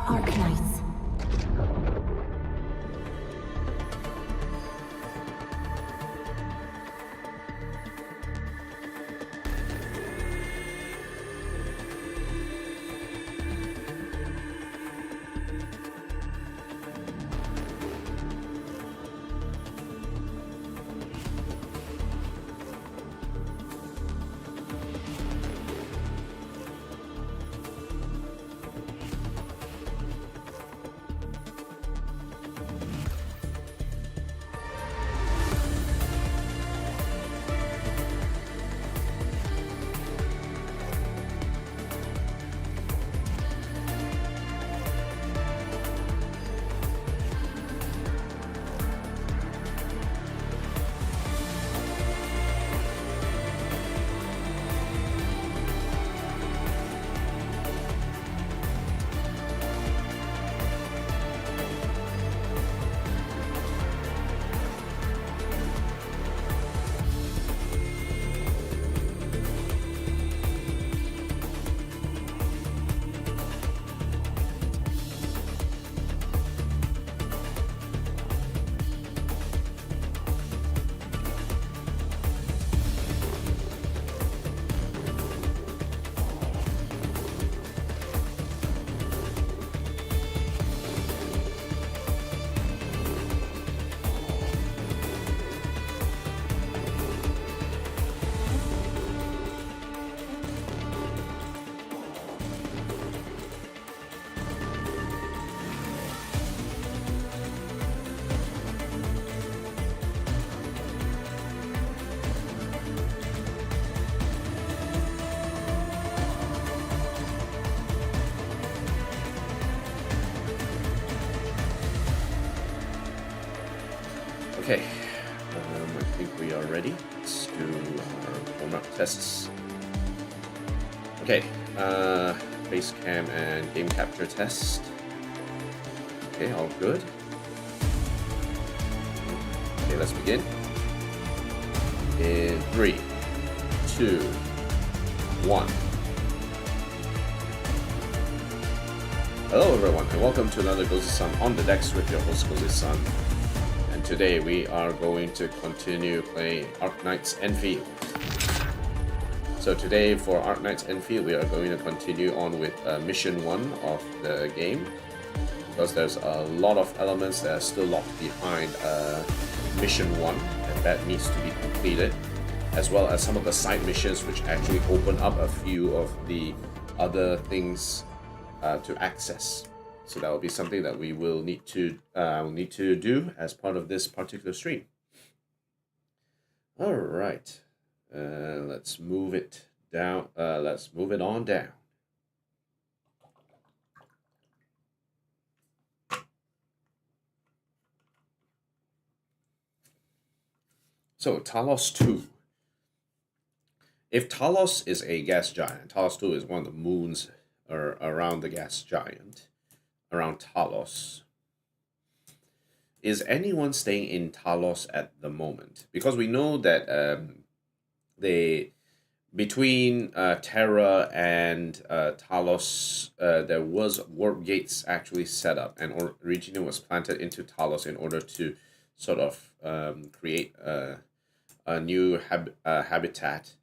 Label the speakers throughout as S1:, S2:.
S1: Arknights.
S2: Okay, I think we are ready. Let's do our warm-up tests. Okay, base cam and game capture test. Okay, all good. Okay, let's begin. In 3, 2, 1. Hello everyone, and welcome to another Ghostly Sun on the decks with your host Ghostly Sun. And today we are going to continue playing Arknights Endfield. So today for Arknights Endfield we are going to continue on with mission 1 of the game, because there's a lot of elements that are still locked behind mission 1 and that needs to be completed, as well as some of the side missions which actually open up a few of the other things to access. So that will be something that we will need to do as part of this particular stream. All right, let's move it down. Let's move it on down. So Talos 2. If Talos is a gas giant, Talos 2 is one of the moons around the gas giant, around Talos. Is anyone staying in Talos at the moment? Because we know that between Terra and Talos, there was warp gates actually set up, and Regina was planted into Talos in order to sort of create a new habitat.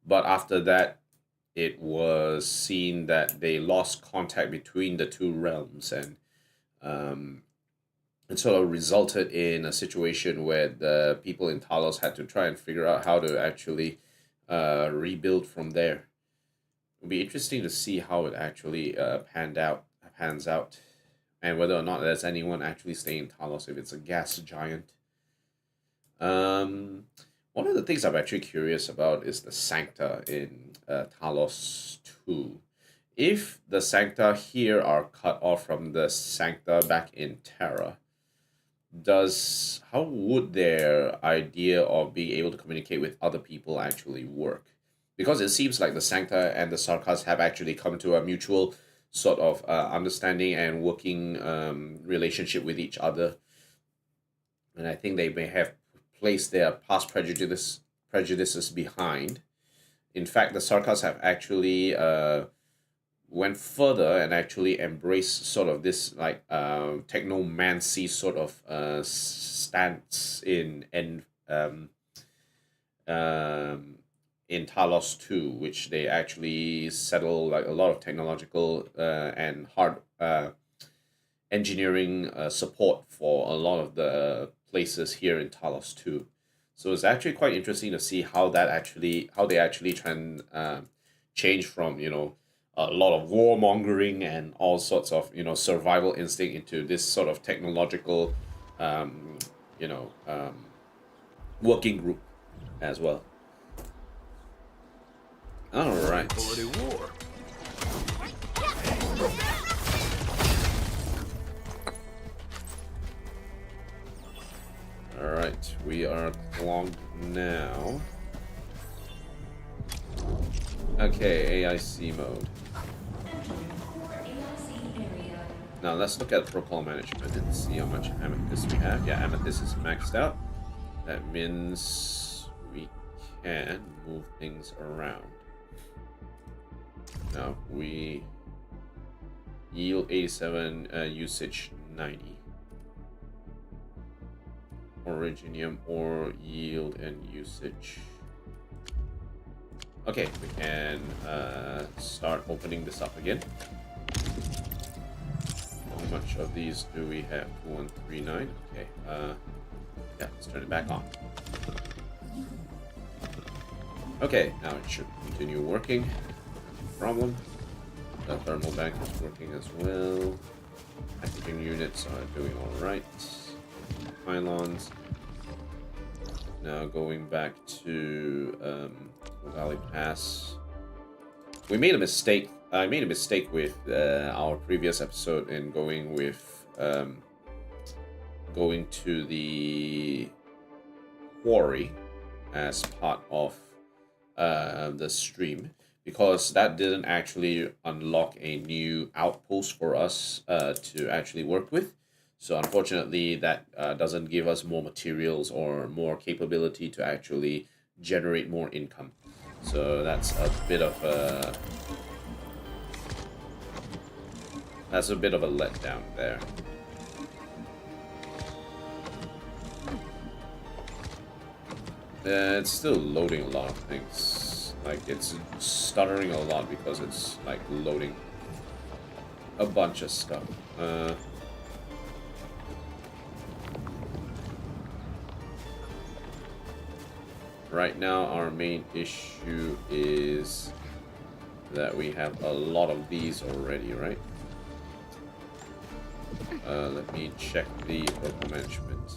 S2: But after that, it was seen that they lost contact between the two realms, and it sort of resulted in a situation where the people in Talos had to try and figure out how to actually rebuild from there. It'll be interesting to see how it actually pans out, and whether or not there's anyone actually staying in Talos if it's a gas giant. One of the things I'm actually curious about is the Sancta in Talos 2. If the Sancta here are cut off from the Sancta back in Terra, how would their idea of being able to communicate with other people actually work? Because it seems like the Sancta and the Sarkas have actually come to a mutual sort of understanding and working relationship with each other. And I think they may have placed their past prejudices behind. In fact, the Sarkas have actually went further and actually embraced sort of this like technomancy sort of stance um, in Talos 2, which they actually settle like a lot of technological and hard engineering support for a lot of the places here in Talos 2. So it's actually quite interesting to see how they actually change from a lot of warmongering and all sorts of survival instinct into this sort of technological um, you know um, working group as well. All right. All right, we are clogged now. Okay, AIC mode. Now let's look at protocol management and see how much amethyst we have. Yeah, amethyst is maxed out. That means we can move things around. Now we yield 87, usage 90. Originium ore yield and usage. Okay, we can start opening this up again. How much of these do we have? 2139. Okay, yeah, let's turn it back on. Okay, now it should continue working. No problem. The thermal bank is working as well. Packaging units are doing alright. Pylons. Now going back to Valley Pass. We made a mistake. I made a mistake with our previous episode in going with going to the quarry as part of the stream, because that didn't actually unlock a new outpost for us to actually work with. So unfortunately, that doesn't give us more materials or more capability to actually generate more income. So that's a bit of a letdown there. It's still loading a lot of things. Like, it's stuttering a lot because it's like loading a bunch of stuff. Right now, our main issue is that we have a lot of these already, right? Let me check the local management.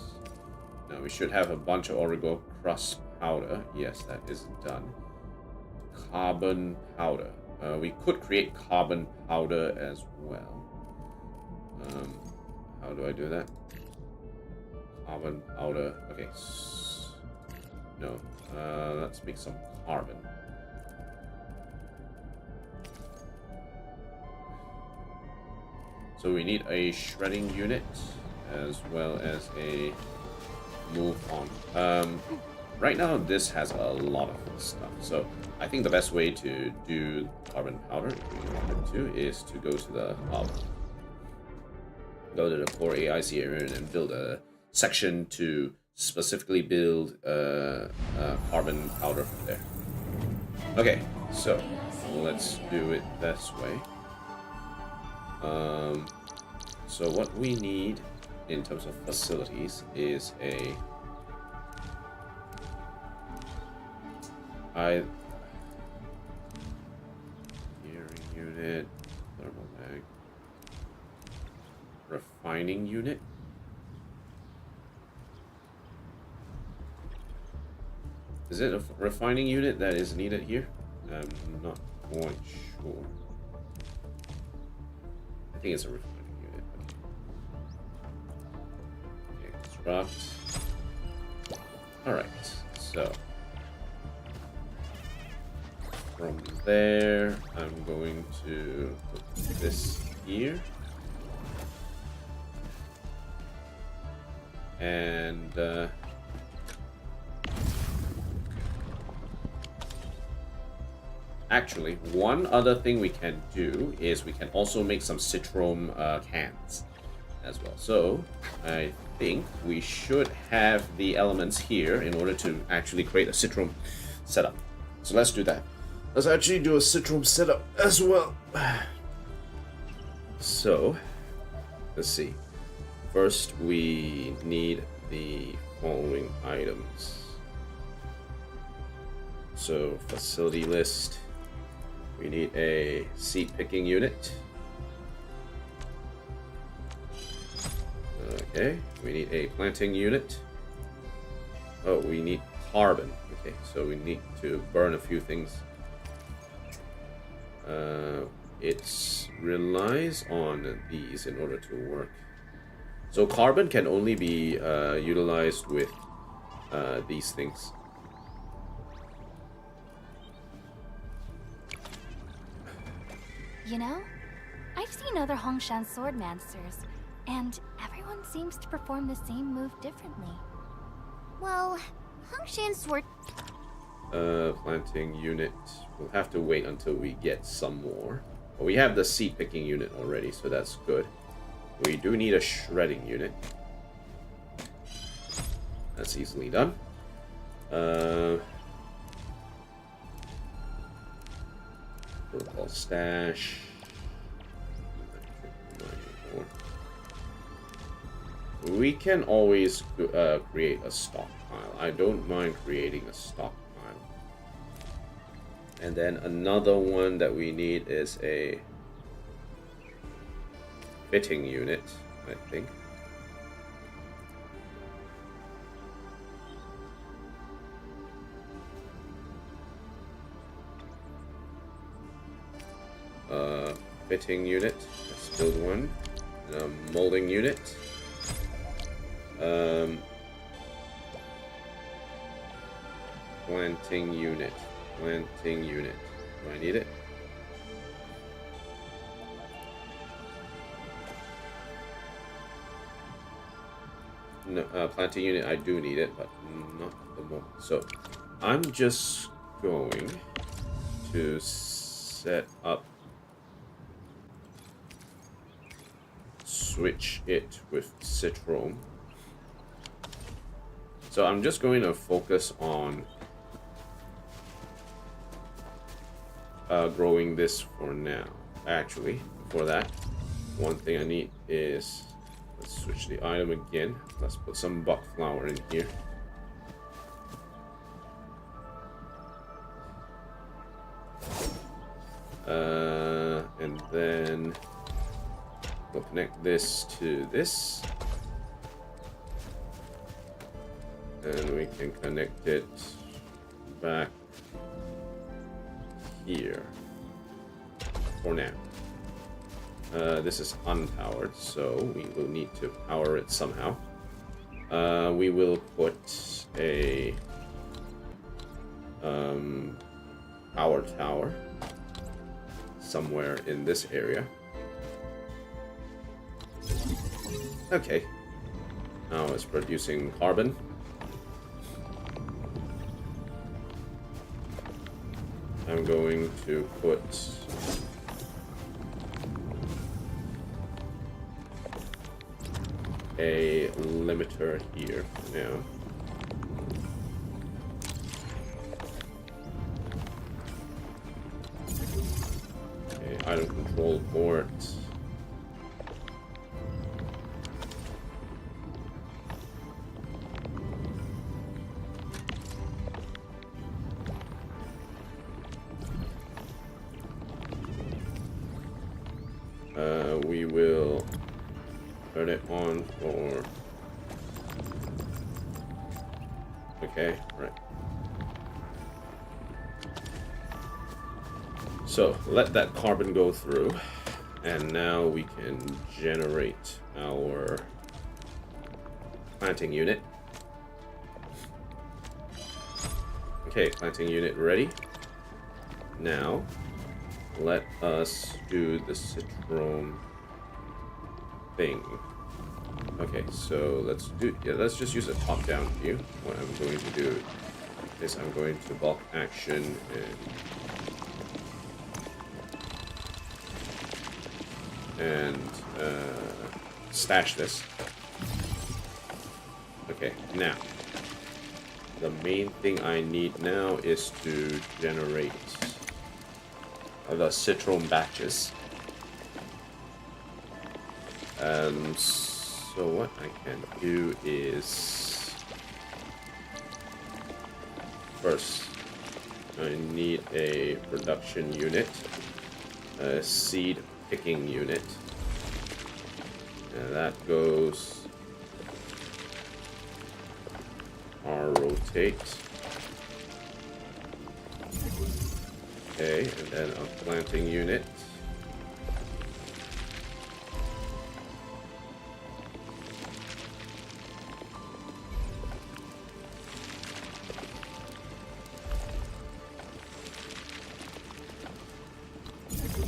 S2: Now, we should have a bunch of Origo crust powder. Yes, that is done. Carbon powder. We could create carbon powder as well. How do I do that? Carbon powder. Okay. No. Let's make some carbon. So we need a shredding unit as well as a move on. Right now this has a lot of stuff. So I think the best way to do carbon powder, if we wanted to, is to go to the hub. Go to the core AIC area and build a section to specifically build carbon powder from there. Okay, so let's do it this way. So what we need in terms of facilities is a gearing unit, thermal mag, refining unit. Is it a refining unit that is needed here? I'm not quite sure. I think it's a refining unit. Okay, construct. Alright, so from there, I'm going to put this here. And actually, one other thing we can do is we can also make some citron cans as well. So I think we should have the elements here in order to actually create a citron setup. So let's do that. Let's actually do a citron setup as well. So let's see. First, we need the following items. So, facility list. We need a seed picking unit. Okay, we need a planting unit. Oh, we need carbon. Okay, so we need to burn a few things. It relies on these in order to work. So carbon can only be utilized with these things.
S1: You know, I've seen other Hongshan swordmasters, and everyone seems to perform the same move differently. Well, Hongshan sword...
S2: Planting unit. We'll have to wait until we get some more. But we have the seed picking unit already, so that's good. We do need a shredding unit. That's easily done. Protocol stash. We can always create a stockpile. I don't mind creating a stockpile. And then another one that we need is a fitting unit, I think. Fitting unit. Let's build one. And a molding unit. Planting unit. Planting unit. Do I need it? No, planting unit, I do need it, but not at the moment. So, I'm just going to set up, switch it with citron. So I'm just going to focus on growing this for now. Actually, before that, one thing I need is, let's switch the item again. Let's put some buck flour in here. And then we'll connect this to this. And we can connect it back here for now. This is unpowered, so we will need to power it somehow. We will put a power tower somewhere in this area. Okay. Now it's producing carbon. I'm going to put a limiter here now. Okay, item control port. We will turn it on for... Okay, right. So, let that carbon go through, and now we can generate our planting unit. Okay, planting unit ready. Now, let us do the citron thing. Okay, so let's just use a top-down view. What I'm going to do is I'm going to bulk action and and stash this. Okay, now the main thing I need now is to generate the citron batches. So what I can do is first I need a production unit, a seed picking unit, and that goes R rotate. Okay, and then a planting unit.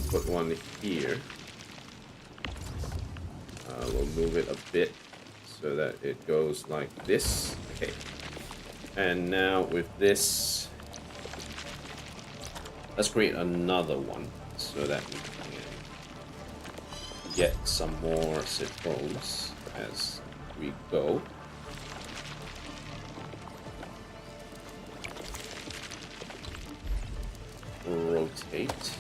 S2: Put one here. We'll move it a bit so that it goes like this. Okay. And now with this, let's create another one so that we can get some more citrons as we go. Rotate.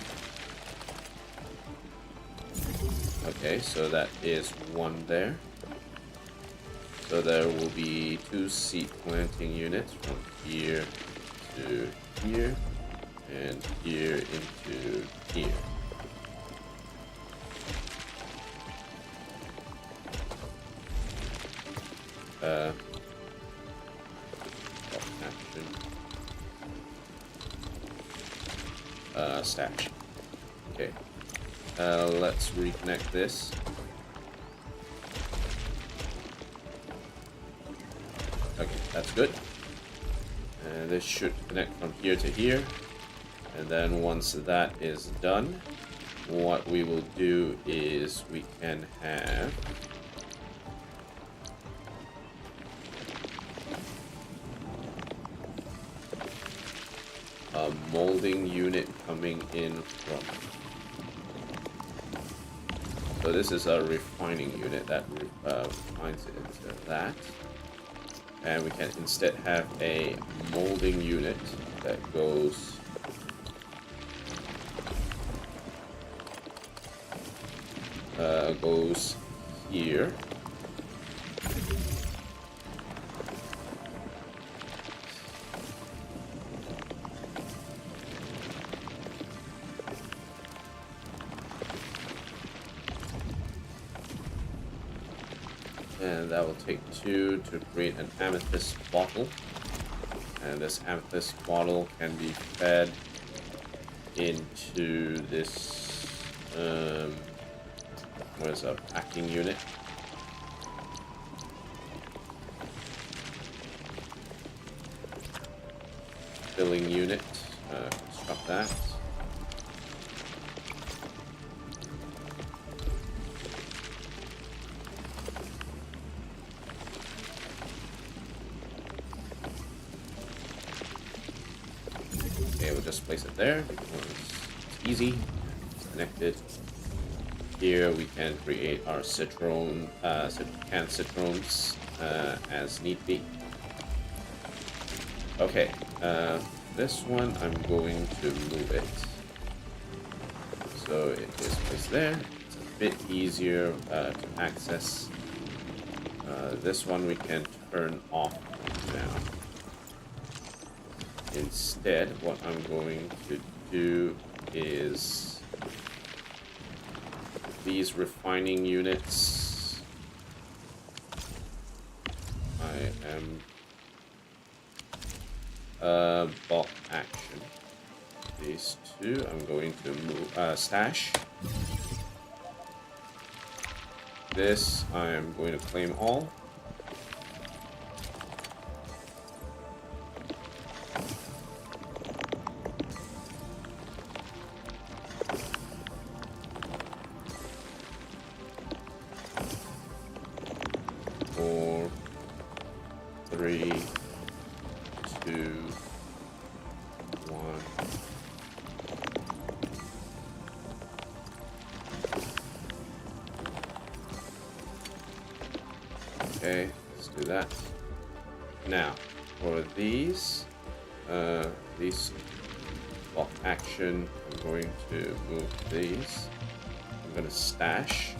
S2: Okay, so that is one there. So there will be 2 seed planting units from here to here and here into here. Stash. Okay. Let's reconnect this. Okay, that's good. And this should connect from here to here. And then once that is done, what we will do is we can have a molding unit coming in from. So this is a refining unit that refines it into that. And we can instead have a molding unit that goes here. And that will take 2 to create an amethyst bottle. And this amethyst bottle can be fed into this, what is a packing unit. Filling unit, construct that. Okay, we'll just place it there because it's easy. It's connected. Here we can create our citron, canned citrons as need be. Okay, this one I'm going to move it. So it is placed there. It's a bit easier to access. This one we can turn off now. Instead, what I'm going to do is these refining units. I am bulk action. These 2 I'm going to move stash. This I am going to claim all. Four, 3, 2, 1. Okay, let's do that. Now, for these block action, I'm going to move these. I'm going to stash.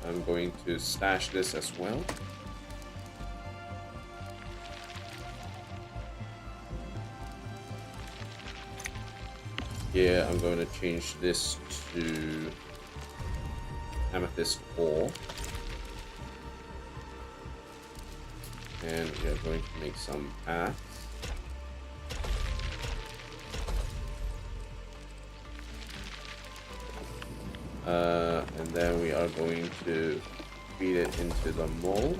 S2: I'm going to stash this as well. Here, I'm going to change this to Amethyst ore. And we are going to make some paths. And then we are going to feed it into the mold.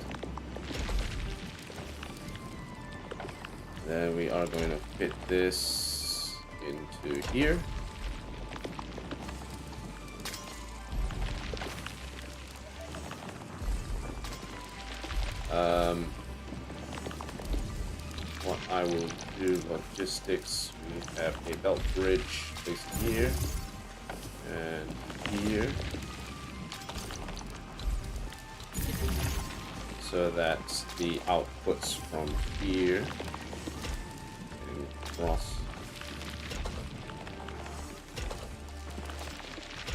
S2: Then we are going to fit this into here. What I will do, logistics, we have a belt bridge placed here and here, so that the outputs from here and cross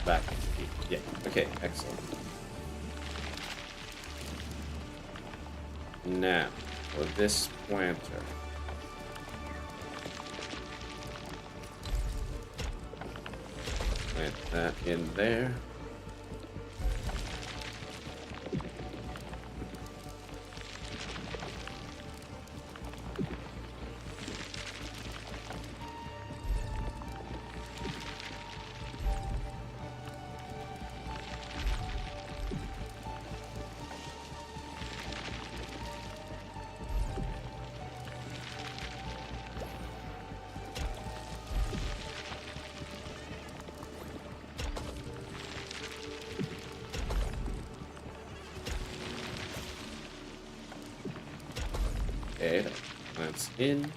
S2: back to here. Yeah, okay, excellent. Now, for this planter, plant that in there. Okay, that plants in.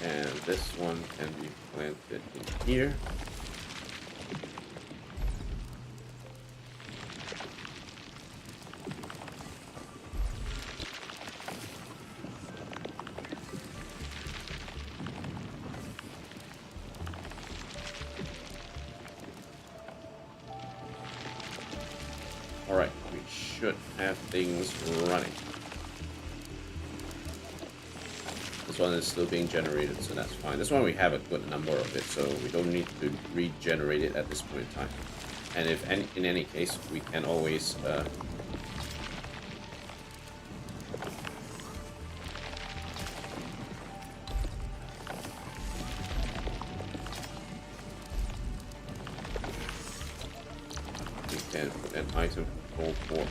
S2: And this one can be planted in here. Alright, we should have things running. This one is still being generated, so that's fine. This one we have a good number of it, so we don't need to regenerate it at this point in time. And if in any case, we can always we can put an item control port.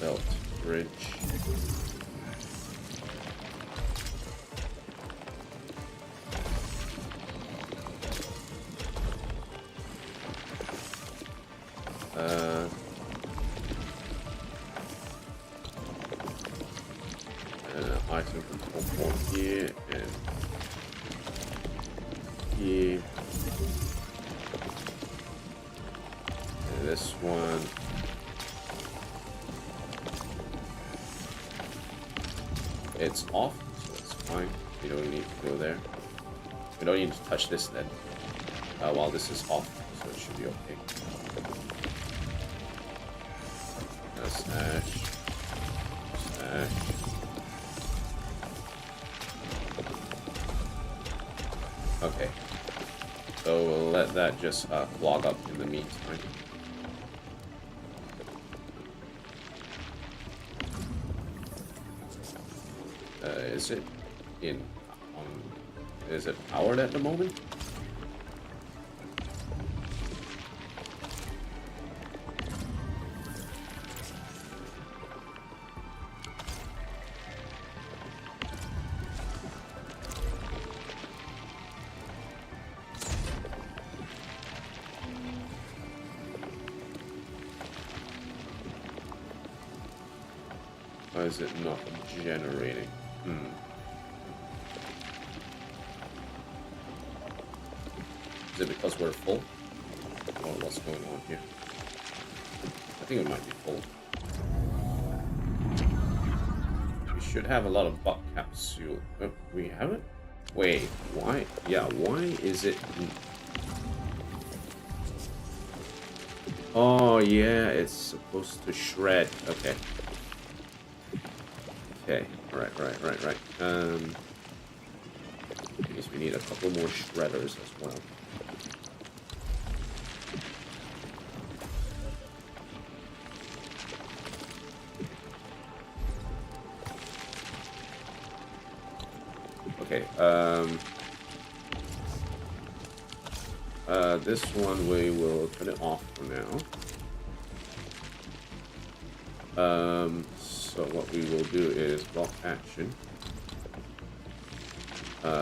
S2: Belt bridge. Item control port here and here. And this one. It's off, so it's fine. We don't need to go there. We don't need to touch this then, while this is off, so it should be okay. Stash. Okay. So we'll let that just clog up in the meantime. Is it in is it powered at the moment? Why is it not generating? Is it because we're full? Or what's going on here? I think it might be full. We should have a lot of butt capsule. Oh, we haven't? Wait, why? Yeah, why is it? Oh, yeah, it's supposed to shred. Okay. Okay, right. I guess we need a couple more shredders as well. Okay, this one we will turn it off for now. So what we will do is block action,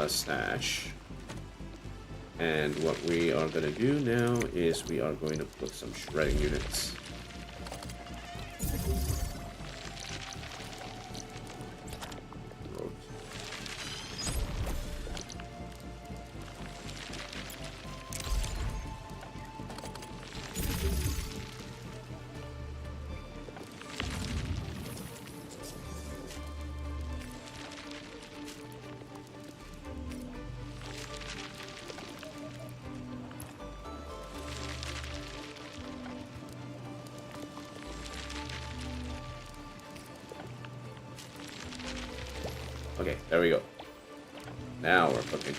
S2: stash, and what we are going to do now is we are going to put some shredding units. Okay, there we go. Now we're cooking.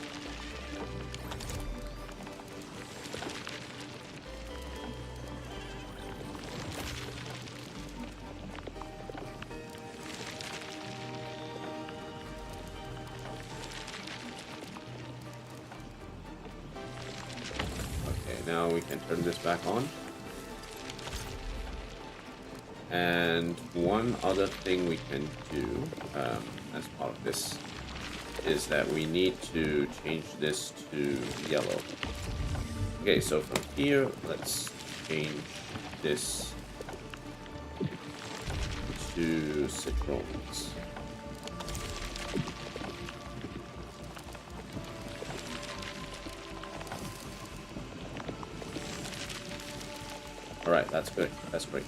S2: Okay, now we can turn this back on. And one other thing we can do as part of this is that we need to change this to yellow. Okay, so from here, let's change this to citrons. All right, that's good. That's great.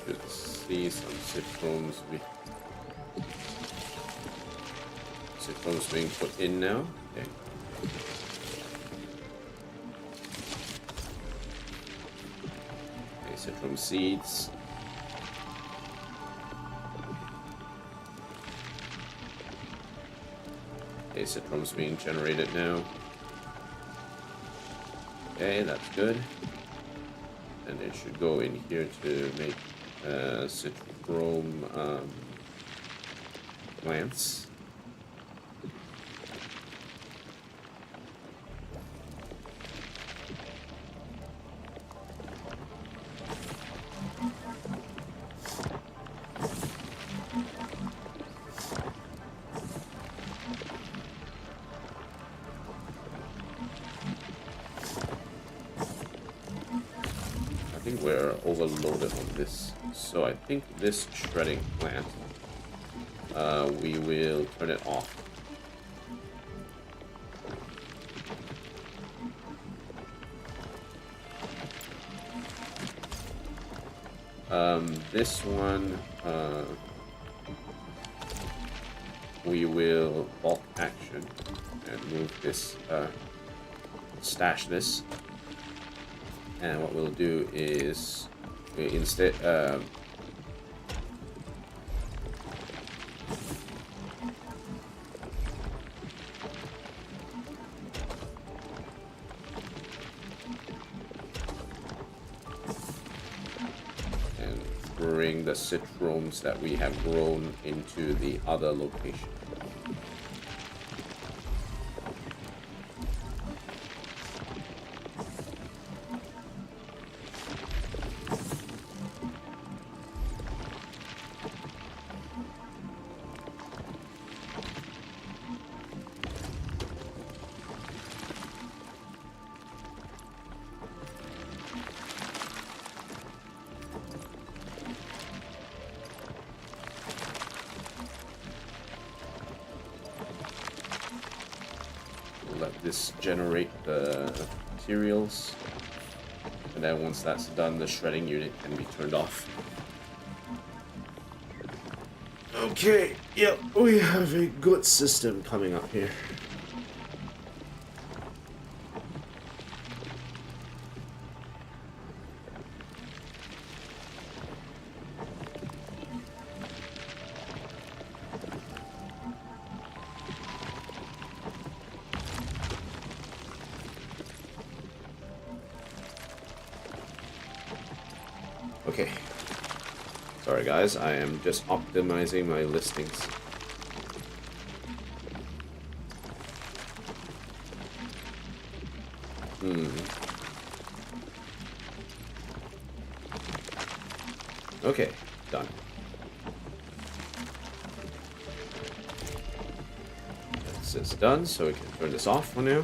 S2: Should see some citrons being put in now. Okay. Okay, citron seeds. Okay, citrons being generated now. Okay, that's good. And it should go in here to make citron plants. I think we're overloaded on this, so I think this shredding plant, we will turn it off. This one, we will bulk action and move this, stash this. And what we'll do is we instead and bring the citrons that we have grown into the other location. this generate the materials. And then once that's done, the shredding unit can be turned off. Okay, yep, we have a good system coming up here. Okay. Sorry guys, I am just optimizing my listings. Okay, done. This is done, so we can turn this off for now.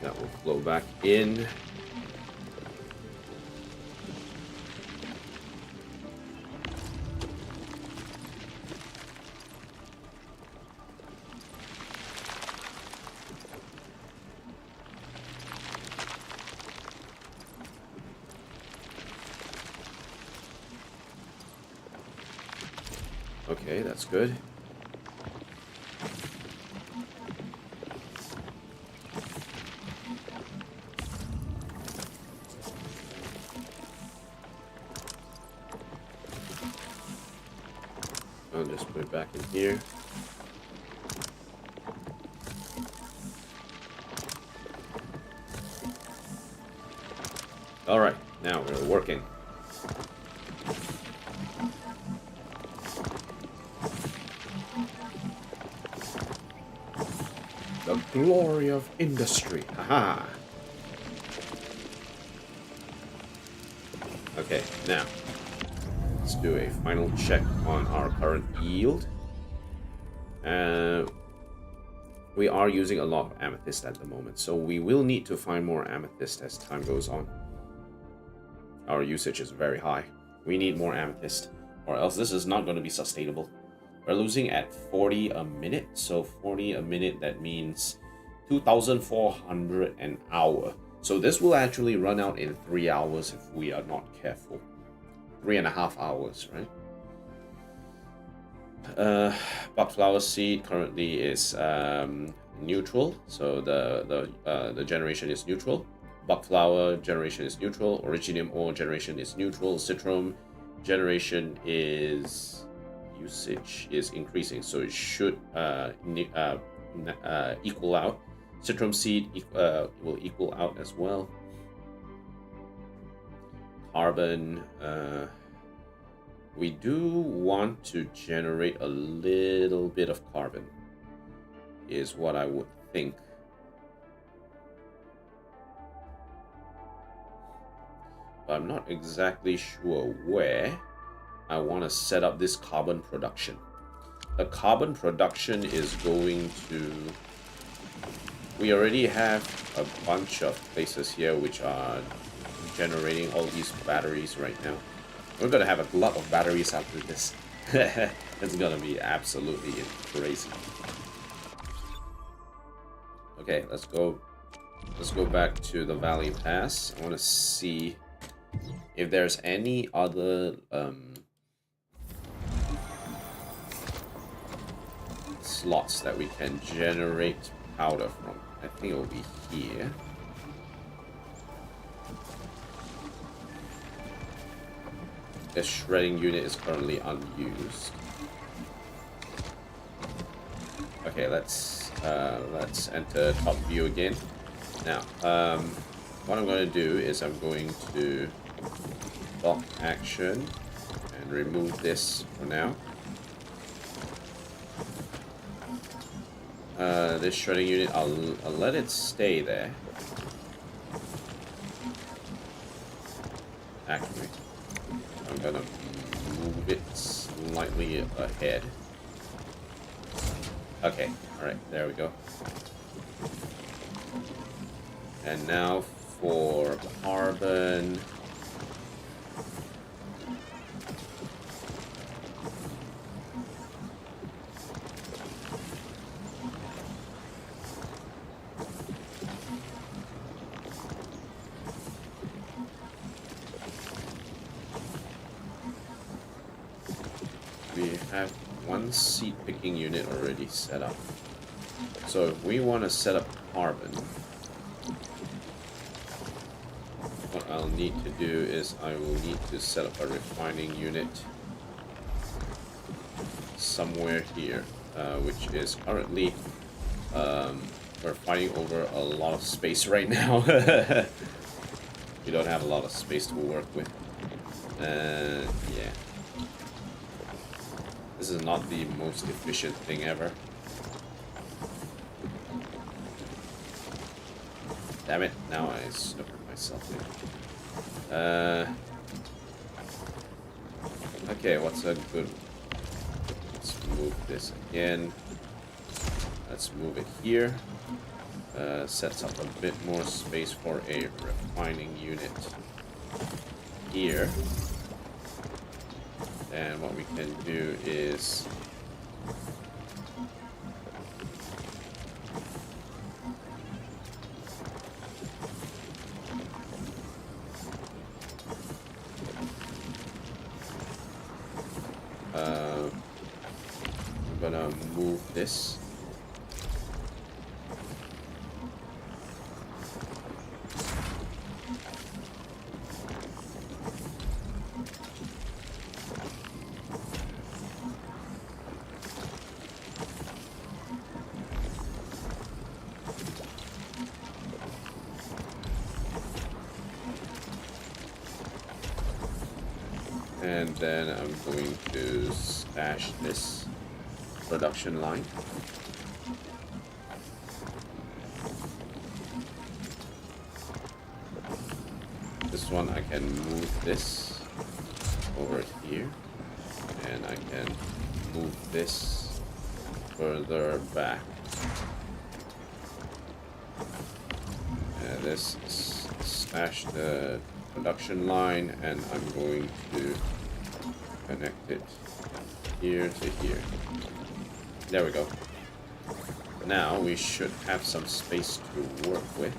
S2: That will flow back in. Okay, that's good. I'll just put it back in here. All right, now we're working. The glory of industry. Haha. Okay, now let's do a final check on our current yield. We are using a lot of amethyst at the moment, so we will need to find more amethyst as time goes on. Our usage is very high. We need more amethyst, or else this is not going to be sustainable. We're losing at 40 a minute, so 40 a minute, that means 2,400 an hour. So this will actually run out in 3 hours if we are not careful. 3.5 hours, right? Buckflower seed currently is neutral, so the generation is neutral. Buckflower generation is neutral. Originium ore generation is neutral. Citrum generation is usage is increasing, so it should equal out. Citrum seed will equal out as well. Carbon. We do want to generate a little bit of carbon, is what I would think. But I'm not exactly sure where I want to set up this carbon production. The carbon production is going to... We already have a bunch of places here which are generating all these batteries right now. We're gonna have a glut of batteries after this. It's gonna be absolutely crazy. Okay, let's go back to the Valley Pass. I want to see if there's any other slots that we can generate powder from. I think it will be here. This shredding unit is currently unused. Okay, let's enter top view again. Now, what I'm going to do is I'm going to lock action and remove this for now. This shredding unit, I'll let it stay there. Actually, I'm gonna move it slightly ahead. Okay, alright, there we go. And now for carbon. have one seed picking unit already set up. So if we want to set up carbon, what I'll need to do is I will need to set up a refining unit somewhere here, which is currently, we're fighting over a lot of space right now. We don't have a lot of space to work with. Yeah. This is not the most efficient thing ever. Damn it, now I snookered myself in. Okay, what's a good... Let's move this again. Let's move it here. Sets up a bit more space for a refining unit here. And what we can do is I'm gonna move this. And then I'm going to stash this production line. This one I can move this over here, and I can move this further back. And this is stash the production line, and I'm going to connect it here to here. There we go. Now we should have some space to work with.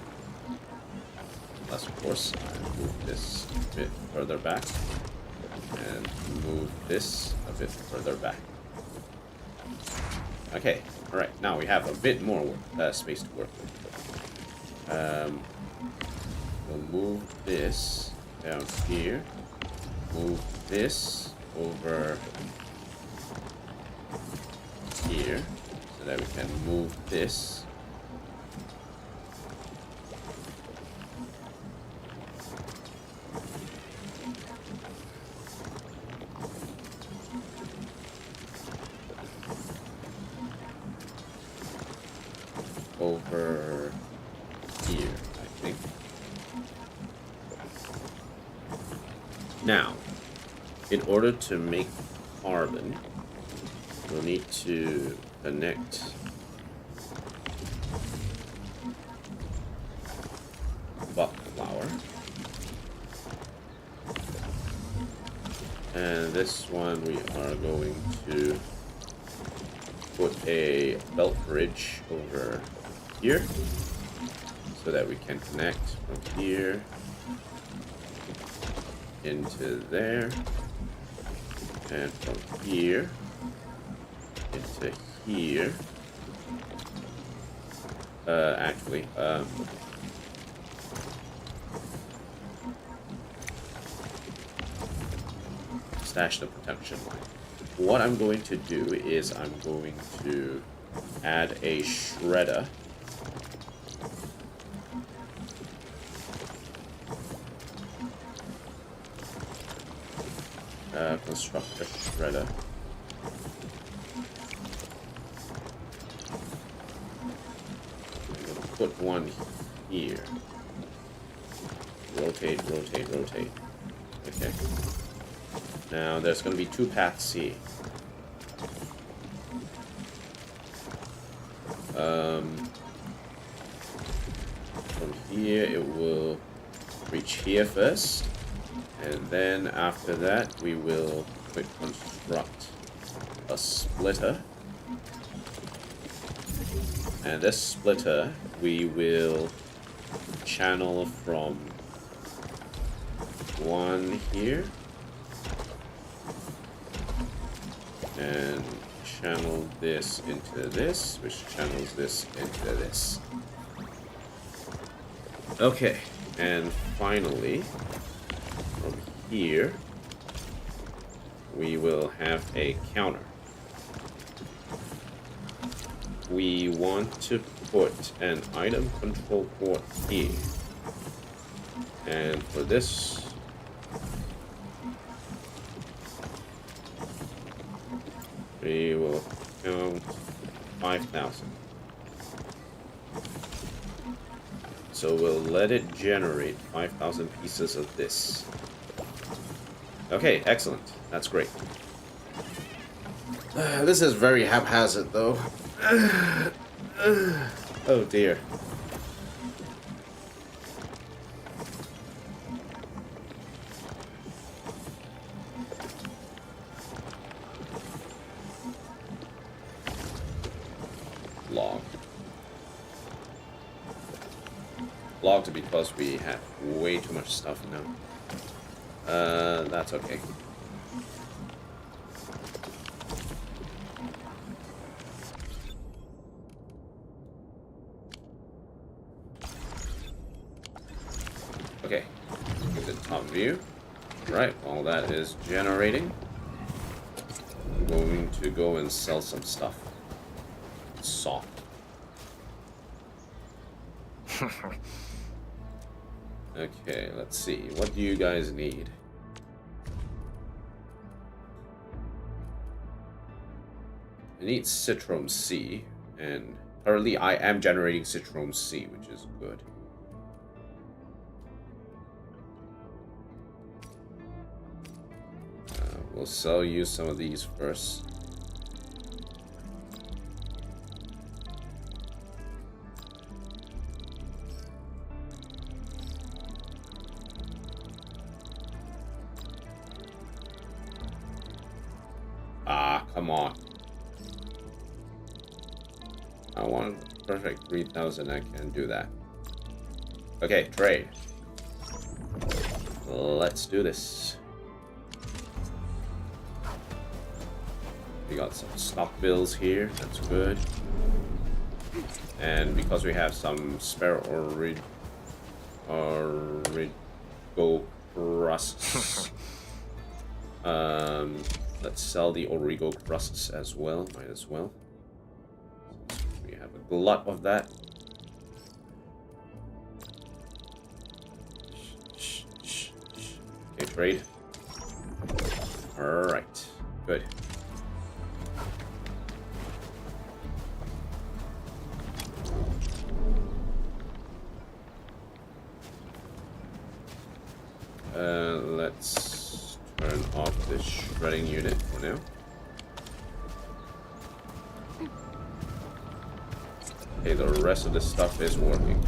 S2: Unless, of course, I move this a bit further back and move this a bit further back. Okay, alright, now we have a bit more space to work with. We'll move this down here, move this over here so that we can move this over here, I think. Now, in order to make carbon, we'll need to connect buckflower. And this one we are going to put a belt bridge over here so that we can connect from here into there, and from here into here. Actually, stash the protection line. What I'm going to do is I'm going to add a shredder. Construct a shredder. I'm going to put one here. Rotate, rotate, rotate. Okay. Now there's going to be two paths here. From here it will reach here first. And then after that, we will quick construct a splitter. And this splitter, we will channel from one here And channel this into this, which channels this into this. Okay, and finally, from here, we will have a counter. We want to put an item control port here. And for this, we will count 5,000. So we'll let it generate 5,000 pieces of this. Okay, excellent. That's great. This is very haphazard, though. Oh dear. Logged because we have way too much stuff now. That's okay. Okay, give it top view. Right, while that is generating, I'm going to go and sell some stuff. Soft. Okay, let's see. What do you guys need? I need Citrom C, and currently I am generating Citrom C, which is good. We'll sell you some of these first. Ah, come on. I want perfect 3,000. I can't do that. Okay, trade. Let's do this. We got some stock bills here. That's good. And because we have some spare Origo crusts, let's sell the Origo crusts as well. Might as well. We have a glut of that. Okay, trade. Alright, good. Let's turn off this shredding unit for now. Okay, the rest of the stuff is working.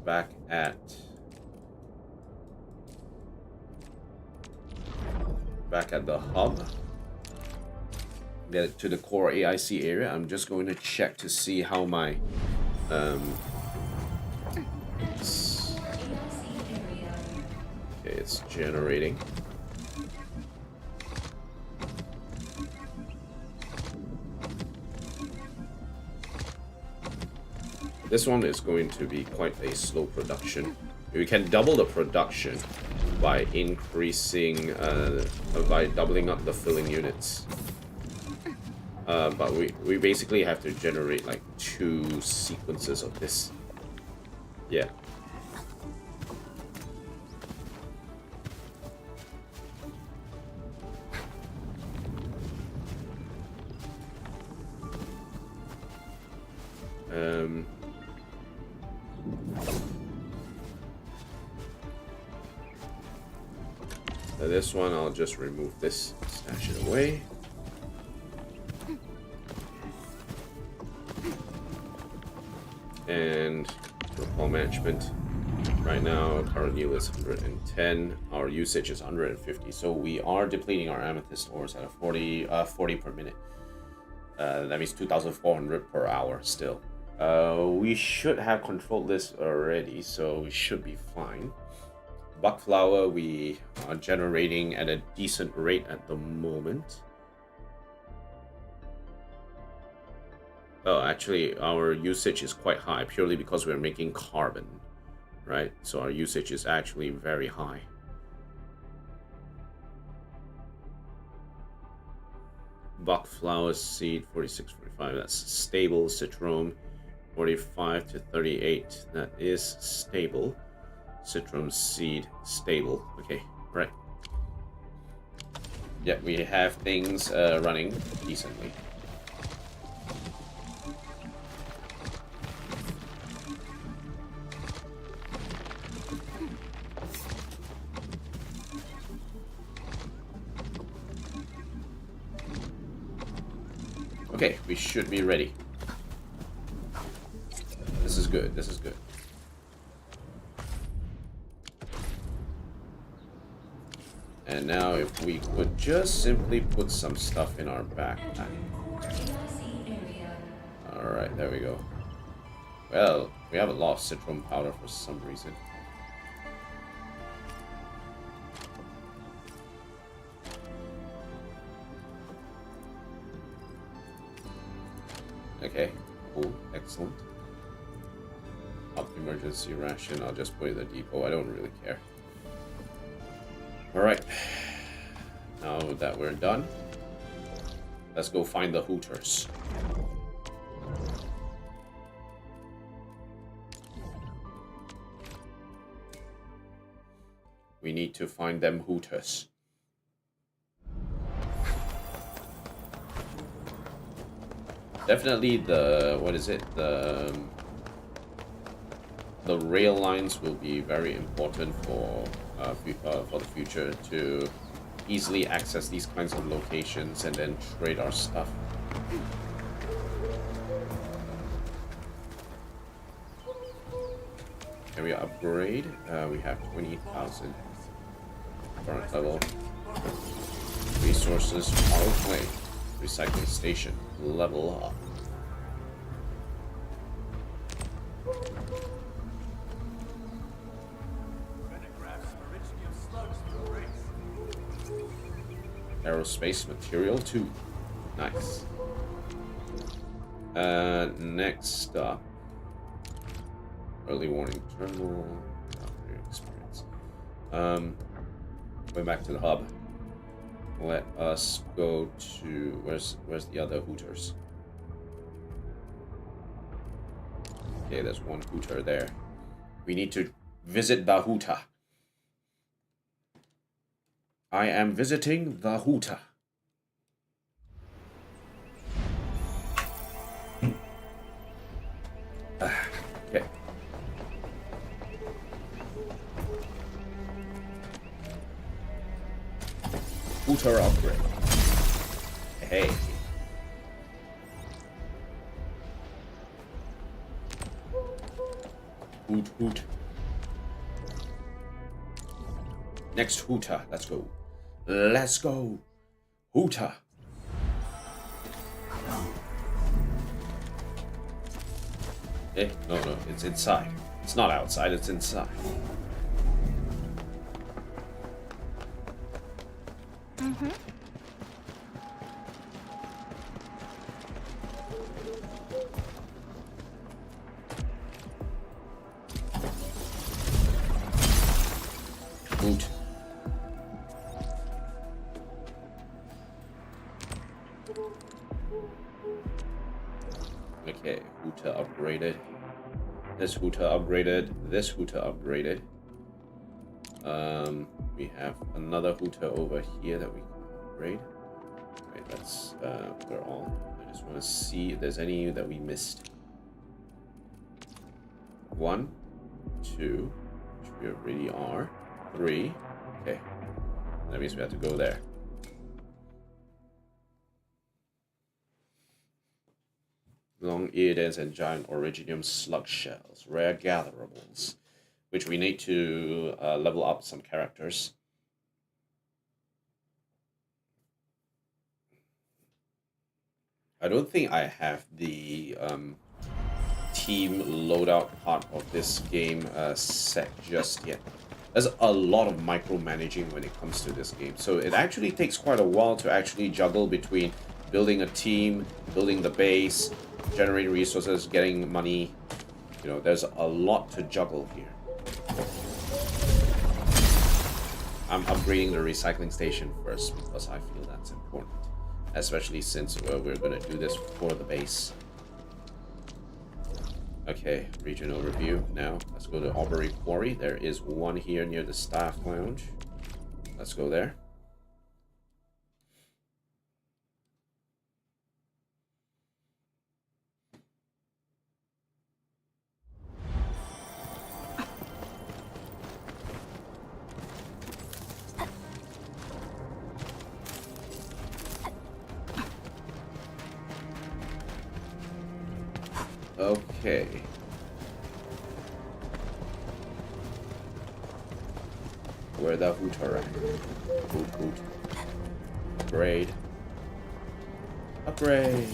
S2: Back at the hub. Get to the core AIC area. I'm just going to check to see how my it's generating. This one is going to be quite a slow production. We can double the production by increasing, by doubling up the filling units. But we basically have to generate like 2 sequences of this. Yeah. This one, I'll just remove this, stash it away. And protocol management. Right now, current yield is 110. Our usage is 150. So we are depleting our amethyst ores at a 40 per minute. That means 2,400 per hour still. We should have controlled this already, so we should be fine. Buckflower, we are generating at a decent rate at the moment. Oh, actually, our usage is quite high, purely because we're making carbon, right? So our usage is actually very high. Buckflower seed, 46, 45, that's stable. Citron, 45 to 38, that is stable. Citron seed, stable. Okay, right. Yeah, we have things running decently. Okay, we should be ready. This is good, this is good. And now if we could just simply put some stuff in our backpack. Alright, there we go. Well, we have a lot of citron powder for some reason. Okay, cool, excellent. Up emergency ration, I'll just put it in the depot, I don't really care. Alright, now that we're done, let's go find the Hooters. We need to find them Hooters. Definitely the, what is it, the rail lines will be very important for the future to easily access these kinds of locations and then trade our stuff. Area upgrade, we have 20,000 current level. Resources, power plant, recycling station, level up. Aerospace material 2. Nice. Next up. Early warning terminal. Experience. Going back to the hub. Let us go to where's the other Hooters? Okay, there's one Hooter there. We need to visit the Hooter. I am visiting the Hooter. Okay. Hooter upgrade. Hey. Hoot hoot. Next Hooter. Let's go. Let's go. Hooter. Eh, no, it's inside. It's not outside, it's inside.
S1: Mm-hmm.
S2: Boot. Okay, Hooter upgraded. This Hooter upgraded. This Hooter upgraded. We have another Hooter over here that we can upgrade. Right, that's they're all. I just want to see if there's any that we missed. 1, 2, which we already are. 3. Okay, that means we have to go there. Long-eared ants and giant originium slug shells, rare gatherables, which we need to level up some characters. I don't think I have the team loadout part of this game set just yet. there's a lot of micromanaging when it comes to this game. So it actually takes quite a while to actually juggle between building a team, building the base, generating resources, getting money. You know, there's a lot to juggle here. I'm upgrading the recycling station first because I feel that's important. Especially since we're going to do this for the base. Okay, region overview. Now, let's go to Aubrey Quarry. There is one here near the staff lounge. Let's go there. Okay. Where the hooter at? Hoot hoot. Upgrade. Upgrade.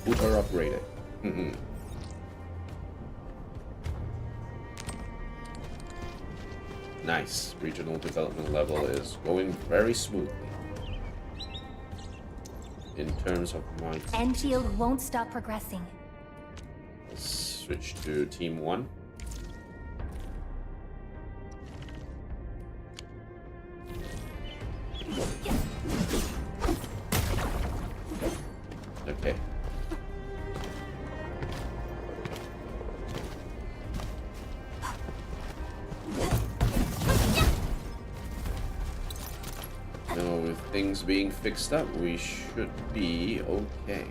S2: Hooter upgraded. Nice. Regional development level is going very smoothly. In terms of might.
S1: Enfield won't stop progressing.
S2: Let's switch to Team 1. Okay. Now, with things being fixed up, we should be okay.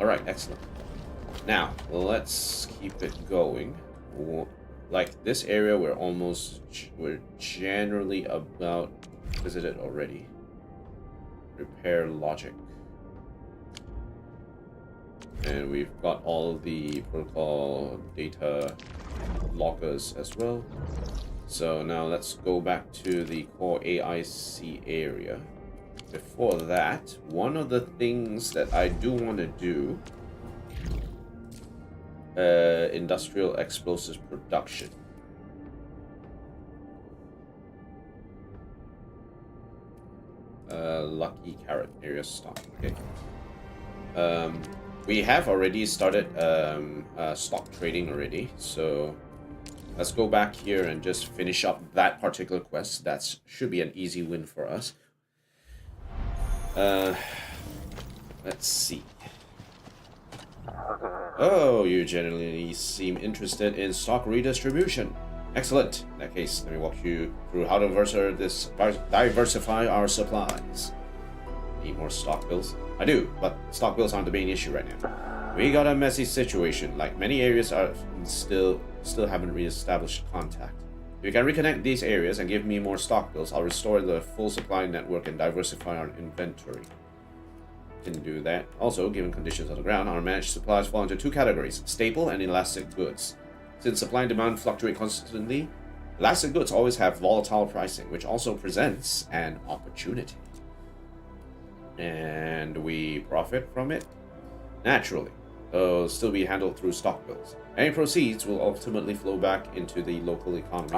S2: Alright, excellent. Now, let's keep it going. Like, this area, we're generally about visited already. Repair logic. And we've got all of the protocol data loggers as well. So now let's go back to the core AIC area. Before that, one of the things that I do want to do, industrial explosives production. Lucky carrot area stock. Okay. We have already started stock trading already, so let's go back here and just finish up that particular quest. That should be an easy win for us. Let's see. Oh, you generally seem interested in stock redistribution. Excellent. In that case, let me walk you through how to diversify our supplies. Need more stock bills? I do, but stock bills aren't the main issue right now. We got a messy situation. Like many areas are still haven't re-established contact. If you can reconnect these areas and give me more stock bills, I'll restore the full supply network and diversify our inventory. Can do that. Also, given conditions on the ground, our managed supplies fall into two categories: staple and elastic goods. Since supply and demand fluctuate constantly, elastic goods always have volatile pricing, which also presents an opportunity. And we profit from it? Naturally. They'll still be handled through stock bills. Any proceeds will ultimately flow back into the local economy.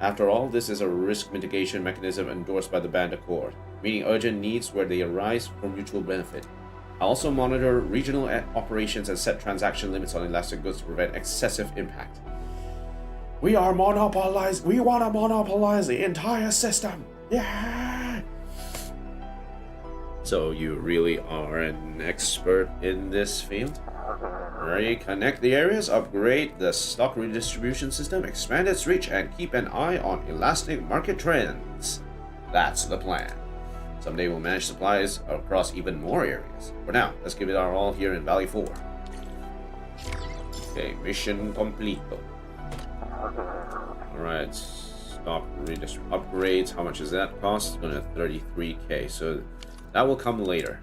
S2: After all, this is a risk mitigation mechanism endorsed by the Band Accord, meaning urgent needs where they arise for mutual benefit. I also monitor regional operations and set transaction limits on elastic goods to prevent excessive impact. We want to monopolize the entire system. Yeah! So you really are an expert in this field? Reconnect the areas, upgrade the stock redistribution system, expand its reach, and keep an eye on elastic market trends. That's the plan. Someday we'll manage supplies across even more areas. For now, let's give it our all here in Valley 4. Okay, mission completo. Alright, stock upgrades. How much does that cost? It's going to 33k, so that will come later.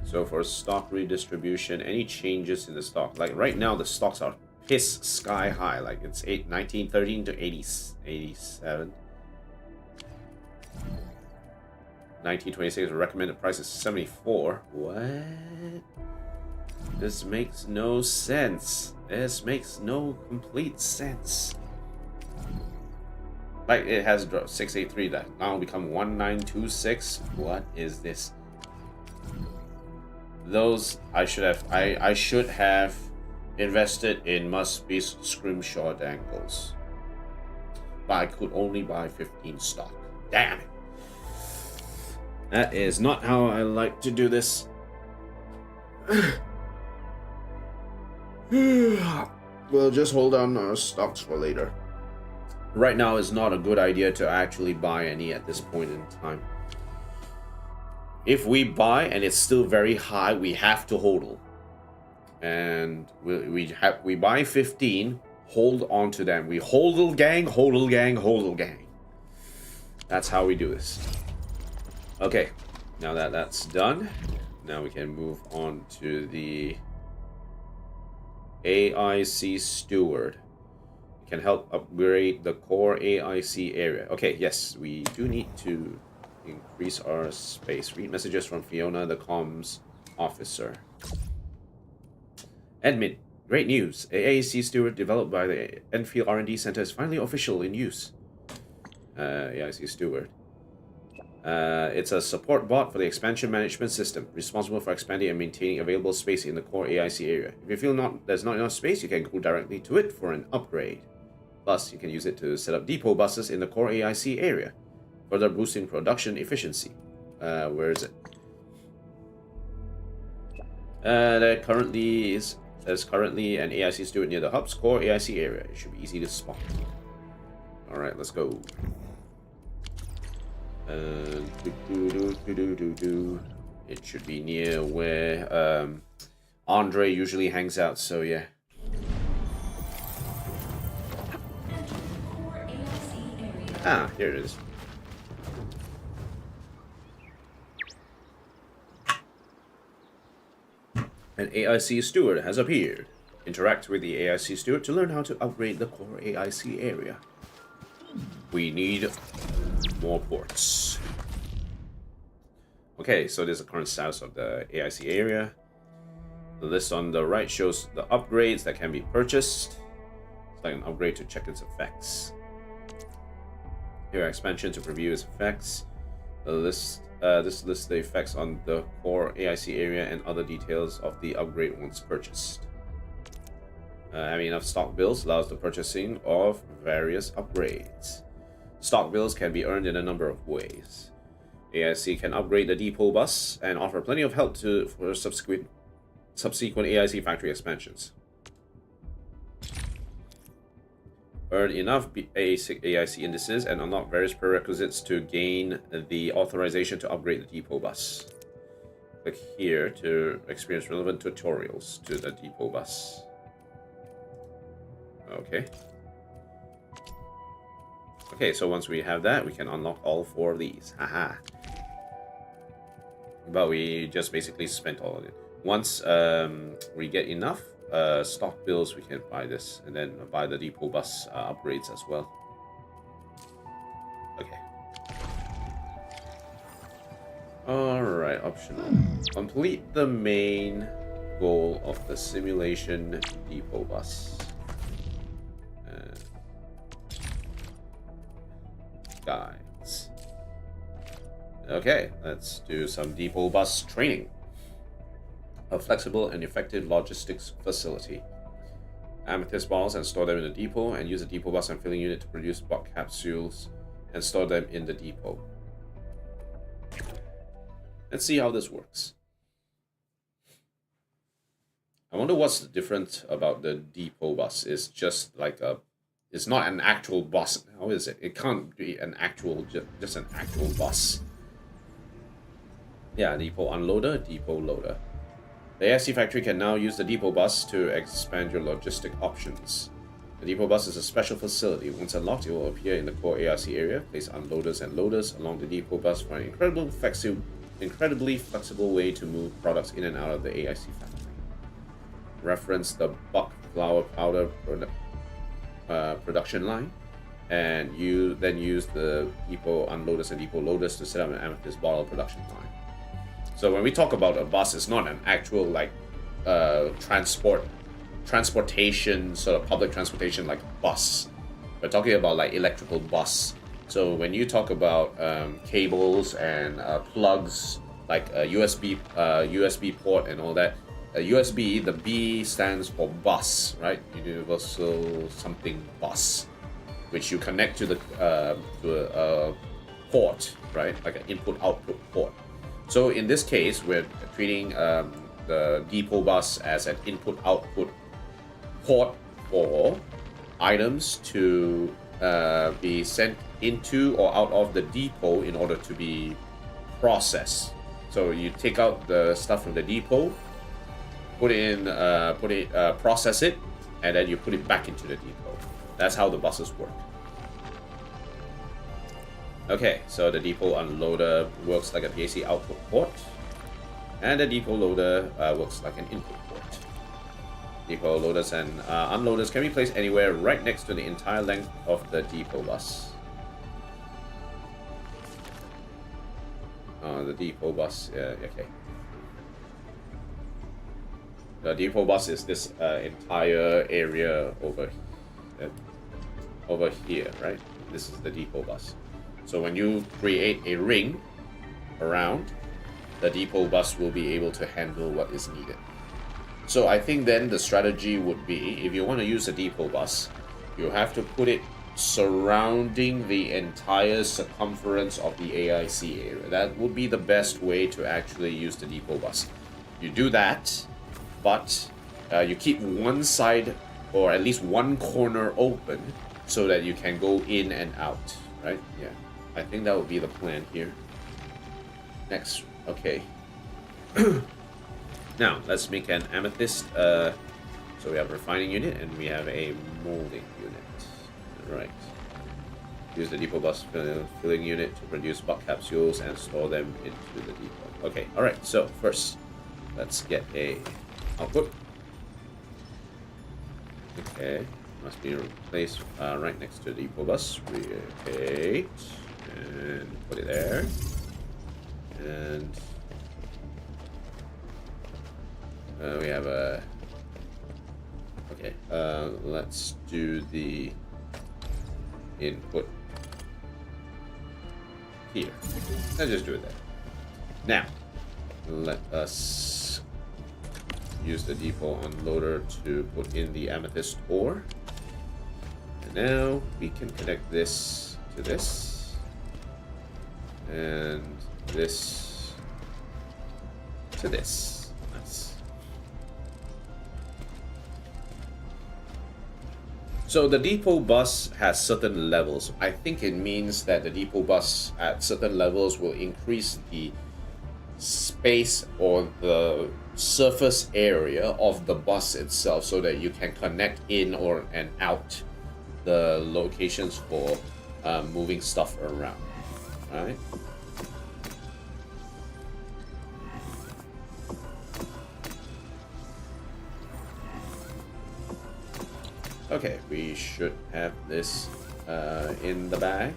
S2: So for stock redistribution, any changes in the stock? Like right now, the stocks are piss sky high. Like it's 1913 to 87. 1926. The recommended price is 74. What? This makes no sense. This makes no complete sense. Like, it has dropped 683 that now become 1926. What is this? Those I should have invested in must be scrimshaw dangles. But I could only buy 15 stock. Damn it. That is not how I like to do this. We'll just hold on our stocks for later. Right now is not a good idea to actually buy any at this point in time. If we buy and it's still very high, we have to hodl. And we buy 15, hold on to them. We hodl gang, hodl gang, hodl gang. That's how we do this. Okay, now that that's done, now we can move on to the AIC Steward. It can help upgrade the core AIC area. Okay, yes, we do need to increase our space. Read messages from Fiona, the comms officer. Admin, great news. AIC Steward developed by the Enfield R&D Center is finally official in use. AIC Steward. It's a support bot for the expansion management system, responsible for expanding and maintaining available space in the core AIC area. If you feel there's not enough space, you can go directly to it for an upgrade. Plus, you can use it to set up depot buses in the core AIC area, further boosting production efficiency. Where is it? There's currently an AIC steward near the hub's core AIC area. It should be easy to spot. Alright, let's go. It should be near where Andre usually hangs out, so yeah. Ah, here it is. An AIC steward has appeared. Interact with the AIC steward to learn how to upgrade the core AIC area. We need more ports. Okay, so there's the current status of the AIC area. The list on the right shows the upgrades that can be purchased. It's like an upgrade to check its effects. Here, expansion to preview its effects. This lists the effects on the core AIC area and other details of the upgrade once purchased. Having enough stock bills allows the purchasing of various upgrades. Stock bills can be earned in a number of ways. AIC can upgrade the depot bus and offer plenty of help for subsequent AIC factory expansions. Earn enough AIC indices and unlock various prerequisites to gain the authorization to upgrade the depot bus. Click here to experience relevant tutorials to the depot bus. Okay. Okay, so once we have that, we can unlock all 4 of these. Haha. But we just basically spent all of it. Once we get enough stock bills, we can buy this and then buy the depot bus upgrades as well. Okay. Alright, optional. Complete the main goal of the simulation depot bus. Guides. Okay, let's do some depot bus training. A flexible and effective logistics facility. Amethyst balls and store them in the depot, and use the depot bus and filling unit to produce bulk capsules and store them in the depot. Let's see how this works. I wonder what's the difference about the depot bus. It's just like it's not an actual bus. How is it? It can't be an actual, just an actual bus. Yeah, depot unloader, depot loader. The AIC factory can now use the depot bus to expand your logistic options. The depot bus is a special facility. Once unlocked, it will appear in the core AIC area. Place unloaders and loaders along the depot bus for an incredibly flexible way to move products in and out of the AIC factory. Reference the bulk flour powder production line and you then use the depot unloaders and depot loaders to set up an amethyst bottle production line. So when we talk about a bus, it's not an actual like transportation, sort of public transportation like bus. We're talking about like electrical bus. So when you talk about cables and plugs, like a USB port and all that, USB, the B stands for bus, right? Universal something bus, which you connect to a port, right? Like an input-output port. So in this case, we're treating the depot bus as an input-output port for items to be sent into or out of the depot in order to be processed. So you take out the stuff from the depot, process it, and then you put it back into the depot. That's how the buses work. Okay, so the depot unloader works like a PAC output port, and the depot loader works like an input port. Depot loaders and unloaders can be placed anywhere right next to the entire length of the depot bus. The depot bus, okay. The depot bus is this entire area over here, right? This is the depot bus. So when you create a ring around, the depot bus will be able to handle what is needed. So I think then the strategy would be, if you want to use a depot bus, you have to put it surrounding the entire circumference of the AIC area. That would be the best way to actually use the depot bus. You do that, but you keep one side or at least one corner open so that you can go in and out, right? Yeah, I think that would be the plan here. Next, okay. Now, let's make an amethyst. So we have a refining unit and we have a molding unit. Right. Use the depot bus filling unit to produce bug capsules and store them into the depot. Okay, alright, so first, let's get a output. Okay, must be placed right next to the depot bus. Rotate and put it there. And we have a... Okay, let's do the input here. Let's just do it there. Now, let us use the depot unloader to put in the amethyst ore. And now we can connect this to this. And this to this. Nice. So the depot bus has certain levels. I think it means that the depot bus at certain levels will increase the space or the surface area of the bus itself so that you can connect in or and out the locations for moving stuff around. All right. Okay, we should have this in the bag.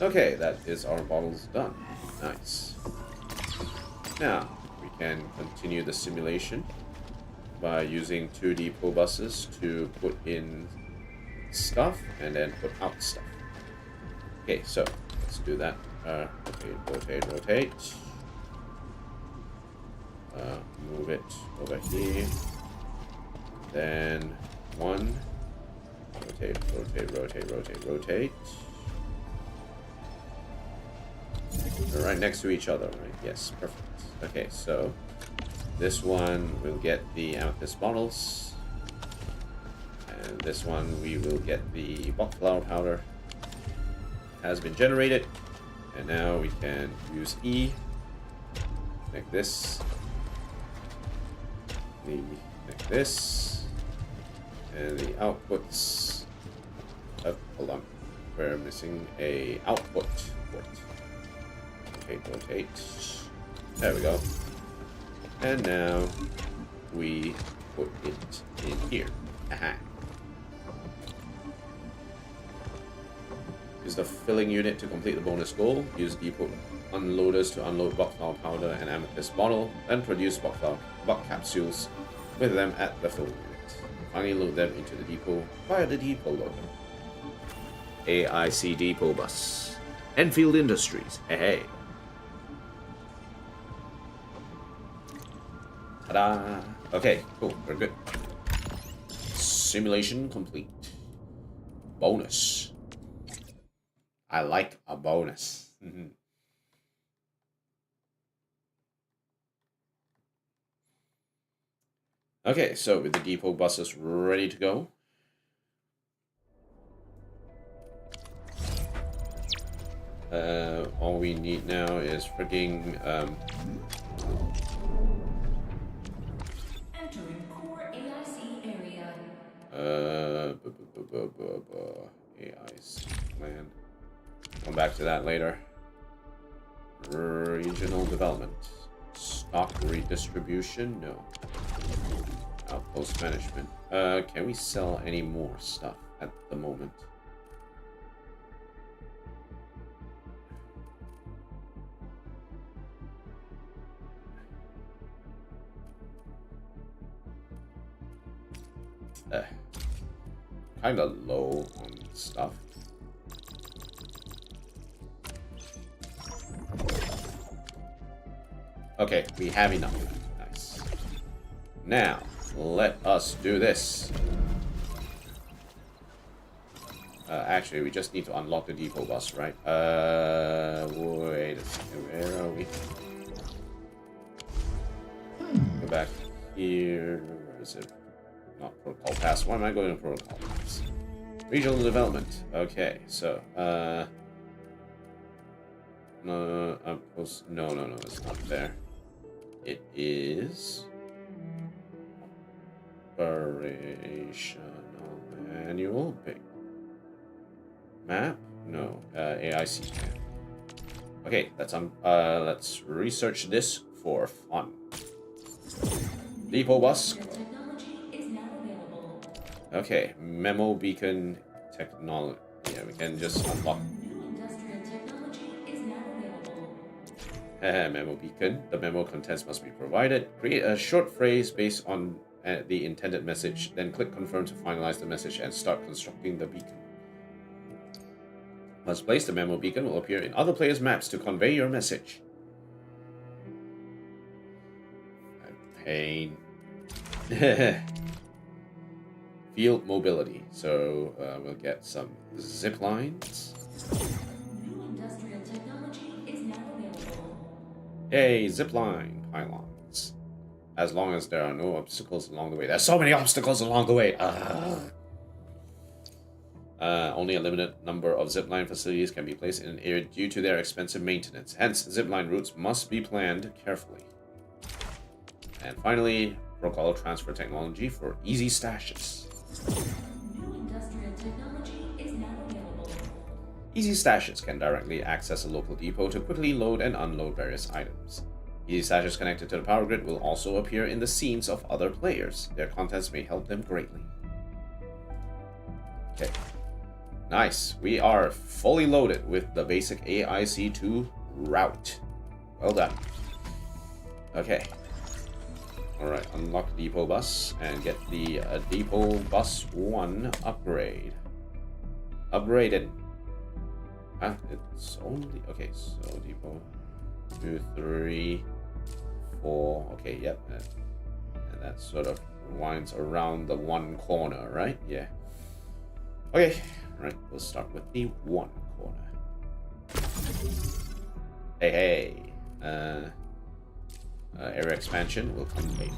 S2: Okay, that is our bottles done. Nice. Now, we can continue the simulation by using 2 depot buses to put in stuff and then put out stuff. Okay, so let's do that. Rotate. Move it over here. Then 1. Rotate. They're right next to each other, right? Yes, perfect. Okay, so this one will get the amethyst bottles. And this one we will get the bok flower powder. Has been generated, and now we can use E, connect this, connect this, and the outputs. Hold on, we're missing a output port. rotate. There we go. And now we put it in here. Aha. Use the filling unit to complete the bonus goal. Use depot unloaders to unload buck flower powder and amethyst bottle. Then produce buck capsules with them at the filling unit. Finally load them into the depot via the depot loader. AIC Depot Bus. Enfield Industries. Hey. Ta-da! Okay, cool. We're good. Simulation complete. Bonus. I like a bonus. Okay, so with the depot buses ready to go. All we need now is freaking
S3: entering core AIC area.
S2: AIC plan. Come back to that later. Regional development. Stock redistribution? No. Outpost management. Can we sell any more stuff at the moment? Kind of low on stuff. Okay, we have enough. Nice. Now, let us do this. Actually, we just need to unlock the depot bus, right? Wait a second. Where are we? Go back here. Where is it? Not protocol pass. Why am I going to protocol pass? Regional development. Okay, so no, it's not there. It is operational manual. Big map. No, AIC map. Okay, let's research this for fun. Depot bus. Okay, memo beacon technology. Yeah, we can just unlock.
S3: New industrial technology is now available.
S2: Memo beacon. The memo contents must be provided. Create a short phrase based on the intended message. Then click confirm to finalize the message and start constructing the beacon. Once placed, the memo beacon will appear in other players' maps to convey your message. Pain. Field mobility. So we'll get some zip lines.
S3: New industrial technology is now available.
S2: Yay, zip line pylons. As long as there are no obstacles along the way. There's so many obstacles along the way. Only a limited number of zipline facilities can be placed in an area due to their expensive maintenance. Hence, zipline routes must be planned carefully. And finally, protocol transfer technology for easy stashes.
S3: New industrial technology is now available.
S2: Easy stashes can directly access a local depot to quickly load and unload various items. Easy stashes connected to the power grid will also appear in the scenes of other players. Their contents may help them greatly. Okay. Nice. We are fully loaded with the basic AIC2 route. Well done. Okay. Alright, unlock depot bus and get the depot bus 1 upgrade. Upgraded. It's only... Okay, so depot 2, 3, 4... Okay, yep. And that sort of winds around the one corner, right? Yeah. Okay, right, we'll start with the one corner. Hey, area expansion will come later.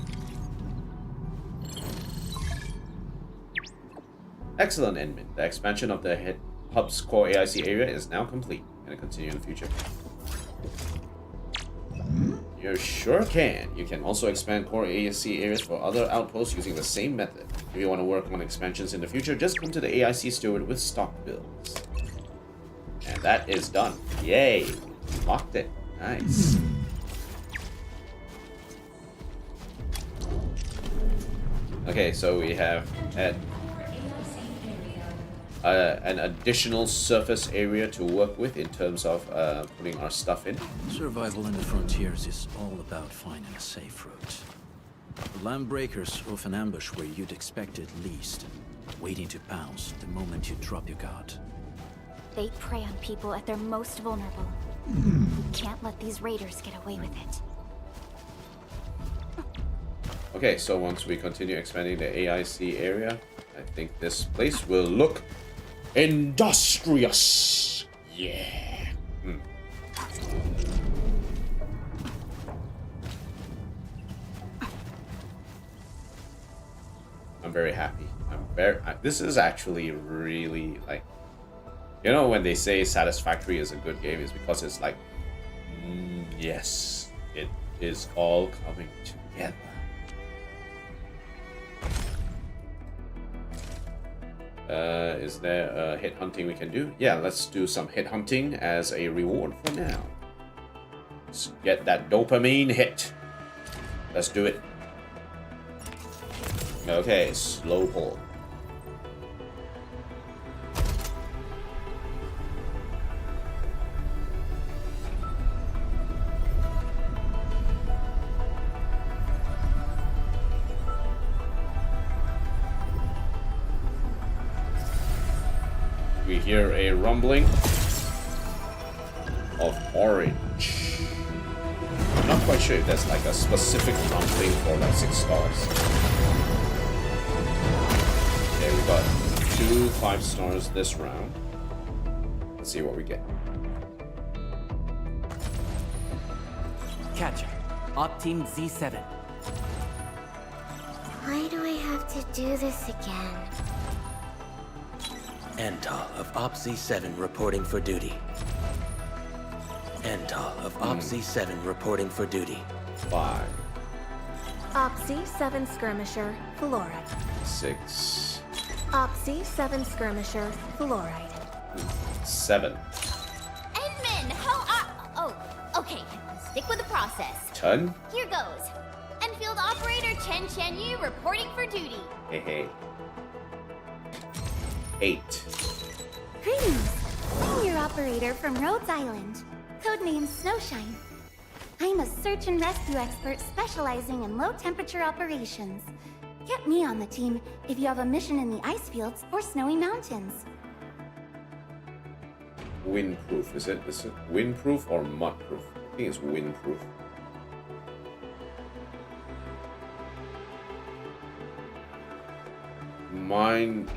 S2: Excellent, Edmund. The expansion of the hub's core AIC area is now complete. Gonna continue in the future. You sure can. You can also expand core AIC areas for other outposts using the same method. If you want to work on expansions in the future, just come to the AIC steward with stock builds. And that is done. Yay! Locked it. Nice. Okay, so we have an additional surface area to work with in terms of putting our stuff in.
S4: Survival in the frontiers is all about finding a safe route. The land breakers often ambush where you'd expect it least, waiting to pounce the moment you drop your guard.
S1: They prey on people at their most vulnerable. Can't let these raiders get away with it.
S2: Okay, so once we continue expanding the AIC area, I think this place will look industrious. Yeah. I'm very happy. This is actually really like, you know, when they say Satisfactory is a good game, is because it's like, yes, it is all coming together. Is there a hit hunting we can do? Yeah, let's do some hit hunting as a reward for now. Let's get that dopamine hit. Let's do it. Okay, slow pull. We hear a rumbling of orange. I'm not quite sure if there's like a specific rumbling for like 6 stars. Okay, we got 2 5 stars this round. Let's see what we get.
S5: Catcher, Op Team Z7.
S1: Why do I have to do this again?
S5: Ental of Op Z7 reporting for duty. Ental of Op Z7 reporting for duty.
S2: 5,
S6: Op Z7 Skirmisher, Fluoride.
S2: 6,
S6: Op Z7 Skirmisher, Fluoride.
S2: 7.
S1: Endman, oh, okay. Stick with the process.
S2: 10.
S1: Here goes. Enfield Operator Chen Yu reporting for duty.
S2: Hey. 8.
S1: Greetings. I'm your operator from Rhodes Island, codenamed Snowshine. I'm a search and rescue expert specializing in low-temperature operations. Get me on the team if you have a mission in the ice fields or snowy mountains.
S2: Windproof, is it? Is it windproof or mudproof? I think it's windproof. Mine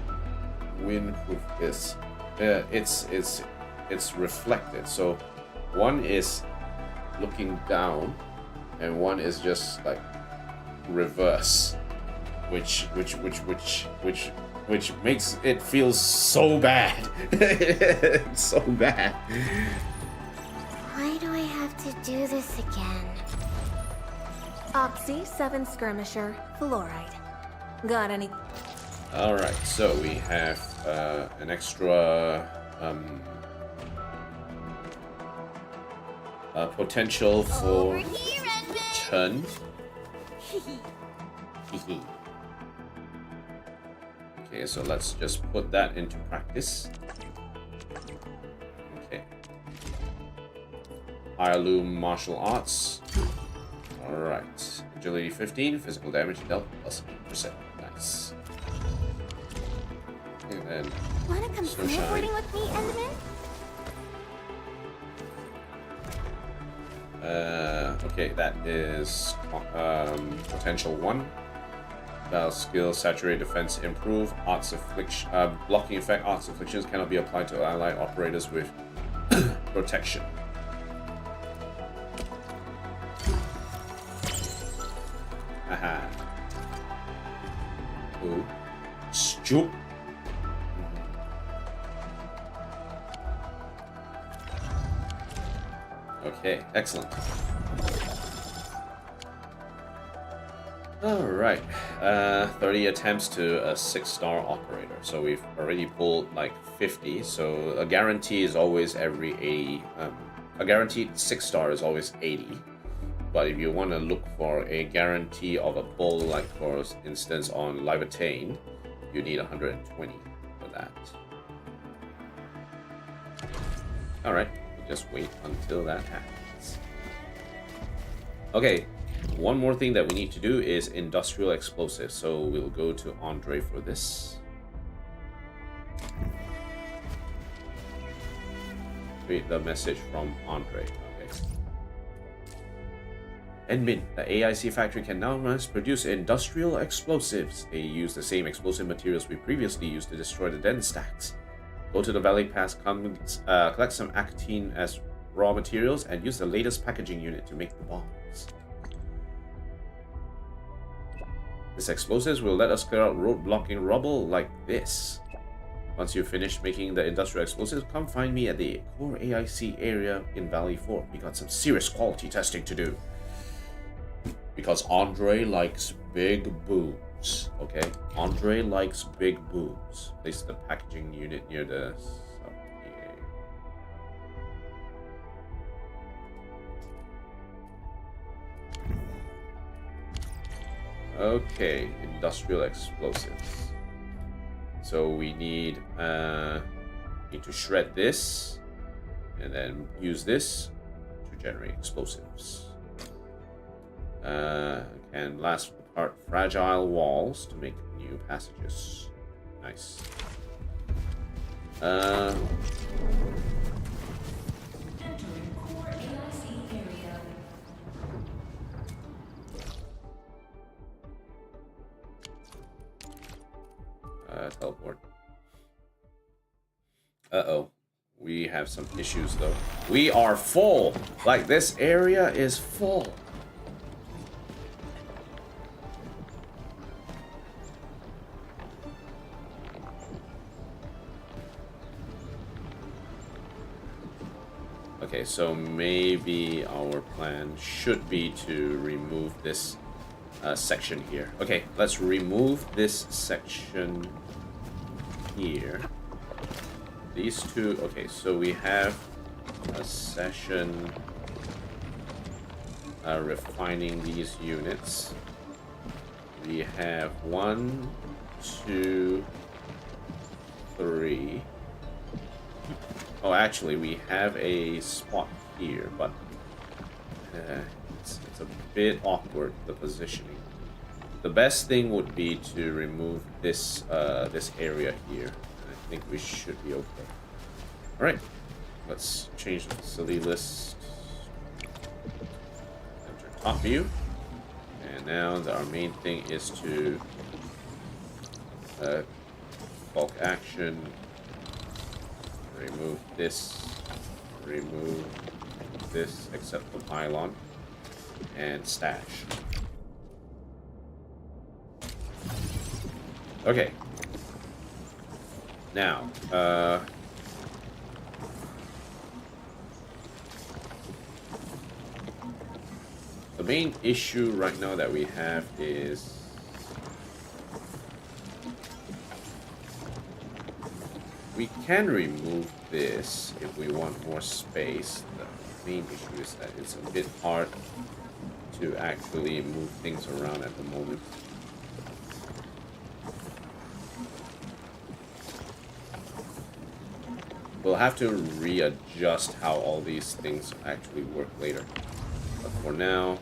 S2: windproof is it's reflected. So one is looking down and one is just like reverse, which makes it feel so bad. It's so bad.
S1: Why do I have to do this again?
S6: Op Z7 Skirmisher, Fluoride. Got any?
S2: All right, so we have an extra potential for
S1: Over here, Endman!
S2: turn. Okay, so let's just put that into practice. Okay. Heirloom martial arts. All right. Agility 15, physical damage dealt plus 8%. Nice. And then
S1: Wanna come
S2: Snowshine.
S1: snowboarding with me, Endman?
S2: Okay, that is potential 1. Battle skill, saturate defense, improve. Arts affliction, blocking effect. Arts afflictions cannot be applied to allied operators with protection. Aha. Ooh. Stoop. Okay, excellent. Alright, 30 attempts to a 6-star operator. So we've already pulled like 50, so a guarantee is always every a guaranteed 6-star is always 80. But if you want to look for a guarantee of a bull, like for instance on Live Attain, you need 120 for that. Alright, we'll just wait until that happens. Okay, one more thing that we need to do is industrial explosives. So we'll go to Andre for this. Read the message from Andre. Okay. Admin, the AIC factory can now produce industrial explosives. They use the same explosive materials we previously used to destroy the den stacks. Go to the Valley Pass, collect some actine as raw materials, and use the latest packaging unit to make the bombs. This explosives will let us clear out road-blocking rubble like this. Once you've finished making the industrial explosives, come find me at the core AIC area in Valley 4. We got some serious quality testing to do. Because Andre likes big boobs, okay? Andre likes big boobs. Place the packaging unit near the sub-PA. Okay, industrial explosives. So we need to shred this and then use this to generate explosives. And last part, fragile walls to make new passages. Nice.
S3: Entering core AIC area.
S2: Teleport. Uh-oh. We have some issues, though. We are full! Like, this area is full. Okay, so maybe our plan should be to remove this section here. Okay, let's remove this section here. These two, okay, so we have a session refining these units. We have 1, 2, 3. Oh, actually, we have a spot here, but it's a bit awkward, the positioning. The best thing would be to remove this this area here. I think we should be okay. All right, let's change the facility list. Enter top view, and now our main thing is to bulk action. Remove this, except the pylon, and stash. Okay. Now, the main issue right now that we have is we can remove this if we want more space. The main issue is that it's a bit hard to actually move things around at the moment. We'll have to readjust how all these things actually work later. But for now,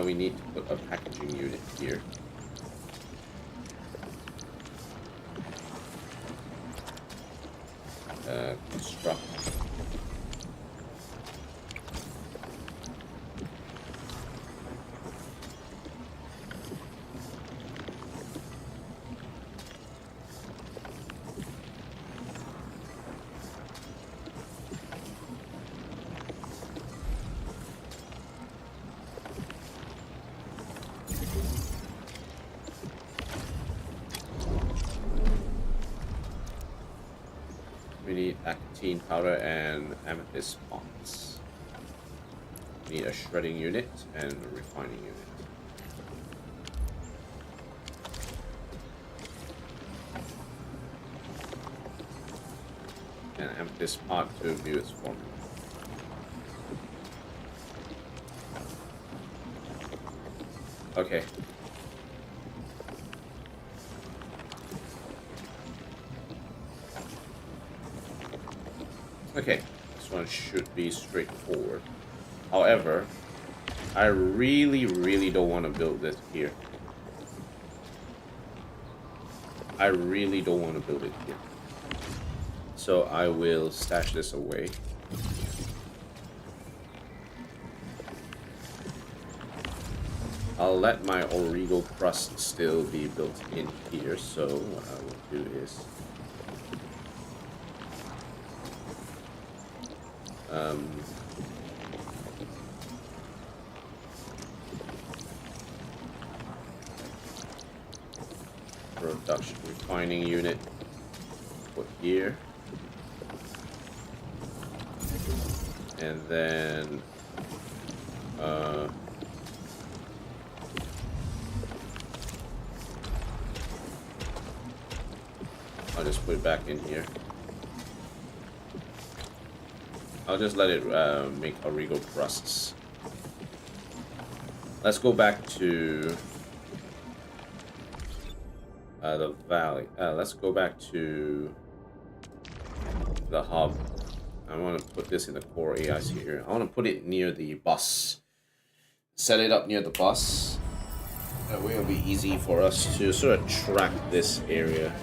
S2: we need to put a packaging unit here. Construct. We need need actine powder and amethyst pots. Need a shredding unit and a refining unit. And amethyst pot to view its formula. Okay. Okay, this one should be straightforward. However, I really don't want to build this here. I really don't want to build it here. So I will stash this away. I'll let my Origo crust still be built in here, so what I will do is production refining unit put here, and then I'll just put it back in here. I'll just let it make Origo crusts. Let's go back to the valley. Let's go back to the hub. I want to put this in the core AIs here. I want to put it near the bus. Set it up near the bus. That way it'll be easy for us to sort of track this area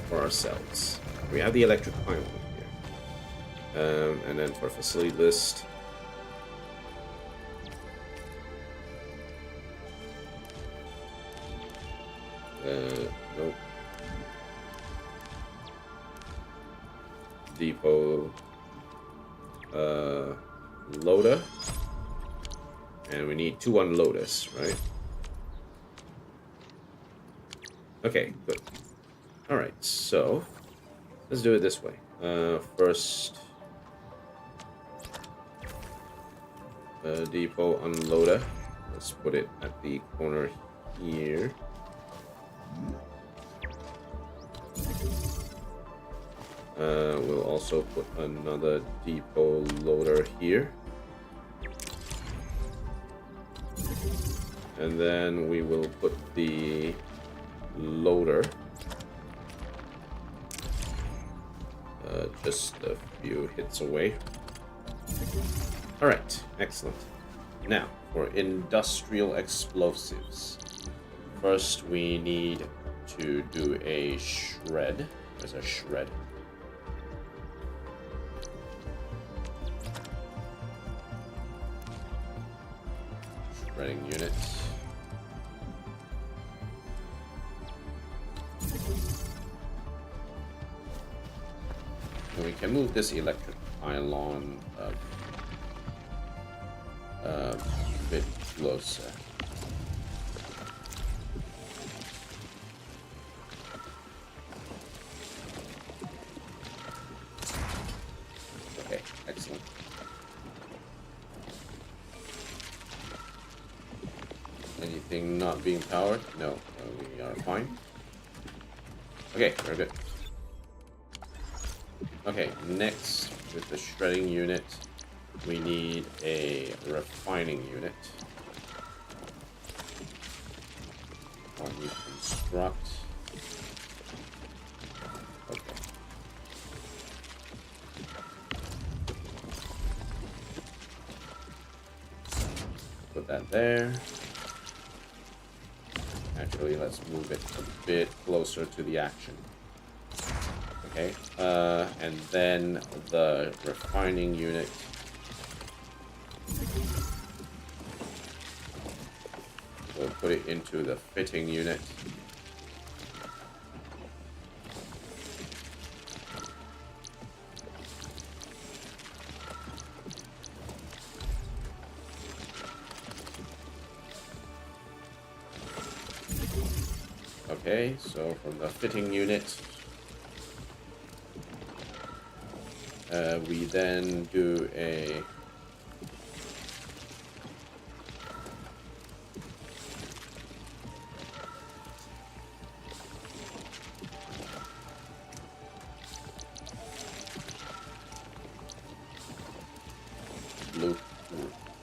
S2: for ourselves. We have the electric pylon here. And then for facility list, nope. Depot, loader, and we need 2 unloaders, right? Okay, good. All right, so let's do it this way. First, depot unloader. Let's put it at the corner here. We'll also put another depot loader here. And then we will put the loader just a few hits away. All right, excellent. Now for industrial explosives. First, we need to do a shred. There's a shred. Shredding units. And we can move this electric pylon a bit closer. Okay, excellent. Anything not being powered? No, we are fine. Okay, we're good. Okay, next with the shredding unit, we need a refining unit. One we construct. Okay. Put that there. Actually, let's move it a bit closer to the action. Okay, and then the refining unit. We'll put it into the fitting unit. Okay, so from the fitting unit, We then do a blue.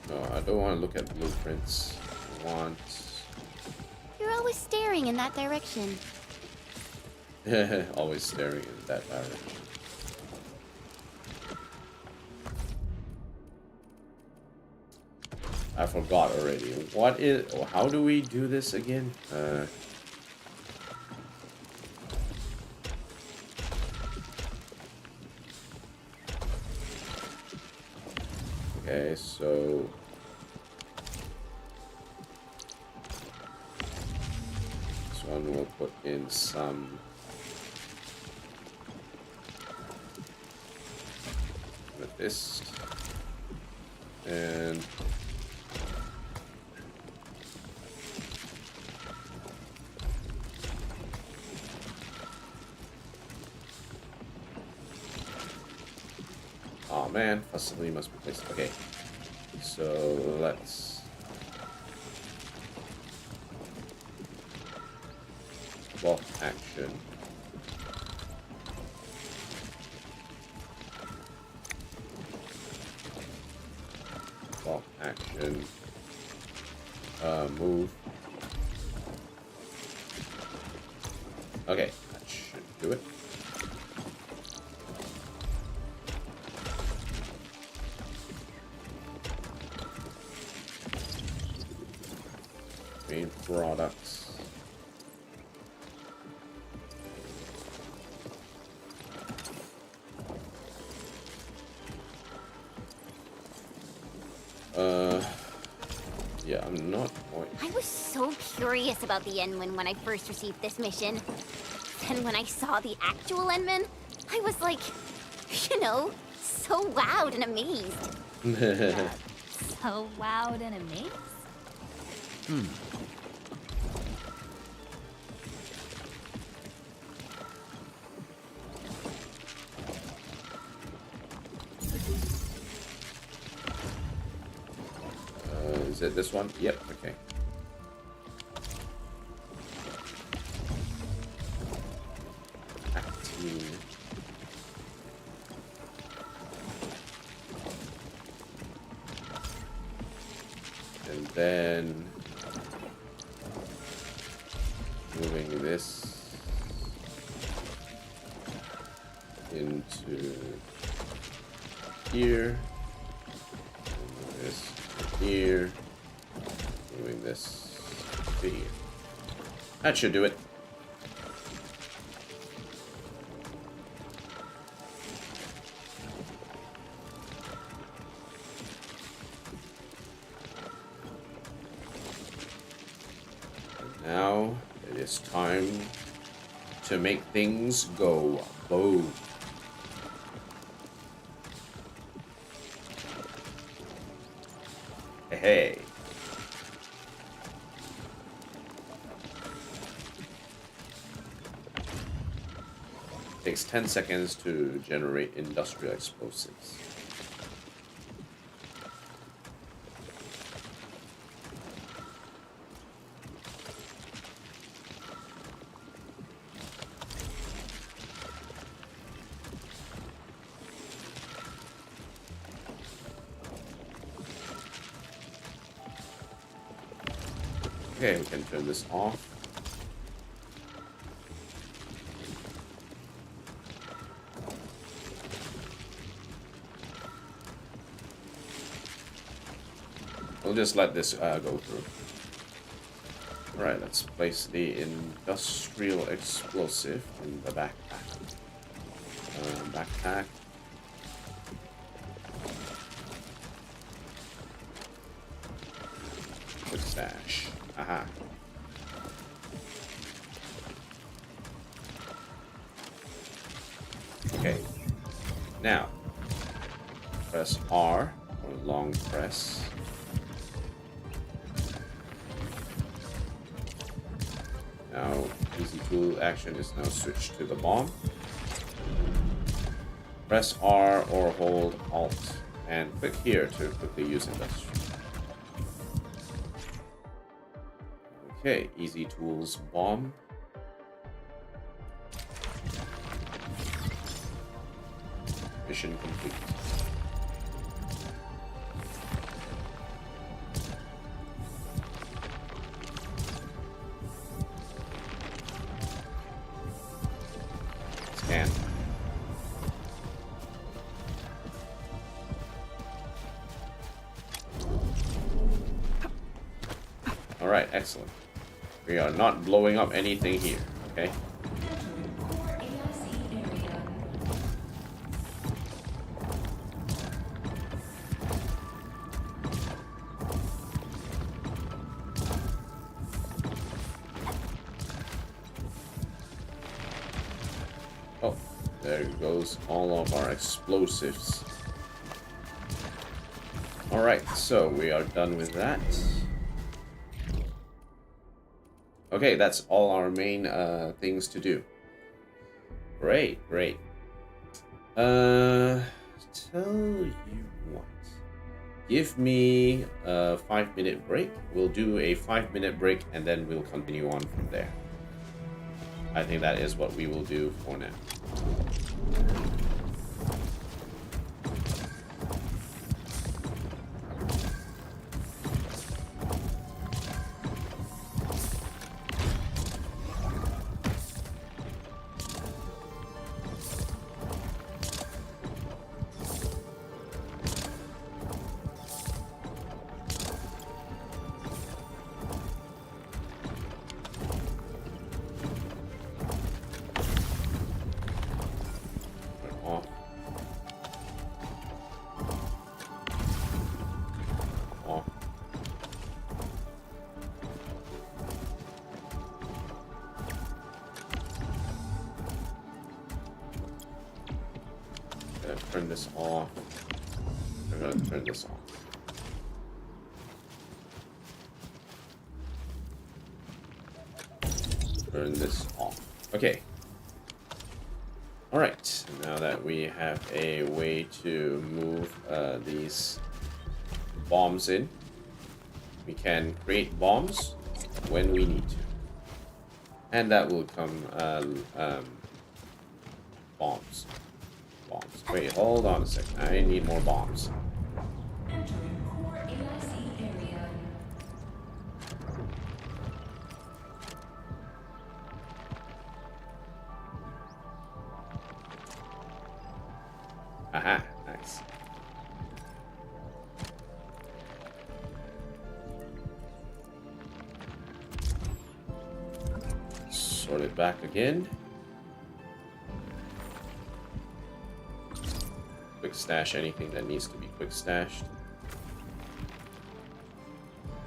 S2: No, I don't want to look at blueprints. I want
S1: You're always staring in that direction.
S2: always staring in that direction. I forgot already. What is? How do we do this again? Okay, so this one will put in some with this and oh man, facility must be placed. Okay, so let's bulk action. Bulk action. Move. Okay, that should do it. Main products. Yeah, I'm not quite.
S1: I was so curious about the Enman when I first received this mission. Then when I saw the actual Enman, I was like, you know, so wowed and amazed. So wowed and amazed?
S2: Is it this one? Yep, okay. Actine. And then moving this into here. And this here. Moving this to here. That should do it. And now it is time to make things go boom. Hey. Takes 10 seconds to generate industrial explosives. Okay, we can turn this off. We'll just let this go through. Alright, let's place the industrial explosive in the backpack. Backpack. Quick stash. Aha. Okay. Now, press R or long press. Now, easy tool action is now switched to the bomb. Press R or hold Alt and click here to quickly use industrial. Okay, easy tools bomb. Mission complete. Scan. All right, excellent. We are not blowing up anything here, okay?
S3: Core AIC area.
S2: Oh, there goes all of our explosives. All right, so we are done with that. Okay, that's all our main things to do. Great, great. Tell you what. Give me a 5-minute break. We'll do a 5-minute break and then we'll continue on from there. I think that is what we will do for now. Turn this off. I'm gonna turn this off. Turn this off. Okay. Alright, now that we have a way to move these bombs in, we can create bombs when we need to. And that will come bombs. Bombs. Wait, hold on a second. I need more bombs.
S3: Entering core AIC area.
S2: Aha, nice. Sort it back again. Quick stash anything that needs to be quick stashed.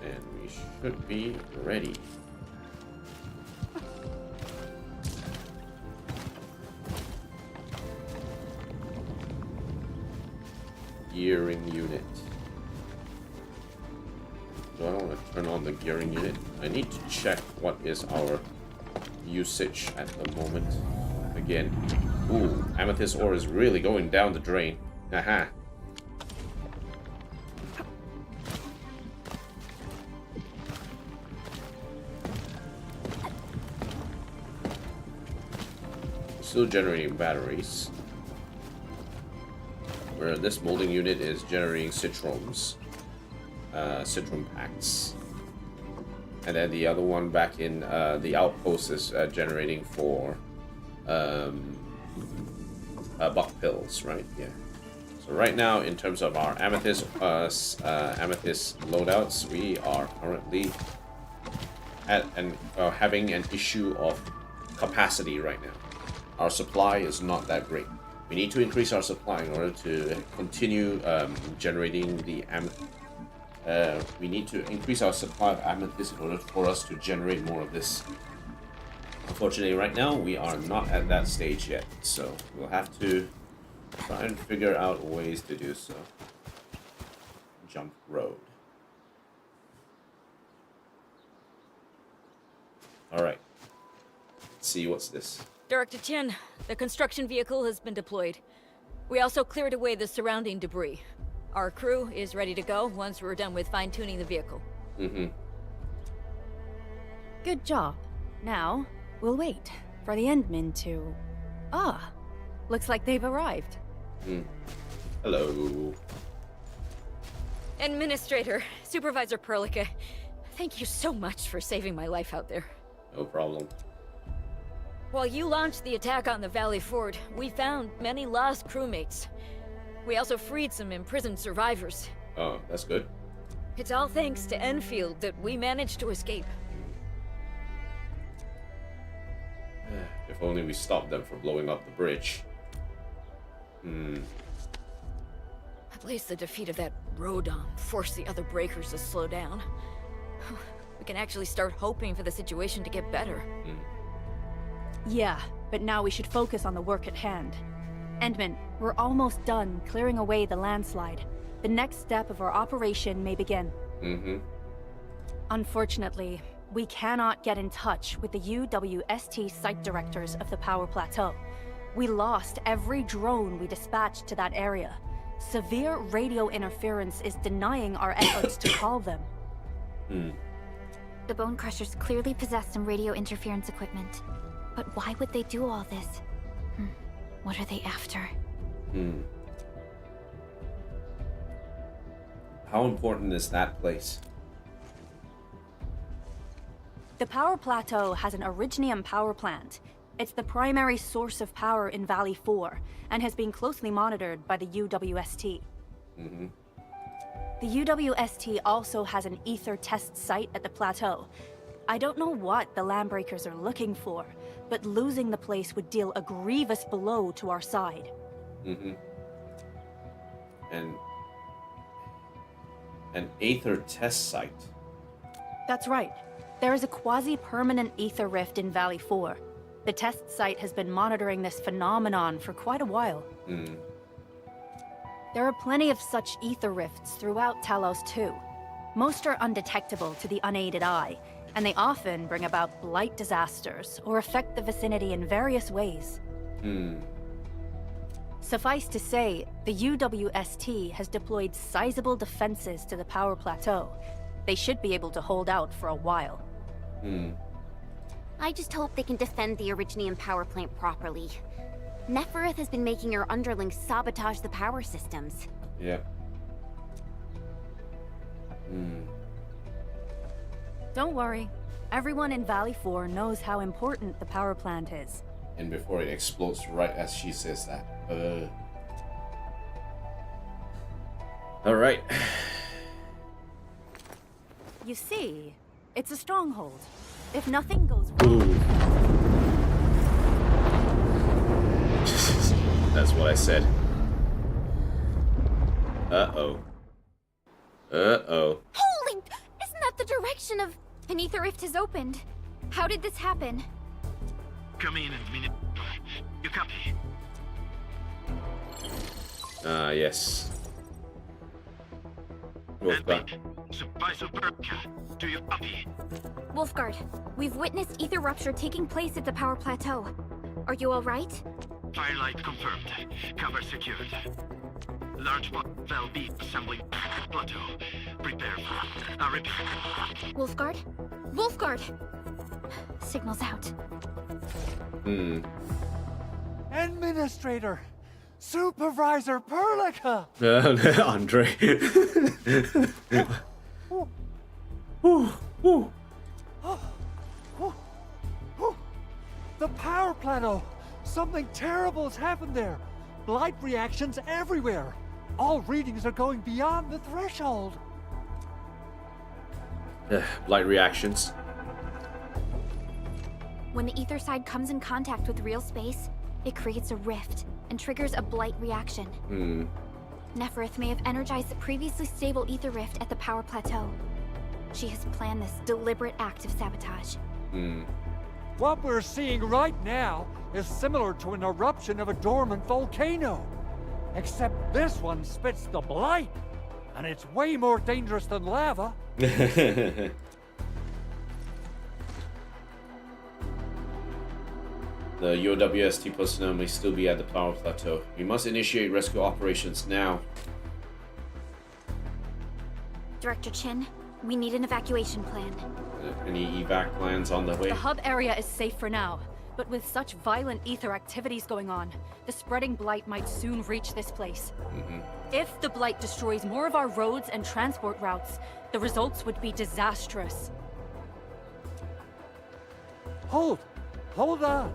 S2: And we should be ready. Gearing unit. Do I want to turn on the gearing unit? I need to check what is our usage at the moment. Again. Ooh, amethyst ore is really going down the drain. Aha. Still generating batteries. Where this molding unit is generating citrums. Citrum packs. And then the other one back in the outpost is generating for buck pills, right? Yeah. So right now, in terms of our amethyst loadouts, we are currently at having an issue of capacity right now. Our supply is not that great. We need to increase our supply in order to continue generating the we need to increase our supply of amethyst in order for us to generate more of this. Unfortunately, right now, we are not at that stage yet, so we'll have to try and figure out ways to do so. Jump road. Alright. Let's see, what's this?
S7: Director Chen, the construction vehicle has been deployed. We also cleared away the surrounding debris. Our crew is ready to go once we're done with fine-tuning the vehicle.
S2: Mm-hmm.
S8: Good job. Now, we'll wait for the Endmen to... Ah, looks like they've arrived.
S2: Hello.
S7: Administrator, Supervisor Perlica, thank you so much for saving my life out there.
S2: No problem.
S7: While you launched the attack on the Valley Fort, we found many lost crewmates. We also freed some imprisoned survivors.
S2: Oh, that's good.
S7: It's all thanks to Enfield that we managed to escape.
S2: If only we stopped them from blowing up the bridge.
S7: At least the defeat of that Rodon forced the other breakers to slow down. We can actually start hoping for the situation to get better.
S8: Yeah, but now we should focus on the work at hand. Endman, we're almost done clearing away the landslide. The next step of our operation may begin. Unfortunately, we cannot get in touch with the UWST site directors of the Power Plateau. We lost every drone we dispatched to that area. Severe radio interference is denying our efforts to call them.
S1: The Bone Crushers clearly possess some radio interference equipment. But why would they do all this? What are they after?
S2: How important is that place?
S8: The Power Plateau has an Originium power plant. It's the primary source of power in Valley 4, and has been closely monitored by the UWST. The UWST also has an ether test site at the plateau. I don't know what the Landbreakers are looking for, but losing the place would deal a grievous blow to our side.
S2: And an Aether test site.
S8: That's right. There is a quasi-permanent ether rift in Valley 4. The test site has been monitoring this phenomenon for quite a while. There are plenty of such ether rifts throughout Talos too. Most are undetectable to the unaided eye, and they often bring about blight disasters or affect the vicinity in various ways. Suffice to say, the UWST has deployed sizable defenses to the Power Plateau. They should be able to hold out for a while.
S1: I just hope they can defend the Originium power plant properly. Nefereth has been making her underlings sabotage the power systems.
S2: Yeah.
S8: Don't worry. Everyone in Valley 4 knows how important the power plant is.
S2: And before it explodes right as she says that. Alright.
S8: You see, it's a stronghold. If nothing goes wrong...
S2: That's what I said. Uh-oh. Uh-oh.
S1: Holy! Isn't that the direction of... An ether rift has opened. How did this happen?
S9: Come in and minute. You copy?
S2: Yes. Wolfguard.
S9: Supervisor Perka, do you copy?
S1: Wolfguard, we've witnessed ether rupture taking place at the Power Plateau. Are you alright?
S9: Firelight confirmed. Cover secured. Large pot will be assembling plateau. Prepare for... I repeat.
S1: Wolfguard? Wolfguard! Signal's out.
S10: Administrator! Supervisor Perlica!
S2: Andre.
S10: The power plateau! Something terrible has happened there! Blight reactions everywhere! All readings are going beyond the threshold!
S2: Blight reactions.
S1: When the ether side comes in contact with real space, it creates a rift and triggers a blight reaction. Nefereth may have energized the previously stable ether rift at the Power Plateau. She has planned this deliberate act of sabotage.
S10: What we're seeing right now is similar to an eruption of a dormant volcano. Except this one spits the blight, and it's way more dangerous than lava.
S2: The UWST personnel may still be at the power plateau. We must initiate rescue operations now.
S8: Director Chin, we need an evacuation plan.
S2: Any evac plans on the way?
S8: The hub area is safe for now, but with such violent ether activities going on, the spreading blight might soon reach this place. If the blight destroys more of our roads and transport routes, the results would be disastrous.
S10: Hold on.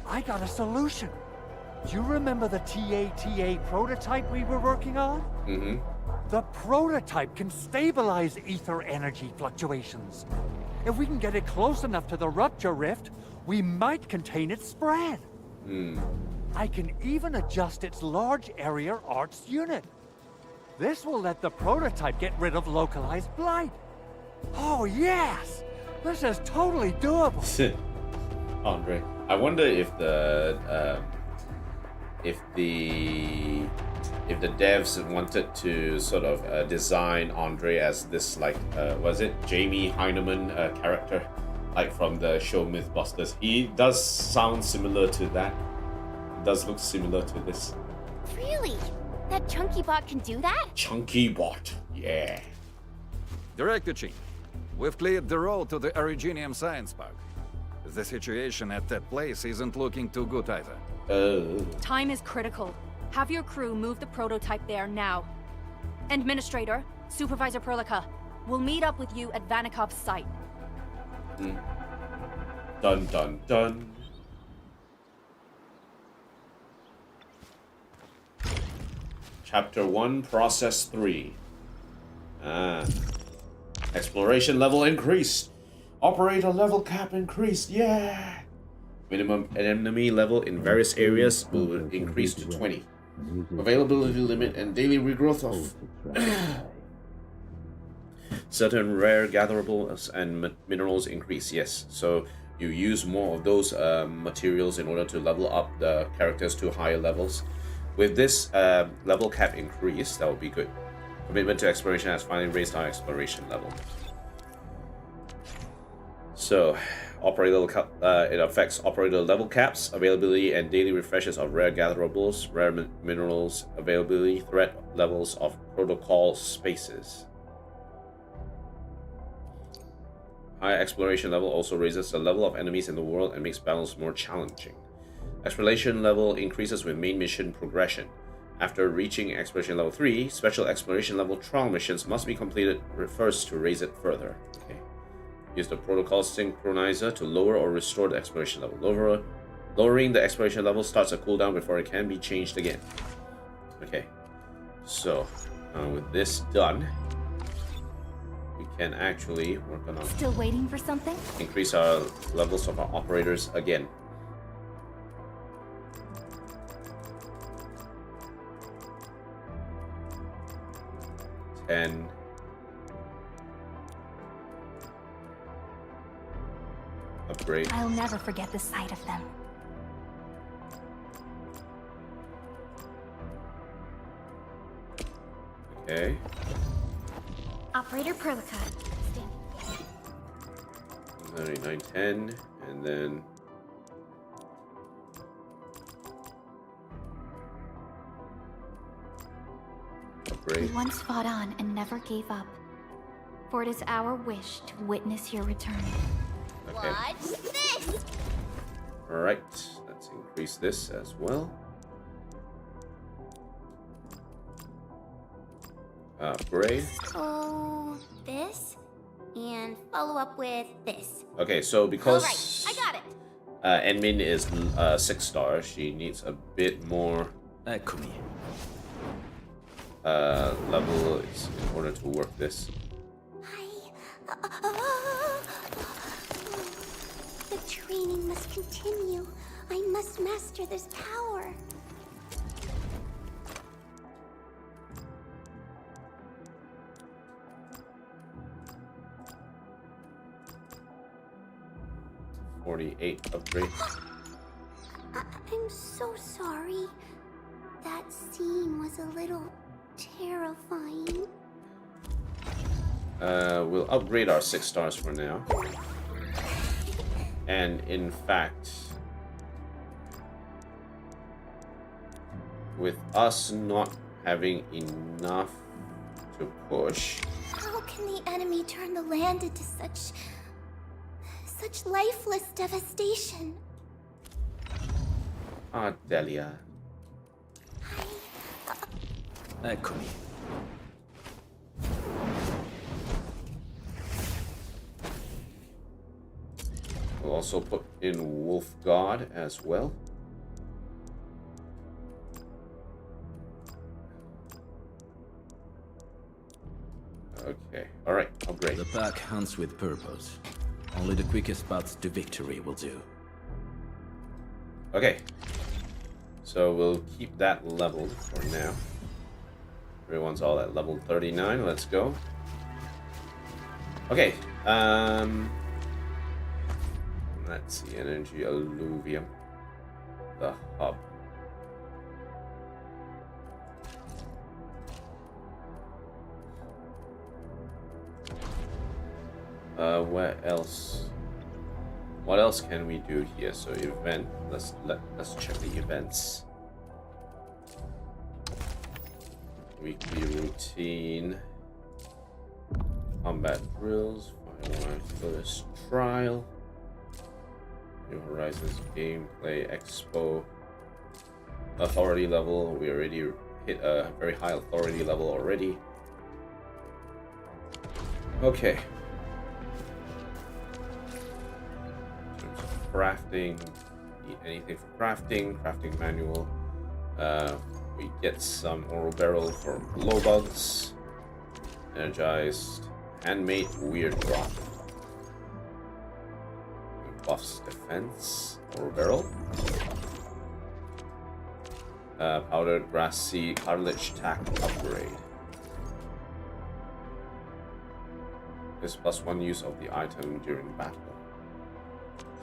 S10: I got a solution. Do you remember the TATA prototype we were working on? The prototype can stabilize ether energy fluctuations. If we can get it close enough to the rupture rift, we might contain its spread. I can even adjust its large area arts unit. This will let the prototype get rid of localized blight. Oh yes! This is totally doable.
S2: Andre, I wonder if the devs wanted to sort of design Andre as this, like, was it Jamie Heineman character, like from the show Mythbusters? He does sound similar to that. Does look similar to this.
S1: Really? That chunky bot can do that?
S2: Chunky bot, yeah.
S11: Director Chin, we've cleared the road to the Originium Science Park. The situation at that place isn't looking too good either.
S8: Time is critical. Have your crew move the prototype there now. Administrator, Supervisor Perlica, we'll meet up with you at Vanikov's site.
S2: Dun dun dun. Chapter 1, Process 3. Exploration level increased. Operator level cap increased, yeah! Minimum enemy level in various areas will increase to 20. Availability limit and daily regrowth of certain rare gatherables and minerals increase, yes. So you use more of those materials in order to level up the characters to higher levels. With this level cap increase, that would be good. Commitment to exploration has finally raised our exploration level. So, operator level cap, it affects operator level caps, availability and daily refreshes of rare gatherables, rare minerals, availability, threat levels of protocol spaces. High exploration level also raises the level of enemies in the world and makes battles more challenging. Exploration level increases with main mission progression. After reaching exploration level 3, special exploration level trial missions must be completed first to raise it further. Okay. Use the protocol synchronizer to lower or restore the exploration level. Lowering the exploration level starts a cooldown before it can be changed again. Okay. So, with this done, we can actually work on
S1: Still waiting for something?
S2: increase our levels of our operators again. And upgrade.
S1: I'll never forget the sight of them.
S2: Okay.
S1: Operator Perlica. Standing.
S2: 9910 and then
S1: We
S2: upgrade.
S1: once fought on and never gave up. For it is our wish to witness your return.
S2: Okay.
S1: Watch this!
S2: Alright, let's increase this as well. Upgrade.
S1: Oh, this? And follow up with this.
S2: Okay, so because
S1: Alright, I got it!
S2: Enmin is 6 stars, she needs a bit more
S4: Eccomi.
S2: levels in order to work this.
S1: The training must continue. I must master this power.
S2: .48 upgrade.
S1: I'm so sorry. That scene was a little terrifying.
S2: We'll upgrade our 6 stars for now. And in fact, with us not having enough to push.
S1: How can the enemy turn the land into such lifeless devastation?
S2: Ah, Delia.
S4: Eccomi.
S2: We'll also put in Wolf God as well. Okay, alright, upgrade.
S4: The pack hunts with purpose. Only the quickest path to victory will do.
S2: Okay, so we'll keep that leveled for now. Everyone's all at level 39, let's go. Okay, let's see, energy alluvium, the hub. Where else? What else can we do here? So event. Let's check the events. Weekly routine. Combat drills. Firewire first trial. New Horizons gameplay expo. Authority level. We already hit a very high authority level already. Okay. Crafting, need anything for crafting manual. We get some oral barrel for glow bugs, energized, handmade weird rock. Buffs defense, oral barrel. Powdered grass seed cartilage tack upgrade. This +1 use of the item during battle.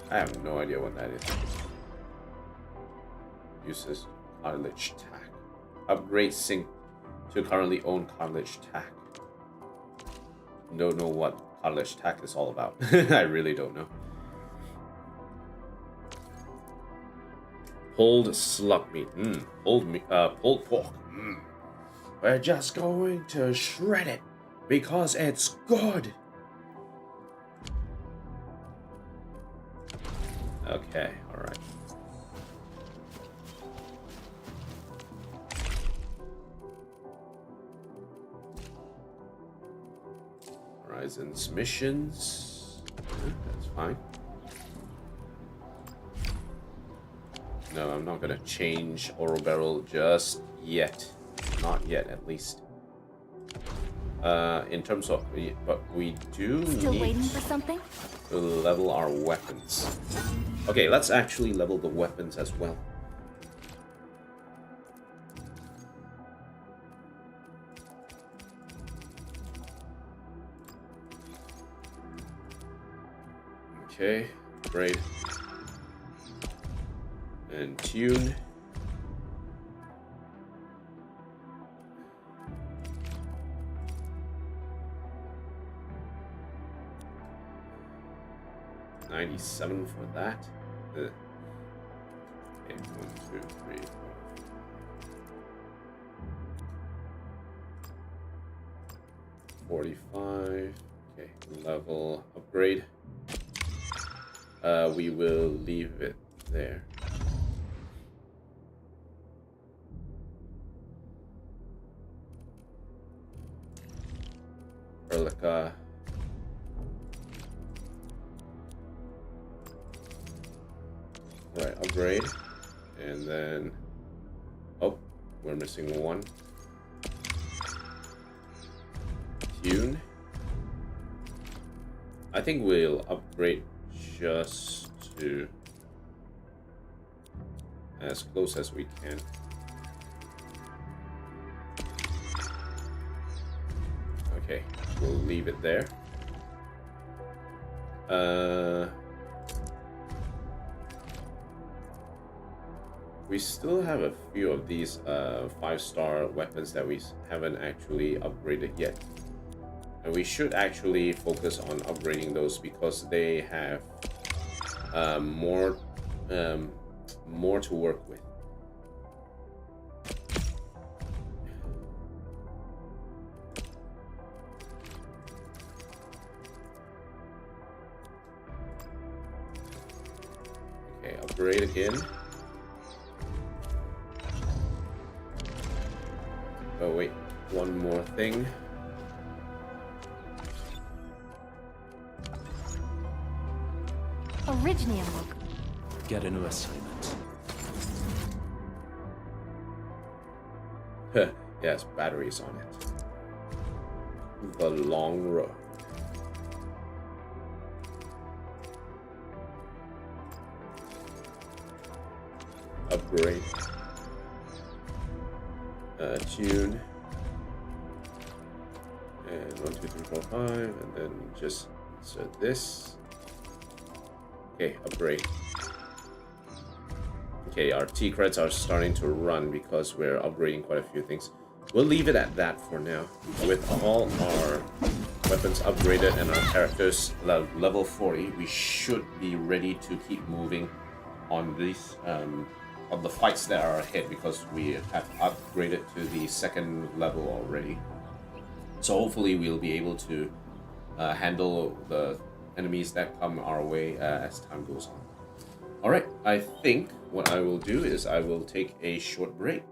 S2: I have no idea what that is. Uses cartilage tack. Upgrade sync to currently own cartilage tack. Don't know what cartilage tack is all about. I really don't know. Pulled slug meat. Pulled pork. We're just going to shred it because it's good. Okay, alright. Horizons missions. That's fine. No, I'm not gonna change Oral Barrel just yet. Not yet, at least. In terms of, but we do
S1: Still
S2: need
S1: waiting for something?
S2: to level our weapons. Okay, let's actually level the weapons as well. Okay, great. And tune. $97 for that. Okay, 1, 2, 3, 4. $45. Okay, level upgrade. We will leave it there. Erlica. Right, upgrade. And then, oh, we're missing one. Tune. I think we'll upgrade just to as close as we can. Okay, we'll leave it there. We still have a few of these 5-star weapons that we haven't actually upgraded yet. And we should actually focus on upgrading those because they have more to work with. Okay, upgrade again. Oh wait, one more thing.
S8: Originium look.
S4: Get a new assignment.
S2: Yes, batteries on it. The long road. Upgrade. Tune. And 1, 2, 3, 4, 5, and then just insert this. Okay, upgrade. Okay, our T credits are starting to run because we're upgrading quite a few things. We'll leave it at that for now. With all our weapons upgraded and our characters level 40, we should be ready to keep moving on these on the fights that are ahead because we have upgraded to the second level already. So hopefully we'll be able to handle the enemies that come our way as time goes on. Alright, I think what I will do is I will take a short break.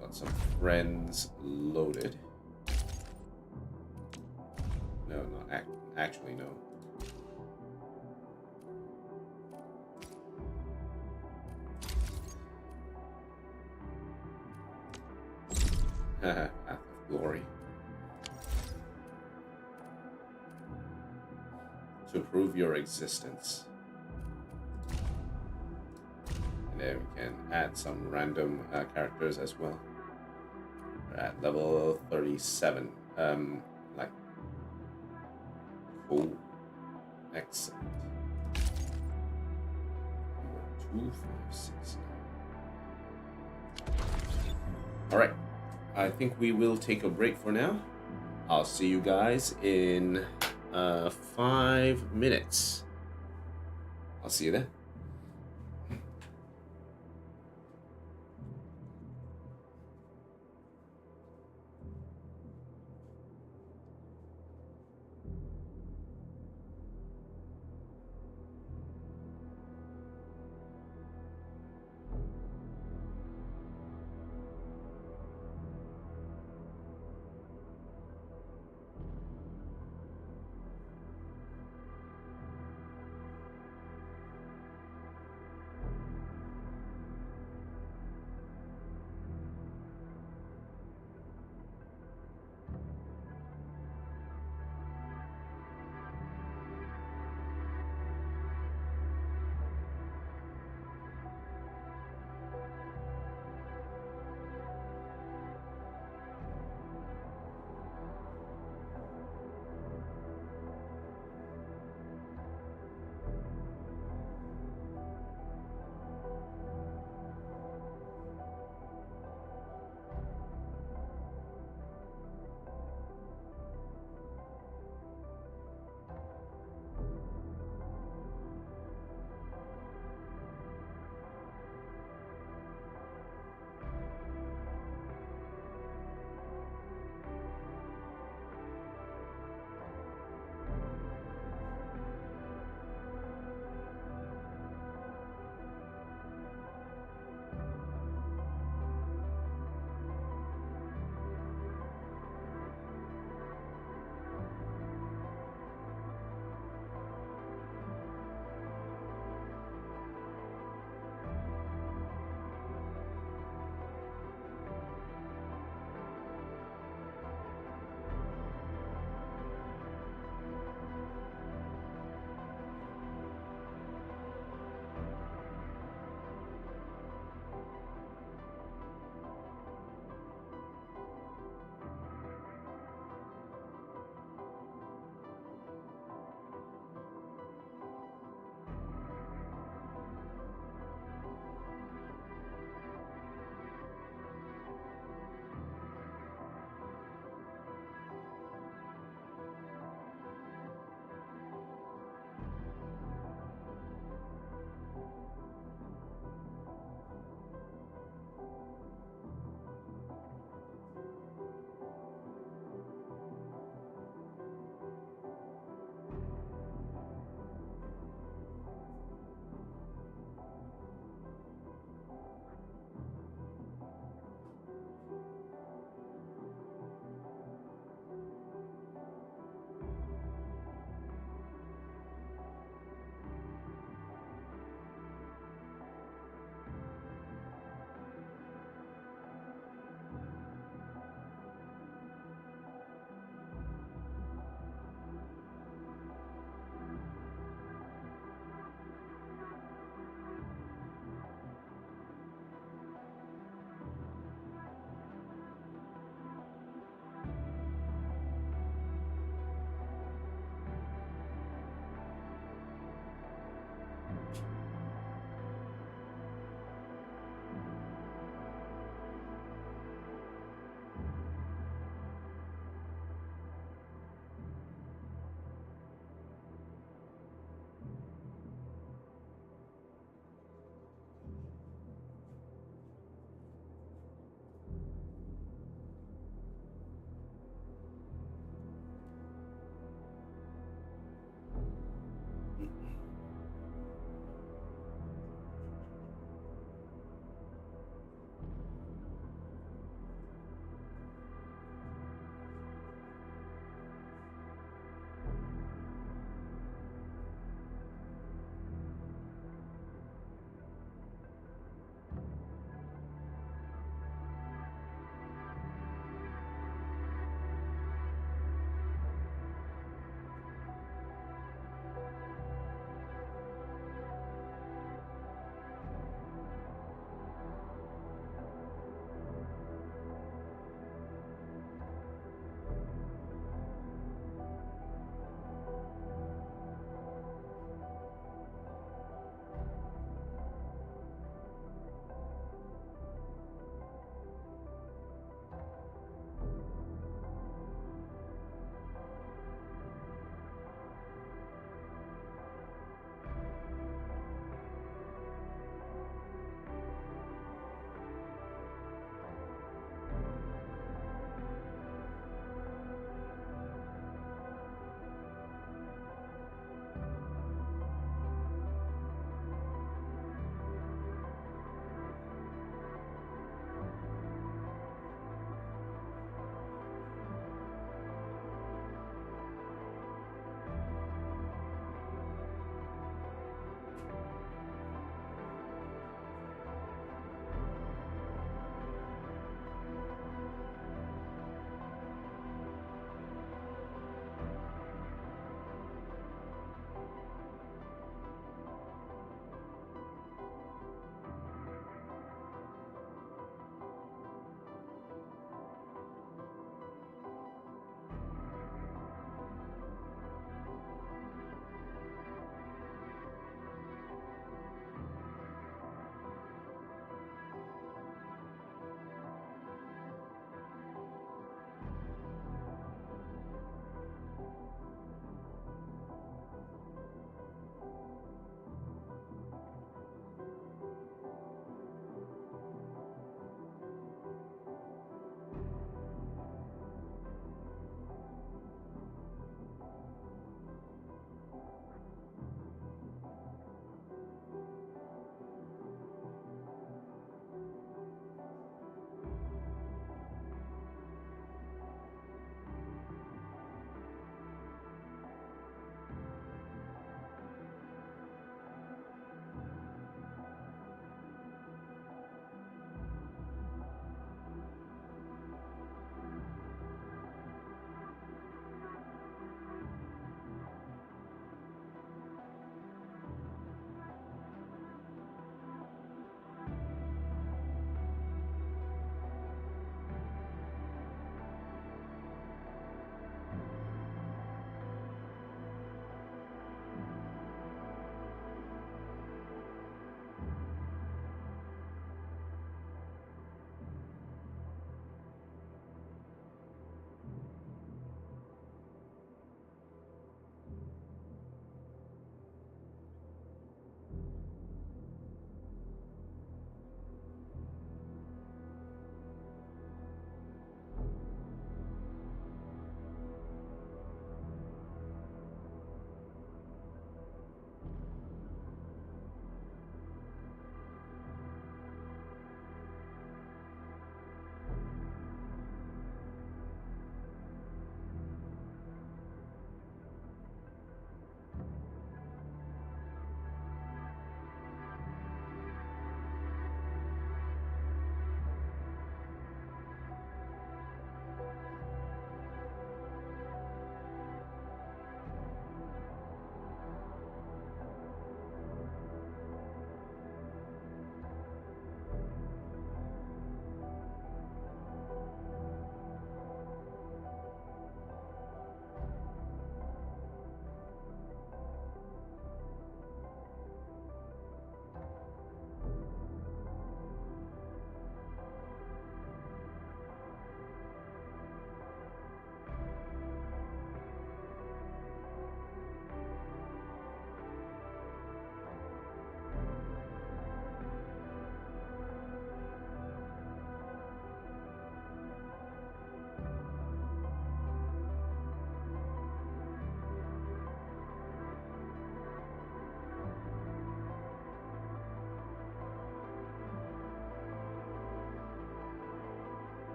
S2: Got some friends loaded. No, not actually, no. Path of Glory. To prove your existence. And then we can add some random characters as well. We're at level 37. Like, cool. Excellent. 2, 5, 6. Alright. I think we will take a break for now. I'll see you guys in 5 minutes. I'll see you then.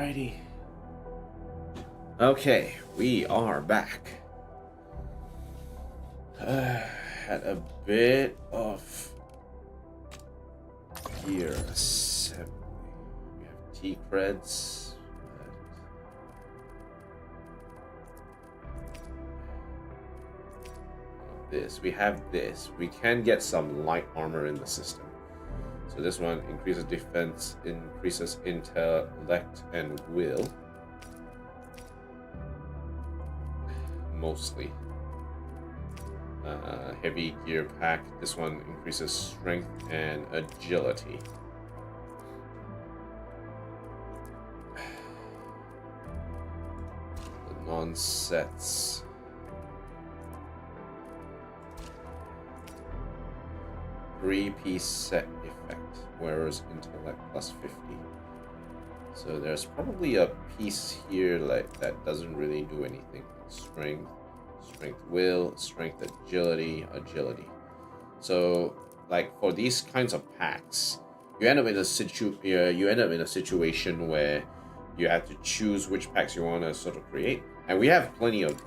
S2: Alrighty. Okay, we are back. Had a bit of gear assembly. We have T-creds. We have this. We can get some light armor in the system. So this one increases defense, increases intellect and will. Mostly. Heavy gear pack. This one increases strength and agility. The non-sets. Three-piece set effect, wearer's intellect plus 50. So there's probably a piece here like that doesn't really do anything. Strength, strength will, strength agility, agility. So like for these kinds of packs, you end up in a situation where you have to choose which packs you want to sort of create. And we have plenty of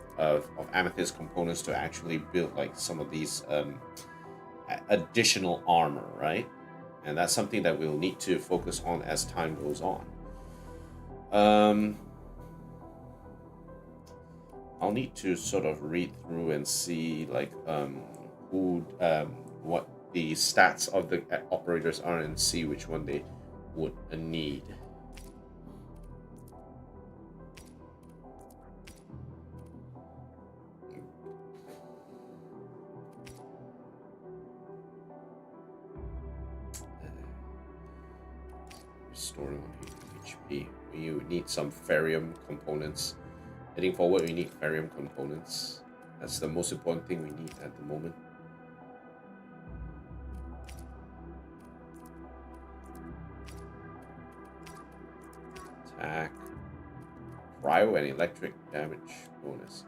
S2: amethyst components to actually build like some of these additional armor, right? And that's something that we'll need to focus on as time goes on. I'll need to sort of read through and see like what the stats of the operators are and see which one they would need. Restoring 180 HP. We need some ferrium components. Heading forward, we need ferrium components. That's the most important thing we need at the moment. Attack. Cryo and electric damage bonus.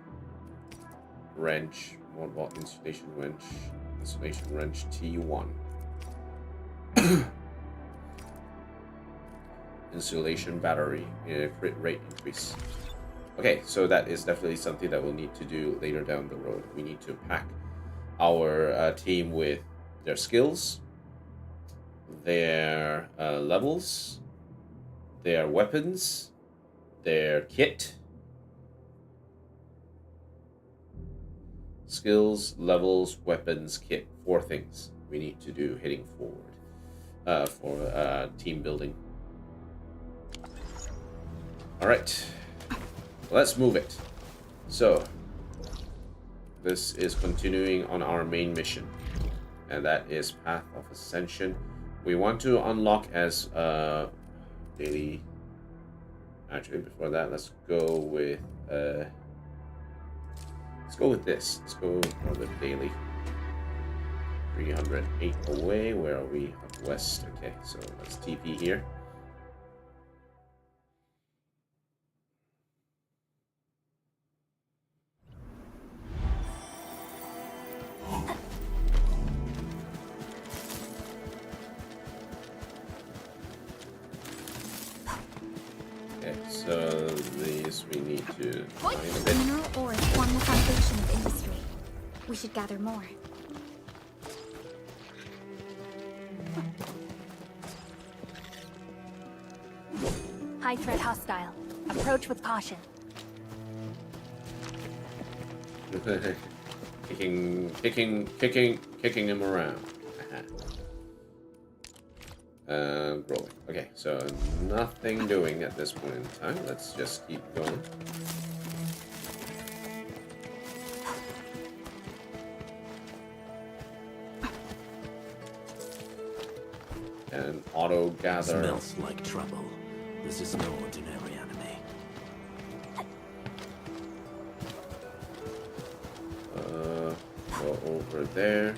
S2: Wrench. Modbot insulation wrench. Insulation wrench T1. Insulation battery, crit rate increase. Okay, so that is definitely something that we'll need to do later down the road. We need to pack our team with their skills, their levels, their weapons, their kit. Skills, levels, weapons, kit. 4 things we need to do heading forward for team building. All right, let's move it. So this is continuing on our main mission, and that is Path of Ascension. We want to unlock as daily. Actually, before that, let's go with this. Let's go for the daily. 308 away. Where are we? Up west. Okay, so let's TP here. So these we need to find a bit.
S1: Mineral ores form the foundation of industry. We should gather more. High threat hostile. Approach with caution.
S2: kicking him around. Growing. Okay, so nothing doing at this point in time. Let's just keep going. And auto gather.
S4: Smells like trouble. This is no ordinary enemy.
S2: Go over there.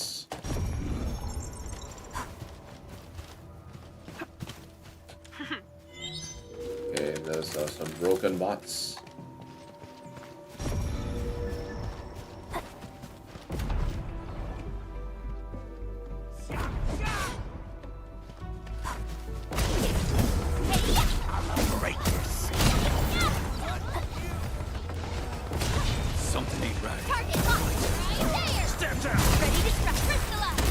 S2: bots. Okay, those are some broken bots.
S4: Something ain't right.
S1: Target locked right there!
S4: Step down!
S1: Ready to crystallize!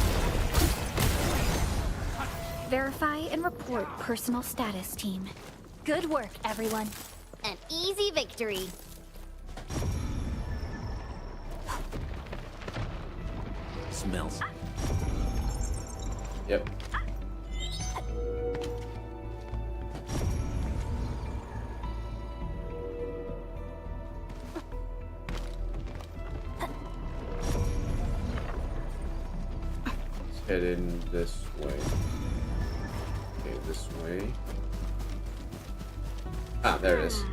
S12: Verify and report personal status, team.
S1: Good work, everyone. An easy victory.
S4: Smells.
S2: Yep. Let's head in this way. Okay, this way. Ah, there it is.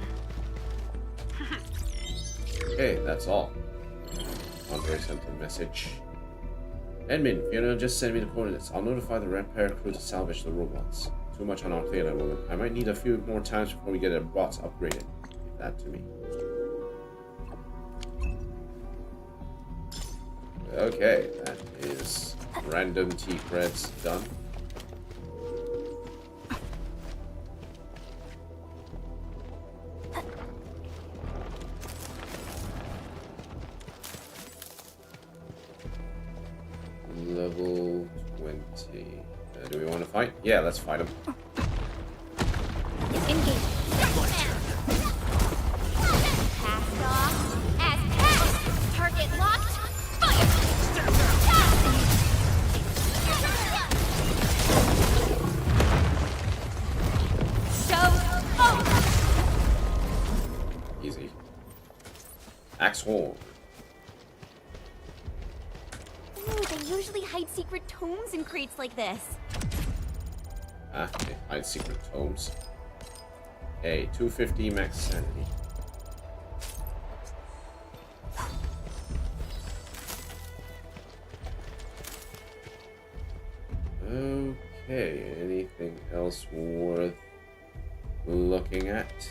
S2: Okay, that's all. Andre sent a message. Admin, Fiona just sent me the coordinates. I'll notify the repair crew to salvage the robots. Too much on our plate at the moment. I might need a few more times before we get the bots upgraded. Give that to me. Okay, that is random T-creds done. Level 20. Do we want to fight? Yeah, let's fight him.
S1: Engage. Cast off. As cast. Target locked. Fire. Show's over.
S2: Easy. Axe Horn.
S1: Ooh, they usually hide secret tomes in crates like this.
S2: Ah, they hide secret tomes. Hey, 250 max sanity. Okay, anything else worth looking at?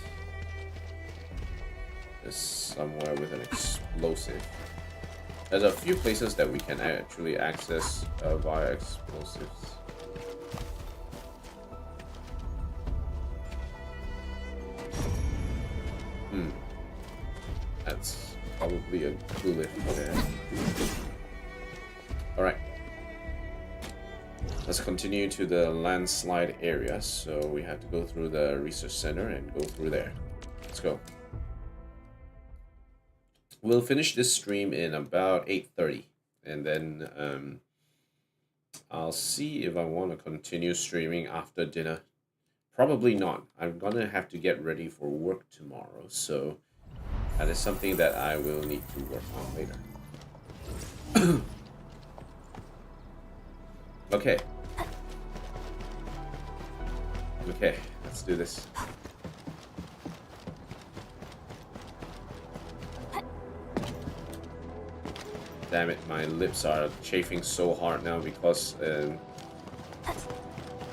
S2: Just somewhere with an explosive. There's a few places that we can actually access via explosives. That's probably a clue there. Alright. Let's continue to the landslide area. So we have to go through the research center and go through there. Let's go. We'll finish this stream in about 8:30, and then I'll see if I want to continue streaming after dinner. Probably not. I'm gonna have to get ready for work tomorrow, so that is something that I will need to work on later. Okay. Okay, let's do this. Damn it, my lips are chafing so hard now because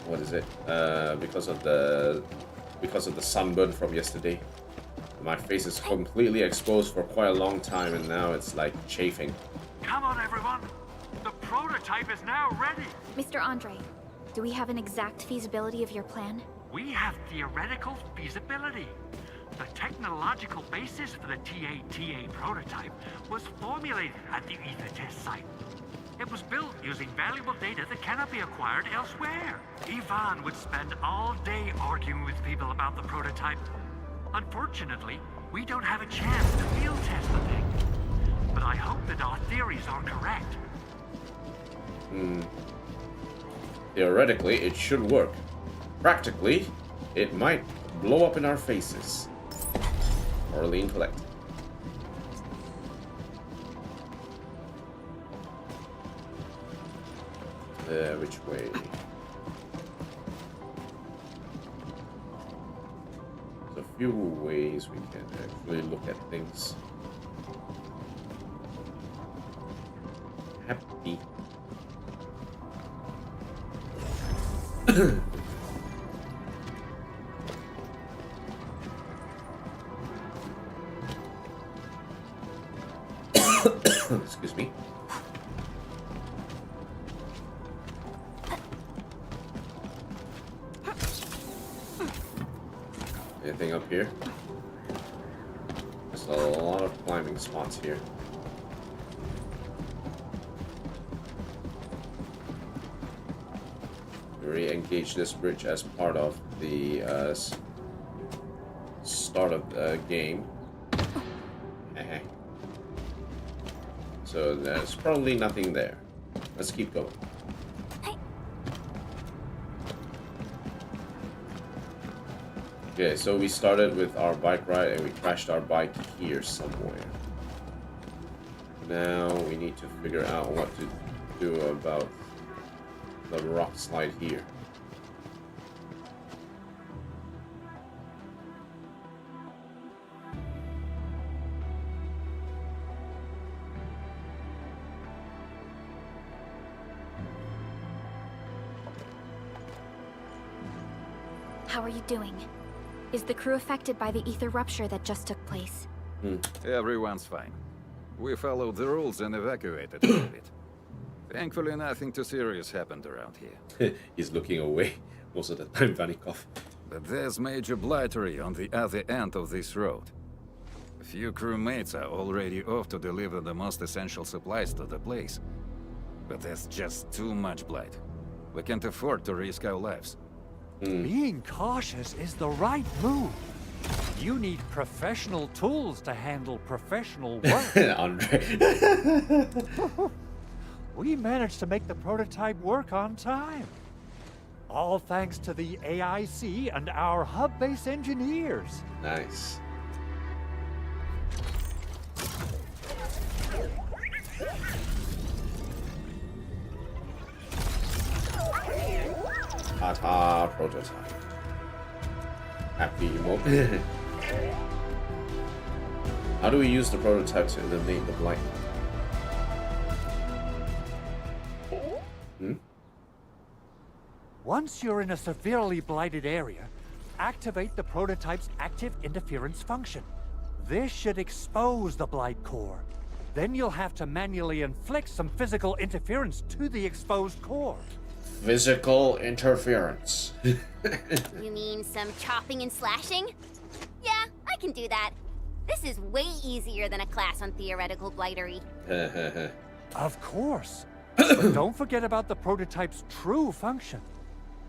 S2: what is it? Because of the sunburn from yesterday. My face is completely exposed for quite a long time, and now it's like chafing.
S9: Come on, everyone. The prototype is now ready.
S12: Mr. Andre, do we have an exact feasibility of your plan?
S9: We have theoretical feasibility. The technological basis for the TA prototype was formulated at the Ether test site. It was built using valuable data that cannot be acquired elsewhere. Ivan would spend all day arguing with people about the prototype. Unfortunately, we don't have a chance to field test the thing. But I hope that our theories are correct.
S2: Theoretically, it should work. Practically, it might blow up in our faces. Orlean collect. Which way? There's a few ways we can actually look at things. Happy. Excuse me. Anything up here? There's a lot of climbing spots here. We re-engage this bridge as part of the start of the game. So there's probably nothing there. Let's keep going. Okay, so we started with our bike ride and we crashed our bike here somewhere. Now we need to figure out what to do about the rock slide here.
S12: How are you doing? Is the crew affected by the ether rupture that just took place?
S11: Everyone's fine. We followed the rules and evacuated for a bit. Thankfully, nothing too serious happened around here.
S2: He's looking away most of the time, Vanikov.
S11: But there's major blightery on the other end of this road. A few crewmates are already off to deliver the most essential supplies to the place. But there's just too much blight. We can't afford to risk our lives.
S10: Being cautious is the right move. You need professional tools to handle professional work.
S2: Andre.
S10: We managed to make the prototype work on time. All thanks to the AIC and our hub-base engineers.
S2: Nice. Ta-ta, prototype. Happy emote. How do we use the prototype to eliminate the blight?
S10: Once you're in a severely blighted area, activate the prototype's active interference function. This should expose the blight core. Then you'll have to manually inflict some physical interference to the exposed core.
S2: Physical interference.
S1: You mean some chopping and slashing? Yeah, I can do that. This is way easier than a class on theoretical blightery.
S10: Of course. But don't forget about the prototype's true function.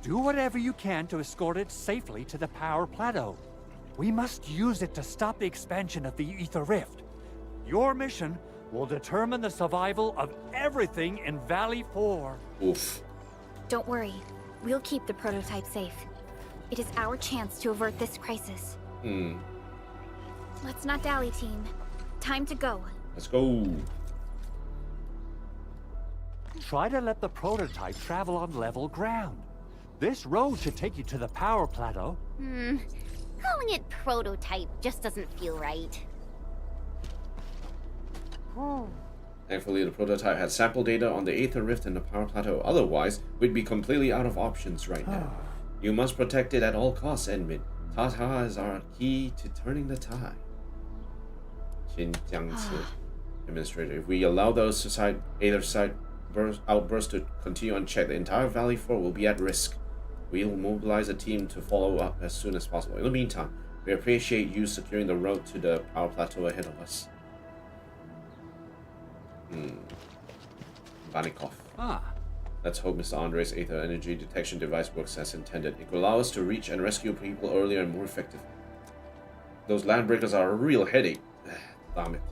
S10: Do whatever you can to escort it safely to the power plateau. We must use it to stop the expansion of the Ether Rift. Your mission will determine the survival of everything in Valley 4.
S2: Oof.
S12: Don't worry. We'll keep the prototype safe. It is our chance to avert this crisis. Let's not dally, team. Time to go.
S2: Let's go.
S10: Try to let the prototype travel on level ground. This road should take you to the power plateau.
S1: Calling it prototype just doesn't feel right.
S2: Thankfully, the prototype had sample data on the Aether Rift and the power plateau. Otherwise, we'd be completely out of options right now. You must protect it at all costs, Edmund. Tata is our key to turning the tide. Xinjiangzi. Administrator, if we allow those Aether side outbursts to continue unchecked, the entire Valley 4 will be at risk. We'll mobilize a team to follow up as soon as possible. In the meantime, we appreciate you securing the road to the power plateau ahead of us. Vanikov. Let's hope Mr. Andre's Aether energy detection device works as intended. It will allow us to reach and rescue people earlier and more effectively. Those landbreakers are a real headache. Damn it.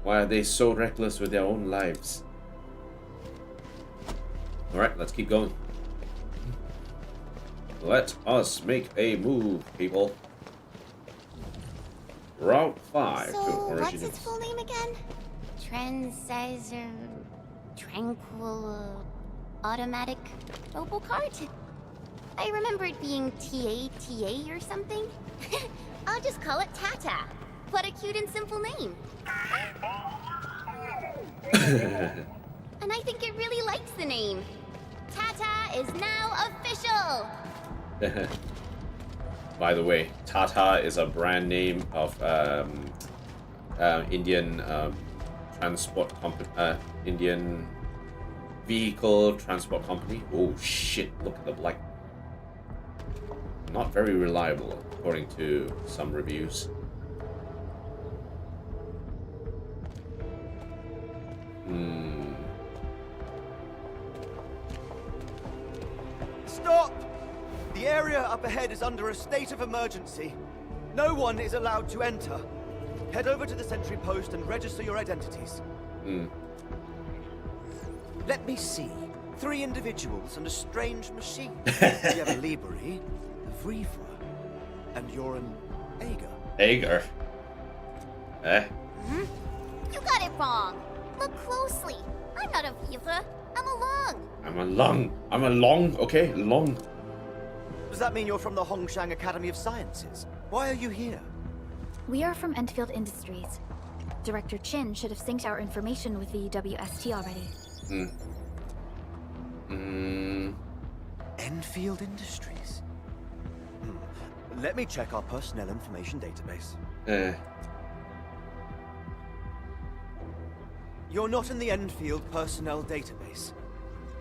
S2: Why are they so reckless with their own lives? Alright, let's keep going. Let us make a move, people. Route 5 to Origin.
S1: What's its full name again? Tranquil Automatic Mobile Cart? I remember it being TATA or something. I'll just call it Tata. What a cute and simple name. And I think it really likes the name. Tata is now official! go!
S2: By the way, Tata is a brand name of Indian transport company, Indian vehicle transport company. Oh shit! Look at the light. Not very reliable, according to some reviews.
S13: Stop! The area up ahead is under a state of emergency. No one is allowed to enter. Head over to the sentry post and register your identities. Let me see. 3 individuals and a strange machine. You have a Libri, a Vrifa, and you're an Ager.
S2: Ager? Eh?
S1: You got it wrong. Look closely. I'm not a Viva. I'm a Lung.
S2: I'm a Long. Okay, Long.
S13: Does that mean you're from the Hongshan Academy of Sciences? Why are you here?
S12: We are from Endfield Industries. Director Chin should have synced our information with the WST already.
S13: Enfield Industries? Let me check our personnel information database. You're not in the Enfield personnel database.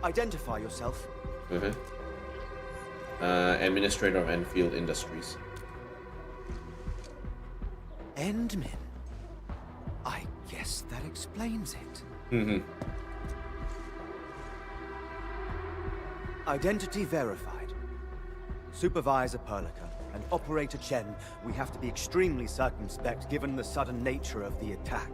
S13: Identify yourself.
S2: Administrator of Enfield Industries.
S13: Endmin? I guess that explains it. Identity verified. Supervisor Perlica and Operator Chen, we have to be extremely circumspect given the sudden nature of the attack.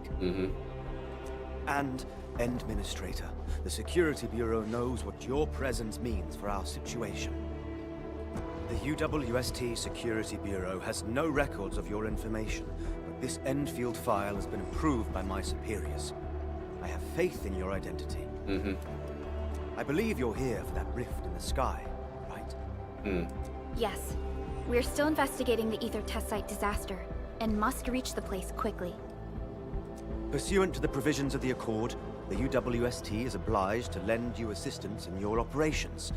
S13: And Administrator, the Security Bureau knows what your presence means for our situation. The UWST Security Bureau has no records of your information, but this Enfield file has been approved by my superiors. I have faith in your identity. I believe you're here for that rift in the sky, right?
S12: Yes. We're still investigating the Ether test site disaster, and must reach the place quickly.
S13: Pursuant to the provisions of the Accord, the UWST is obliged to lend you assistance in your operations.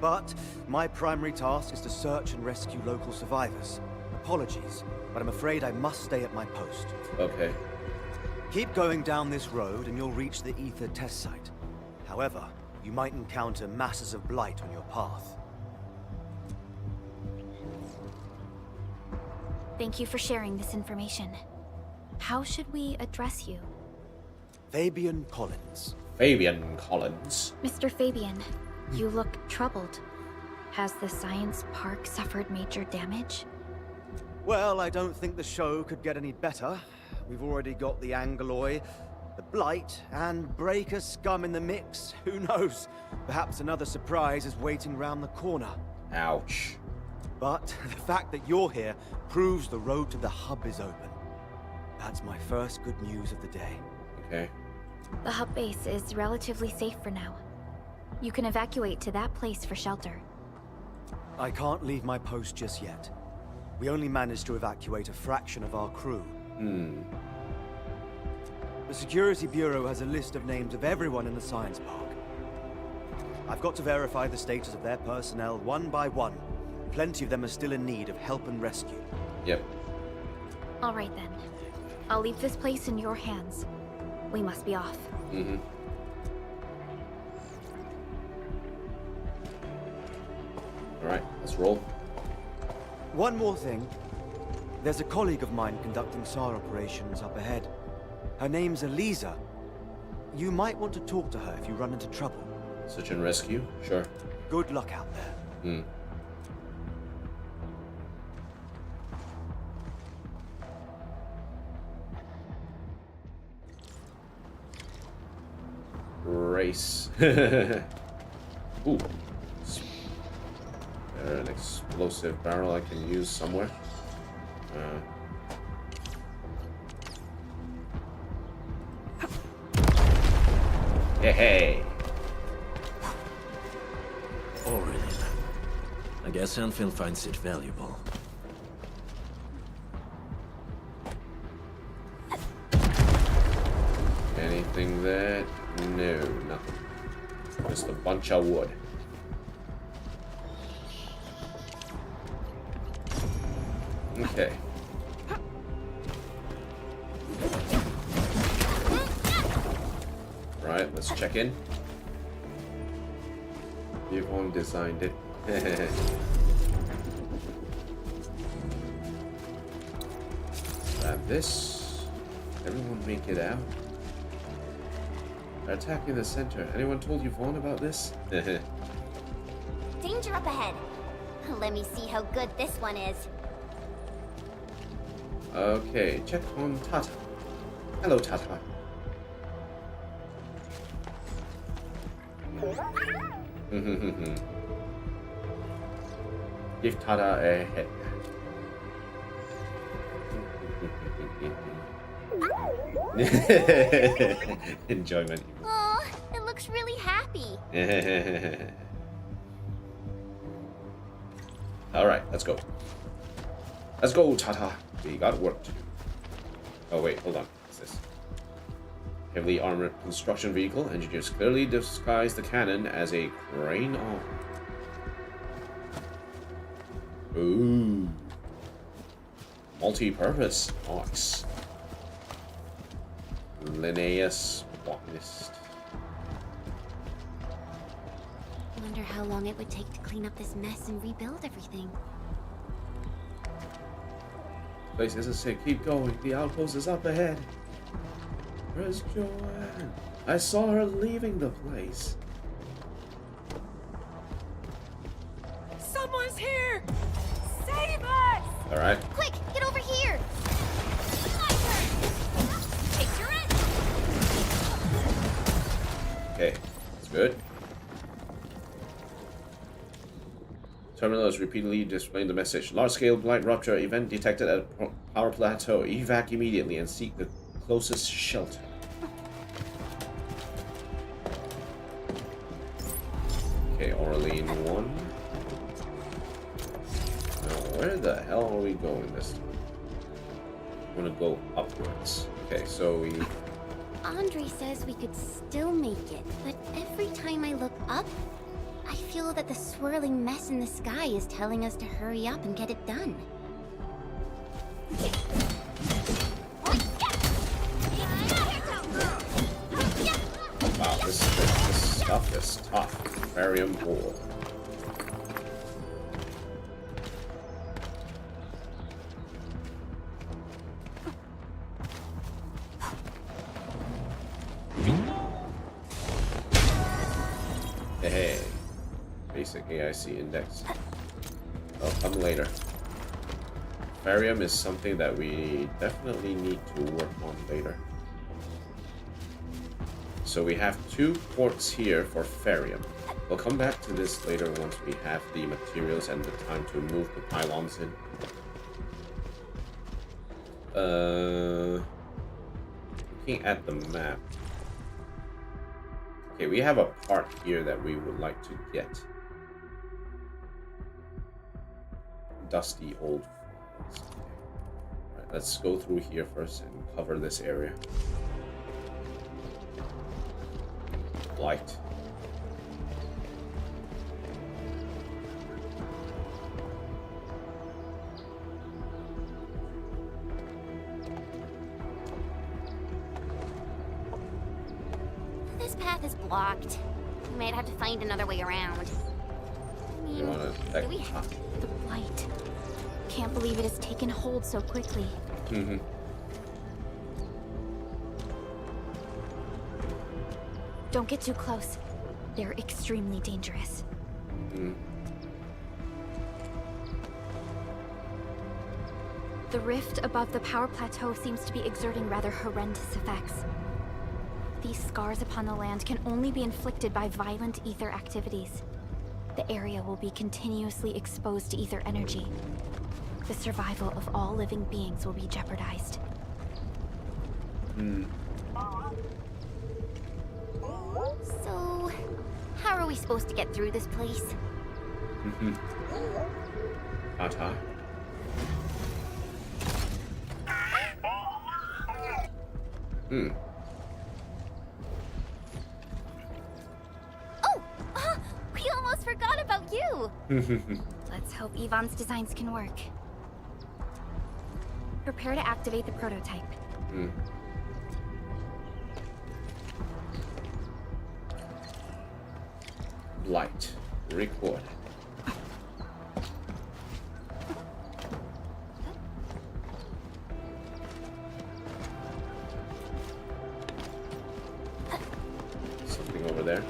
S13: But my primary task is to search and rescue local survivors. Apologies, but I'm afraid I must stay at my post.
S2: Okay.
S13: Keep going down this road and you'll reach the Ether test site. However, you might encounter masses of blight on your path.
S12: Thank you for sharing this information. How should we address you?
S13: Fabian Collins.
S2: Fabian Collins.
S12: Mr. Fabian, you look troubled. Has the science park suffered major damage?
S13: Well, I don't think the show could get any better. We've already got the Angeloy, the Blight, and Breaker scum in the mix. Who knows? Perhaps another surprise is waiting round the corner.
S2: Ouch.
S13: But the fact that you're here proves the road to the hub is open. That's my first good news of the day.
S2: Okay.
S12: The hub base is relatively safe for now. You can evacuate to that place for shelter.
S13: I can't leave my post just yet. We only managed to evacuate a fraction of our crew. The Security Bureau has a list of names of everyone in the science park. I've got to verify the status of their personnel one by one. Plenty of them are still in need of help and rescue.
S2: Yep.
S12: All right then. I'll leave this place in your hands. We must be off.
S2: Alright, let's roll.
S13: One more thing. There's a colleague of mine conducting SAR operations up ahead. Her name's Eliza. You might want to talk to her if you run into trouble.
S2: Search and rescue? Sure.
S13: Good luck out there.
S2: Race. Ooh. An explosive barrel I can use somewhere. Hey.
S4: Already. I guess Enfield finds it valuable.
S2: Anything there? No, nothing. Just a bunch of wood. Okay. Right, let's check in. v1 designed it. Grab this. Everyone make it out. They're attacking the center. Anyone told v1 about this?
S1: Danger up ahead. Let me see how good this one is.
S2: Okay, check on Tata. Hello, Tata. Give Tata a head. Enjoyment.
S1: Oh, it looks really happy.
S2: Alright, let's go. Let's go, Tata. We got work to do. Oh wait, hold on. What's this? Heavily armored construction vehicle. Engineers clearly disguise the cannon as a crane arm. Ooh. Multi-purpose box. Linnaeus botanist.
S1: Wonder how long it would take to clean up this mess and rebuild everything.
S2: Place isn't safe. Keep going. The outpost is up ahead. Where's Joanne? I saw her leaving the place.
S7: Someone's here! Save us!
S2: Alright.
S1: Quick, get over here! Take your end!
S2: Okay, that's good. Terminal is repeatedly displaying the message. Large-scale blight rupture event detected at power plateau. Evac immediately and seek the closest shelter. Okay, Orlean 1. Now, where the hell are we going this time? I'm gonna go upwards. Okay, so we...
S1: Andre says we could still make it, but every time I look up, I feel that the swirling mess in the sky is telling us to hurry up and get it done.
S2: Wow, this stuff is tough. Barium ore. Hey. Basic AIC index. I'll come later. Barium is something that we definitely need to work on later. So we have 2 ports here for Farium. We'll come back to this later once we have the materials and the time to move the pylons in. Looking at the map. Okay, we have a part here that we would like to get. Dusty old files. Alright, let's go through here first and cover this area. Light.
S1: This path is blocked. We might have to find another way around. I mean,
S2: You wanna
S1: do we have to?
S12: The blight. Can't believe it has taken hold so quickly.
S2: Mm-hmm.
S12: Don't get too close. They're extremely dangerous.
S2: Mm.
S12: The rift above the power plateau seems to be exerting rather horrendous effects. These scars upon the land can only be inflicted by violent ether activities. The area will be continuously exposed to ether energy. The survival of all living beings will be jeopardized.
S2: Mm.
S1: So, how are we supposed to get through this place?
S2: Mm-hmm. Tata. Hmm.
S1: Oh! We almost forgot about you!
S12: Let's hope Yvonne's designs can work. Prepare to activate the prototype.
S2: Blight. Record. Something over there.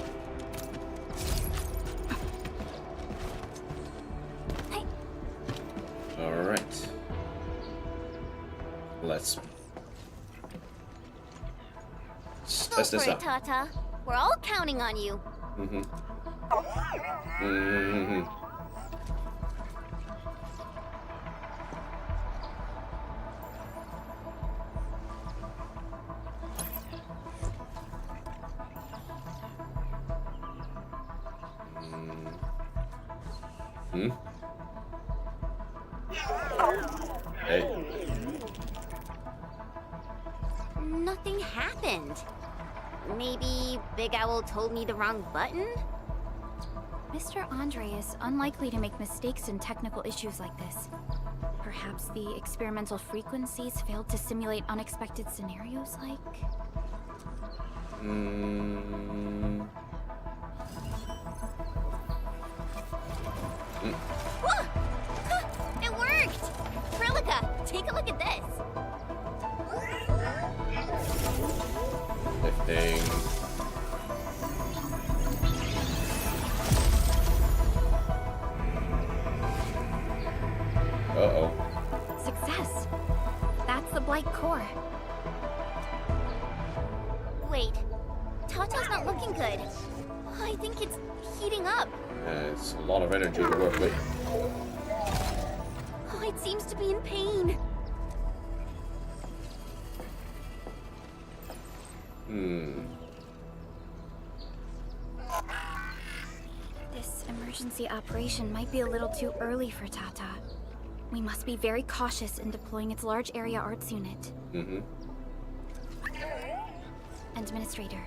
S2: Alright. Let's test this
S1: Go for
S2: out.
S1: it, Tata. We're all counting on you.
S2: Hey.
S1: Nothing happened. Maybe Big Owl told me the wrong button?
S12: Mr. Andre is unlikely to make mistakes in technical issues like this. Perhaps the experimental frequencies failed to simulate unexpected scenarios like...
S1: It worked! Trillica, take a look at this.
S2: Lifting. Uh-oh.
S12: Success! That's the Blight core.
S1: Wait, Tata's not looking good. I think it's heating up.
S2: It's a lot of energy to work with.
S1: Oh, it seems to be in pain.
S12: This emergency operation might be a little too early for Tata. We must be very cautious in deploying its large area arts unit. Administrator,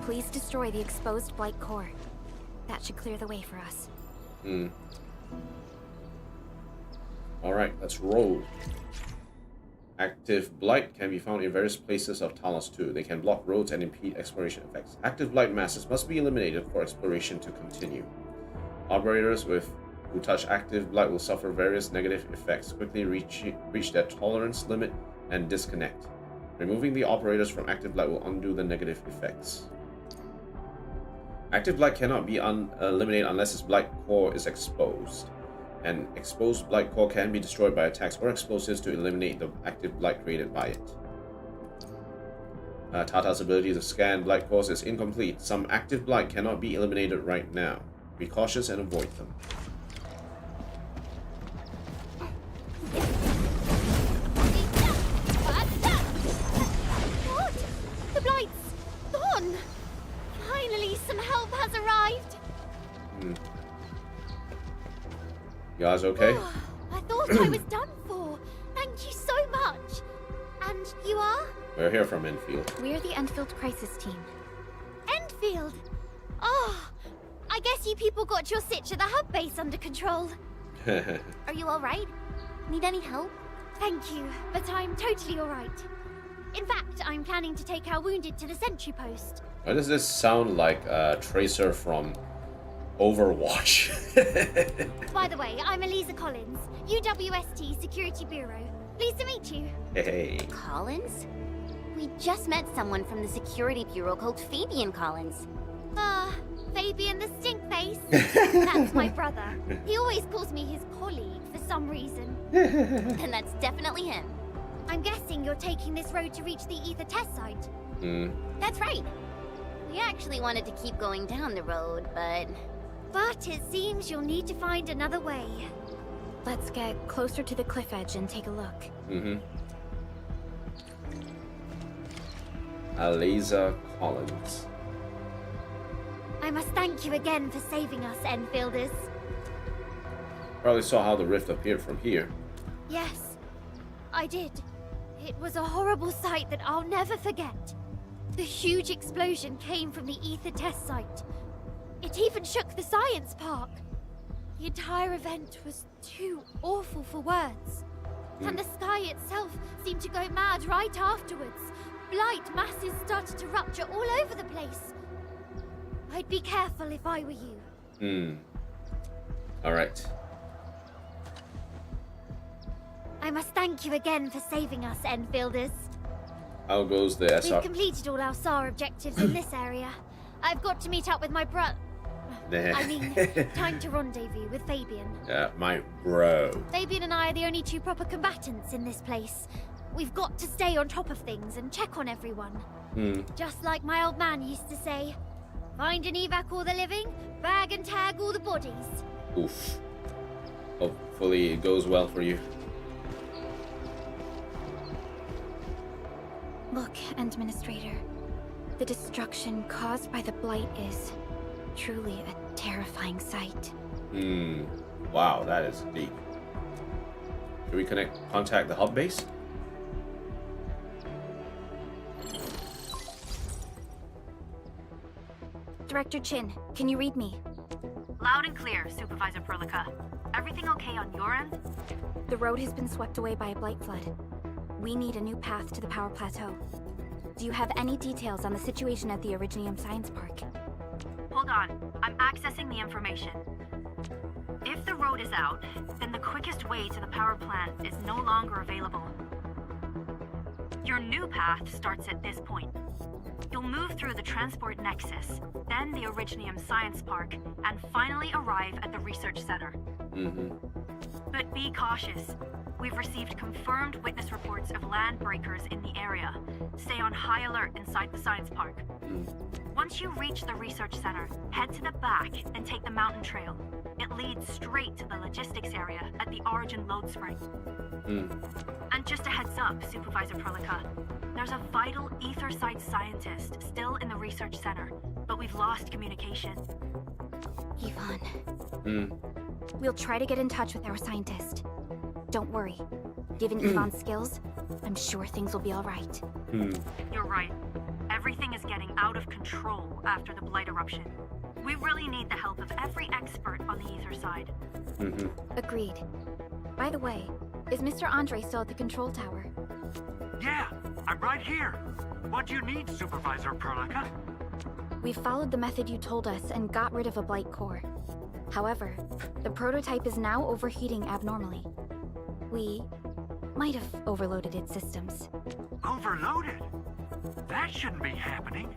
S12: please destroy the exposed Blight core. That should clear the way for us.
S2: Alright, let's roll. Active Blight can be found in various places of Talos 2. They can block roads and impede exploration effects. Active Blight masses must be eliminated for exploration to continue. Operators who touch active Blight will suffer various negative effects, quickly reach their tolerance limit, and disconnect. Removing the operators from active Blight will undo the negative effects. Active Blight cannot be eliminated unless its Blight core is exposed. An exposed Blight core can be destroyed by attacks or explosives to eliminate the active Blight created by it. Tata's ability to scan Blight cores is incomplete. Some active Blight cannot be eliminated right now. Be cautious and avoid them.
S1: What? The Blight's gone! Finally, some help has arrived!
S2: You guys okay?
S1: I thought I was done for. Thank you so much. And you are?
S2: We're here from Enfield.
S12: We're the Enfield Crisis Team.
S1: Enfield! Oh, I guess you people got your sitch at the hub base under control. Are you alright? Need any help? Thank you, but I'm totally alright. In fact, I'm planning to take our wounded to the sentry post.
S2: Why does this sound like Tracer from Overwatch?
S1: By the way, I'm Eliza Collins, UWST Security Bureau. Pleased to meet you.
S2: Hey.
S1: Collins? We just met someone from the Security Bureau called Fabian Collins. Fabian the Stinkface. That's my brother. He always calls me his colleague for some reason. And that's definitely him. I'm guessing you're taking this road to reach the Ether test site. That's right. We actually wanted to keep going down the road, but it seems you'll need to find another way.
S12: Let's get closer to the cliff edge and take a look.
S2: Eliza Collins.
S1: I must thank you again for saving us, Enfielders.
S2: Probably saw how the rift appeared from here.
S1: Yes, I did. It was a horrible sight that I'll never forget. The huge explosion came from the Ether test site. It even shook the science park. The entire event was too awful for words. And the sky itself seemed to go mad right afterwards. Blight masses started to rupture all over the place. I'd be careful if I were you.
S2: Alright.
S1: I must thank you again for saving us, Enfielders.
S2: How goes the SR?
S1: We've completed all our SAR objectives in this area. I've got to meet up with my I mean, time to rendezvous with Fabian.
S2: My bro.
S1: Fabian and I are the only two proper combatants in this place. We've got to stay on top of things and check on everyone. Just like my old man used to say, find and evac all the living, bag and tag all the bodies.
S2: Oof. Hopefully it goes well for you.
S12: Look, Administrator. The destruction caused by the Blight is truly a terrifying sight.
S2: Wow, that is deep. Should we contact the hub base?
S8: Director Chin, can you read me? Loud and clear, Supervisor Perlica. Everything okay on your end? The road has been swept away by a blight flood. We need a new path to the power plateau. Do you have any details on the situation at the Originium Science Park? Hold on. I'm accessing the information. If the road is out, then the quickest way to the power plant is no longer available. Your new path starts at this point. You'll move through the Transport Nexus, then the Originium Science Park, and finally arrive at the Research Center. But be cautious. We've received confirmed witness reports of land breakers in the area. Stay on high alert inside the Science Park. Once you reach the Research Center, head to the back and take the mountain trail. It leads straight to the logistics area at the Origin Load Spring. And just a heads up, Supervisor Perlica. There's a vital ether site scientist still in the Research Center, but we've lost communication. Yvonne. We'll try to get in touch with our scientist. Don't worry. Given Yvonne's skills, I'm sure things will be all right. You're right. Everything is getting out of control after the Blight eruption. We really need the help of every expert on the ether side. Agreed. By the way, is Mr. Andre still at the control tower?
S9: Yeah, I'm right here. What do you need, Supervisor Perlica?
S12: We followed the method you told us and got rid of a Blight core. However, the prototype is now overheating abnormally. We might have overloaded its systems.
S9: Overloaded? That shouldn't be happening.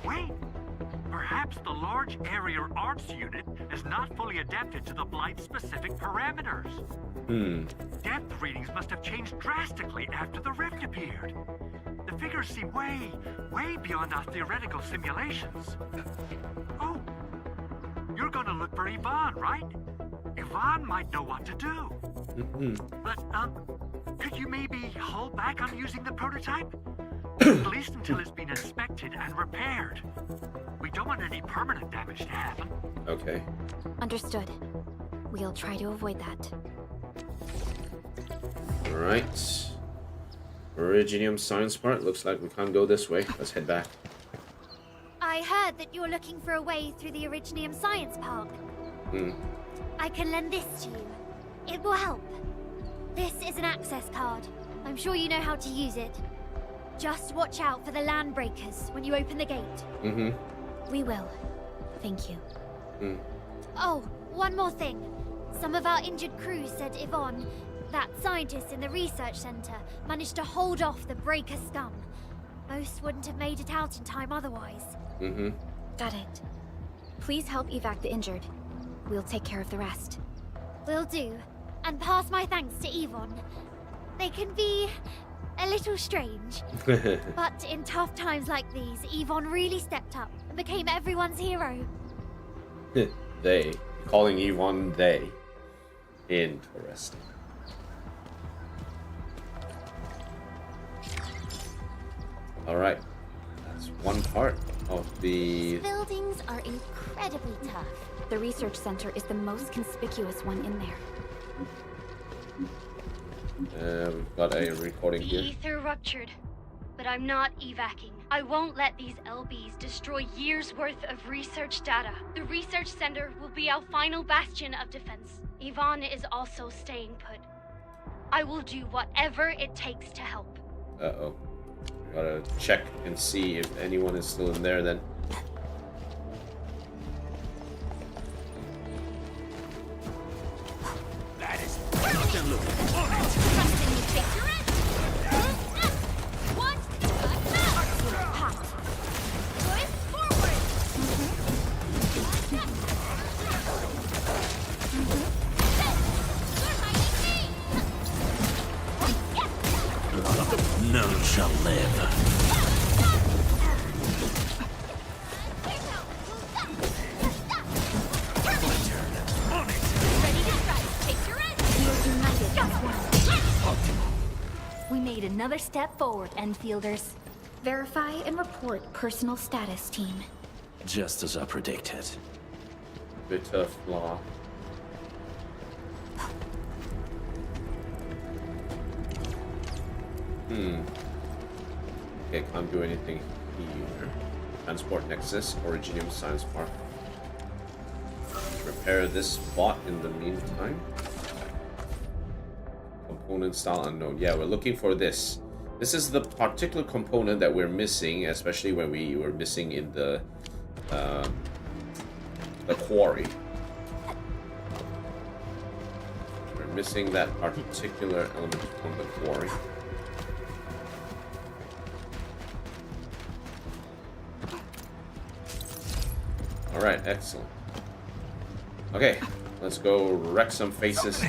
S9: Wait, perhaps the large area arts unit is not fully adapted to the Blight-specific parameters. Depth readings must have changed drastically after the rift appeared. The figures seem way beyond our theoretical simulations. Oh, you're gonna look for Yvonne, right? Yvonne might know what to do. But, could you maybe hold back on using the prototype? At least until it's been inspected and repaired. We don't want any permanent damage to happen.
S2: Okay.
S12: Understood. We'll try to avoid that.
S2: Alright. Originium Science Park. Looks like we can't go this way. Let's head back.
S1: I heard that you're looking for a way through the Originium Science Park. I can lend this to you. It will help. This is an access card. I'm sure you know how to use it. Just watch out for the land breakers when you open the gate.
S12: We will. Thank you.
S1: Oh, one more thing. Some of our injured crew said Yvonne, that scientist in the research center, managed to hold off the breaker scum. Most wouldn't have made it out in time otherwise.
S12: Got it. Please help evac the injured. We'll take care of the rest.
S1: Will do. And pass my thanks to Yvonne. They can be a little strange. But in tough times like these, Yvonne really stepped up and became everyone's hero.
S2: They. Calling Yvonne they. Interesting. Alright. That's one part of the...
S1: These buildings are incredibly tough.
S12: The research center is the most conspicuous one in there.
S2: We've got a recording
S14: The
S2: here.
S14: ether ruptured, but I'm not evacing. I won't let these LBs destroy years' worth of research data. The research center will be our final bastion of defense. Yvonne is also staying put. I will do whatever it takes to help.
S2: Uh-oh. Gotta check and see if anyone is still in there then.
S4: That is nothing. Look. None shall live.
S1: We made another step forward, Enfielders.
S12: Verify and report personal status, team.
S4: Just as I predicted.
S2: Bit of flaw. Okay, can't do anything here. Transport Nexus, Originium Science Park. Repair this bot in the meantime. Component style unknown. Yeah, we're looking for this. This is the particular component that we're missing, especially when we were missing in the quarry. We're missing that particular element from the quarry. Alright, excellent. Okay, let's go wreck some faces.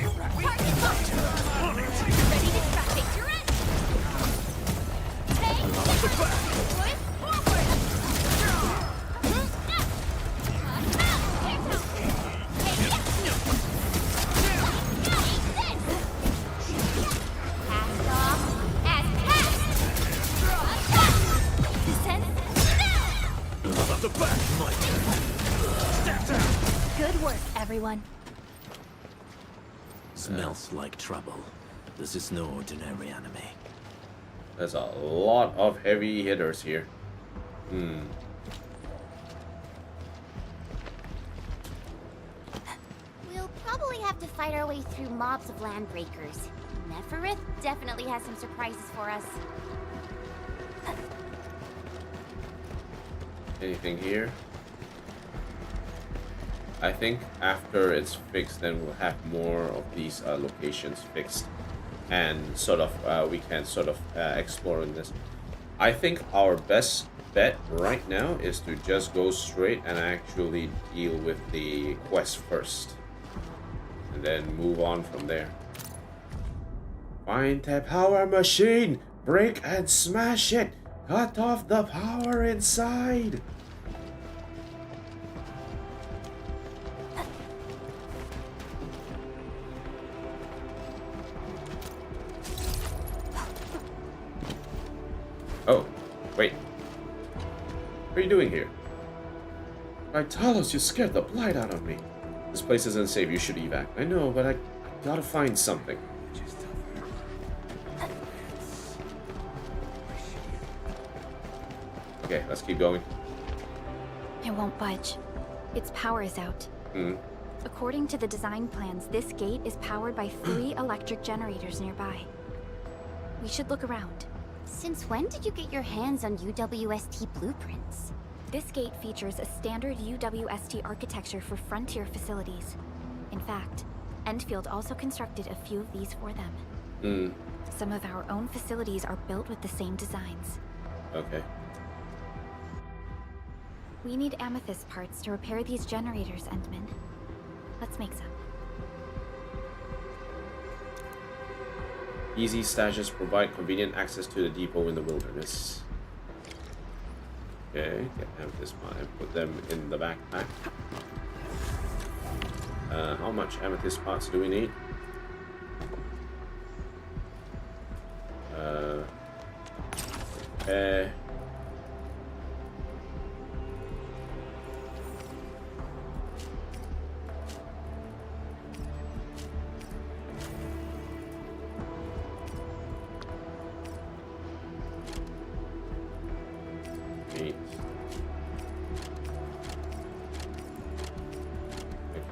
S1: Good work, everyone.
S4: Smells like trouble. This is no ordinary enemy.
S2: There's a lot of heavy hitters here.
S1: We'll probably have to fight our way through mobs of landbreakers. Neferith definitely has some surprises for us.
S2: Anything here? I think after it's fixed, then we'll have more of these locations fixed, and sort of we can sort of explore in this. I think our best bet right now is to just go straight and actually deal with the quest first, and then move on from there. Find the power machine, break and smash it, cut off the power inside. Oh, wait. What are you doing here? Vitalos, you scared the blight out of me. This place isn't safe, you should evac. I know, but I gotta find something. Okay, let's keep going.
S12: It won't budge. Its power is out. According to the design plans, this gate is powered by 3 electric generators nearby. We should look around.
S1: Since when did you get your hands on UWST blueprints?
S12: This gate features a standard UWST architecture for frontier facilities. In fact, Endfield also constructed a few of these for them. Some of our own facilities are built with the same designs.
S2: Okay.
S12: We need amethyst parts to repair these generators, Endman. Let's make some.
S2: Easy stashes provide convenient access to the depot in the wilderness. Okay, get amethyst pot and put them in the backpack. How much amethyst pots do we need? Okay.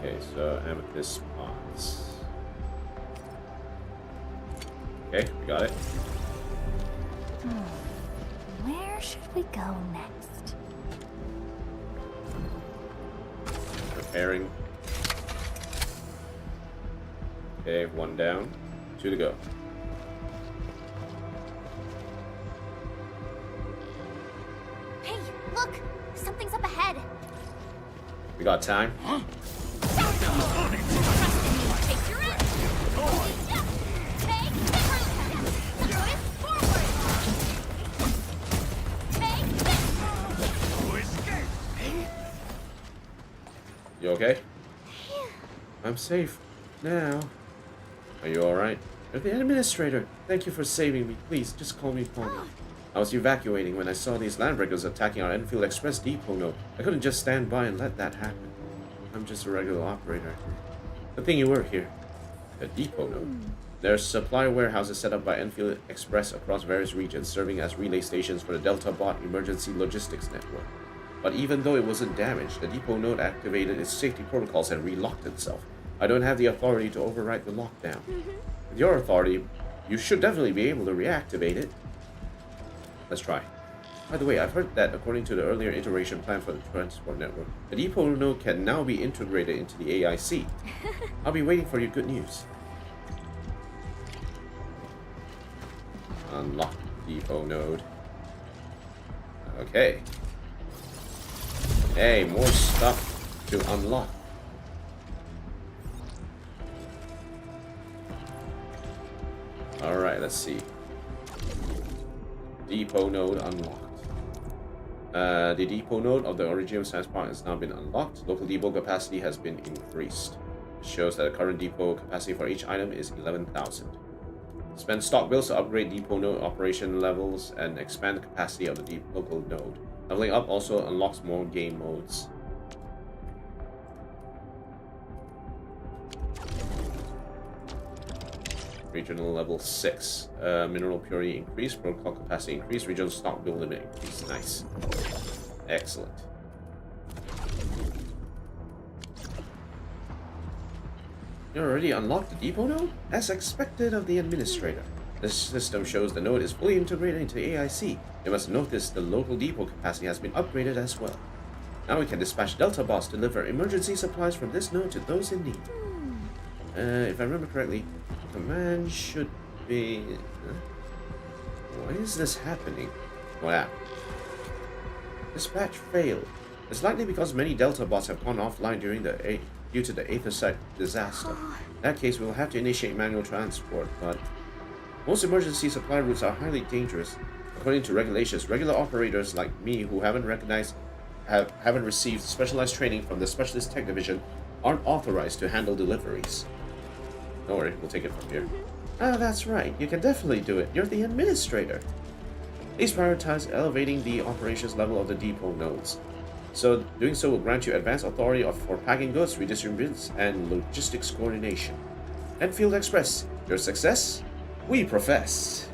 S2: Okay, so amethyst pots. Okay, we got it.
S1: Where should we go next?
S2: Repairing. Okay, 1 down, 2 to go.
S1: Hey, look! Something's up ahead.
S2: We got time. You okay? I'm safe now. Are you alright? You're the administrator. Thank you for saving me. Please, just call me Pony. I was evacuating when I saw these landbreakers attacking our Enfield Express depot node. I couldn't just stand by and let that happen. I'm just a regular operator. Good thing you were here. A depot node. There are supply warehouses set up by Enfield Express across various regions, serving as relay stations for the Delta Bot Emergency Logistics Network. But even though it wasn't damaged, the depot node activated its safety protocols and relocked itself. I don't have the authority to override the lockdown. With your authority, you should definitely be able to reactivate it. Let's try. By the way, I've heard that according to the earlier iteration plan for the transport network, the depot node can now be integrated into the AIC. I'll be waiting for your good news. Unlock depot node. Okay. Hey, more stuff to unlock. Alright, let's see. Depot node unlocked. The depot node of the Origium Science Park has now been unlocked. Local depot capacity has been increased. It shows that the current depot capacity for each item is 11,000. Spend stock bills to upgrade depot node operation levels and expand the capacity of the local node. Leveling up also unlocks more game modes. Regional level 6. Mineral purity increased, protocol capacity increased, regional stock bill limit increased. Nice. Excellent. You already unlocked the depot node? As expected of the administrator. This system shows the node is fully integrated into the AIC. You must notice the local depot capacity has been upgraded as well. Now we can dispatch Delta Bots to deliver emergency supplies from this node to those in need. If I remember correctly, command should be... Why is this happening? Wow. Dispatch failed. It's likely because many Delta Bots have gone offline due to the Aether disaster. In that case, we will have to initiate manual transport, but most emergency supply routes are highly dangerous. According to regulations, regular operators like me who haven't received specialized training from the Specialist Tech Division aren't authorized to handle deliveries. Don't worry, we'll take it from here. Ah, that's right. You can definitely do it. You're the administrator. Please prioritize elevating the operations level of the depot nodes. So, doing so will grant you advanced authority for packing goods, redistributions, and logistics coordination. Enfield Express, your success? We profess.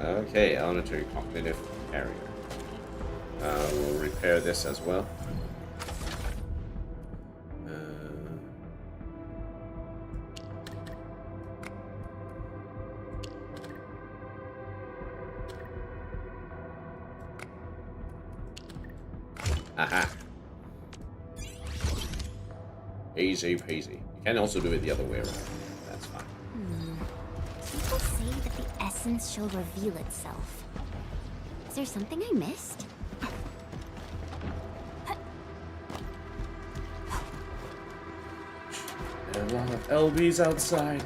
S2: Okay, elementary cognitive carrier. We'll repair this as well. Aha. Easy peasy. You can also do it the other way around. That's fine.
S1: People say that the essence shall reveal itself. Is there something I missed?
S2: There are a lot of LBs outside.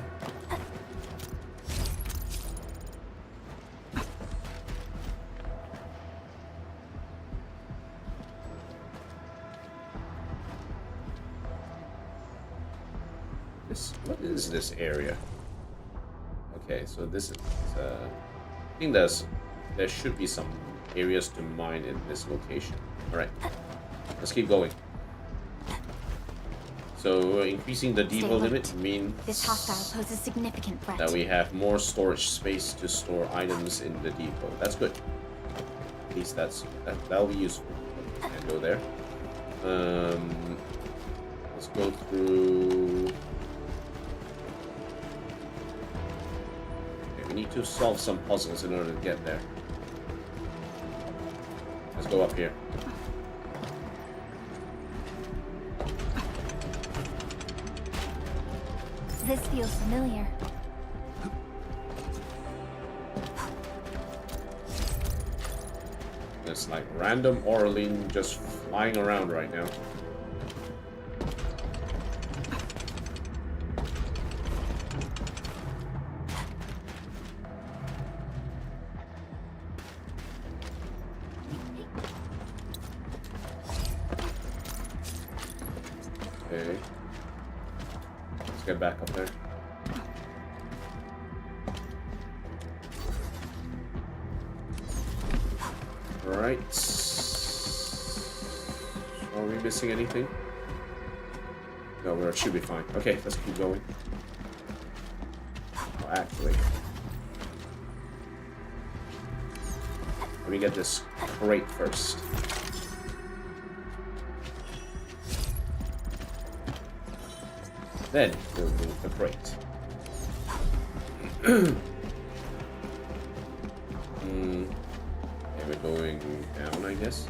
S2: What is this area? Okay, so this is I think there should be some areas to mine in this location. Alright. Let's keep going. So increasing the depot limit means
S1: This hostile poses significant threat.
S2: that we have more storage space to store items in the depot. That's good. At least that'll be useful. Can't go there. Let's go through. Okay, we need to solve some puzzles in order to get there. Let's go up here.
S1: This feels familiar.
S2: It's like random Orlean just flying around right now. Okay. Let's get back up there. Right. Are we missing anything? No, we should be fine. Okay, let's keep going. Oh, actually, let me get this crate first. Then we'll move the crate. Okay, we're going down, I guess.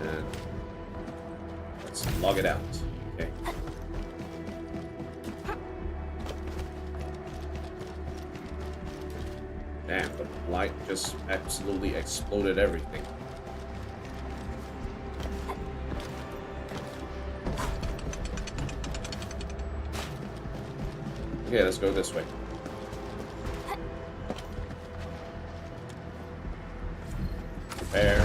S2: And let's log it out. Okay. Damn, the light just absolutely exploded everything. Okay, let's go this way. Prepare.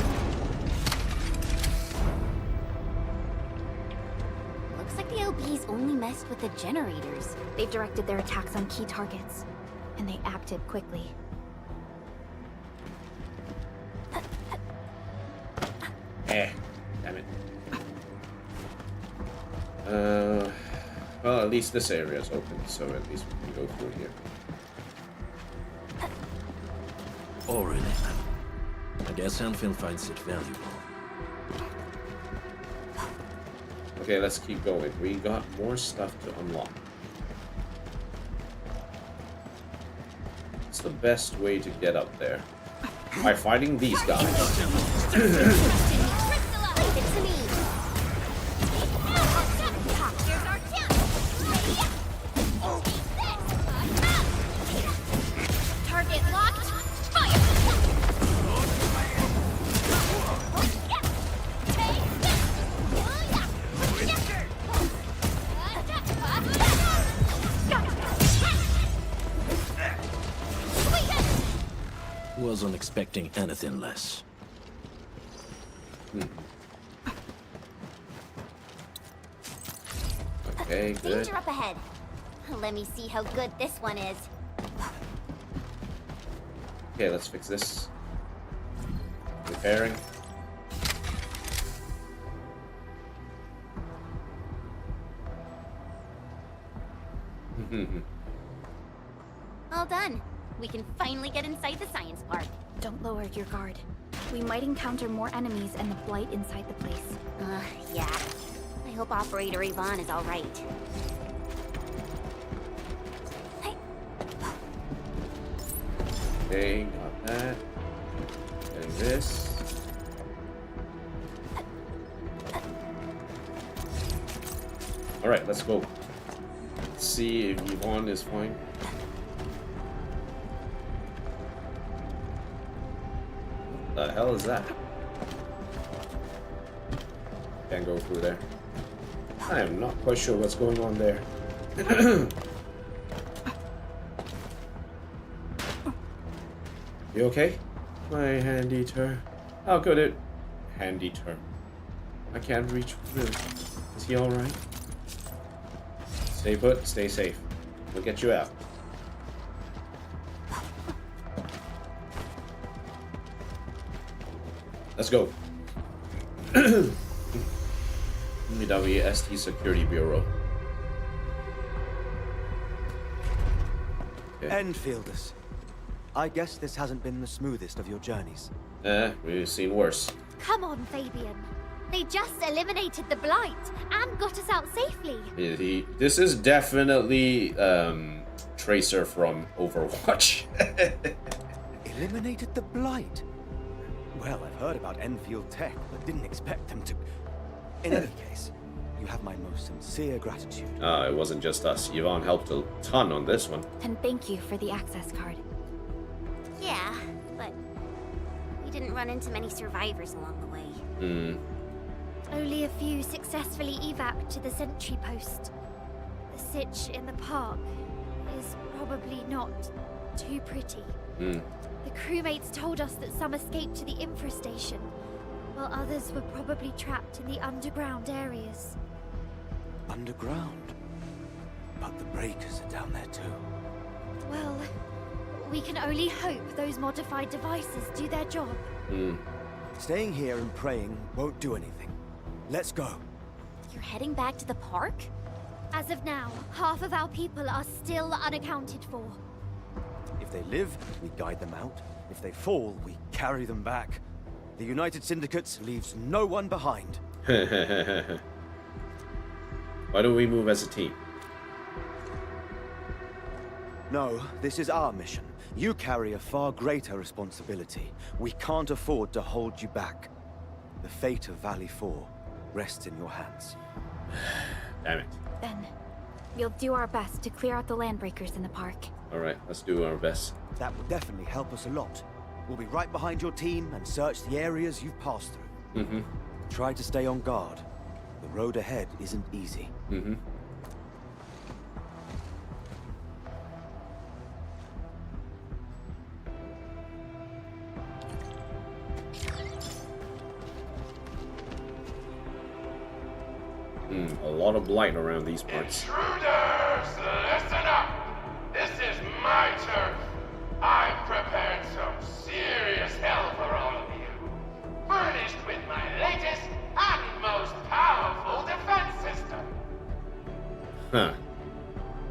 S1: Looks like the LBs only messed with the generators.
S12: They've directed their attacks on key targets, and they acted quickly.
S2: Damn it. Well, at least this area is open, so at least we can go through here.
S4: Already. I guess Enfield finds it valuable.
S2: Okay, let's keep going. We got more stuff to unlock. What's the best way to get up there? By fighting these guys.
S4: Wasn't expecting anything less.
S2: Okay, good.
S1: Danger up ahead. Let me see how good this one is.
S2: Okay, let's fix this. Repairing.
S1: All done. We can finally get inside the science park.
S12: Don't lower your guard. We might encounter more enemies and the Blight inside the place.
S1: Yeah. I hope Operator Yvonne is all right.
S2: Okay, got that. Getting this. Alright, let's go. Let's see if Yvonne is fine. What the hell is that? Can't go through there. I am not quite sure what's going on there. You okay? My hand eater. How could it? Hand eater. I can't reach through. Is he alright? Stay put, stay safe. We'll get you out. Let's go. WST Security Bureau. Okay.
S13: Enfielders. I guess this hasn't been the smoothest of your journeys.
S2: We've seen worse.
S14: Come on, Fabian. They just eliminated the Blight and got us out safely.
S2: This is definitely Tracer from Overwatch.
S13: Eliminated the Blight? Well, I've heard about Enfield Tech, but didn't expect them to... In any case, you have my most sincere gratitude.
S2: It wasn't just us. Yvonne helped a ton on this one.
S12: And thank you for the access card.
S14: Yeah, but we didn't run into many survivors along the way. Only a few successfully evac to the sentry post. The sitch in the park is probably not too pretty. The crewmates told us that some escaped to the infrastation, while others were probably trapped in the underground areas.
S13: Underground? But the breakers are down there too.
S14: Well, we can only hope those modified devices do their job.
S13: Staying here and praying won't do anything. Let's go.
S14: You're heading back to the park? As of now, half of our people are still unaccounted for.
S13: If they live, we guide them out. If they fall, we carry them back. The United Syndicates leaves no one behind.
S2: Why don't we move as a team?
S13: No, this is our mission. You carry a far greater responsibility. We can't afford to hold you back. The fate of Valley 4 rests in your hands.
S2: Damn it.
S12: Then, we'll do our best to clear out the landbreakers in the park.
S2: Alright, let's do our best.
S13: That will definitely help us a lot. We'll be right behind your team and search the areas you've passed through. Try to stay on guard. The road ahead isn't easy.
S2: A lot of blight around these parts.
S15: Intruders, listen up! This is my turf. I've prepared some serious hell for all of you. Furnished with my latest and most powerful defense system.
S2: Huh.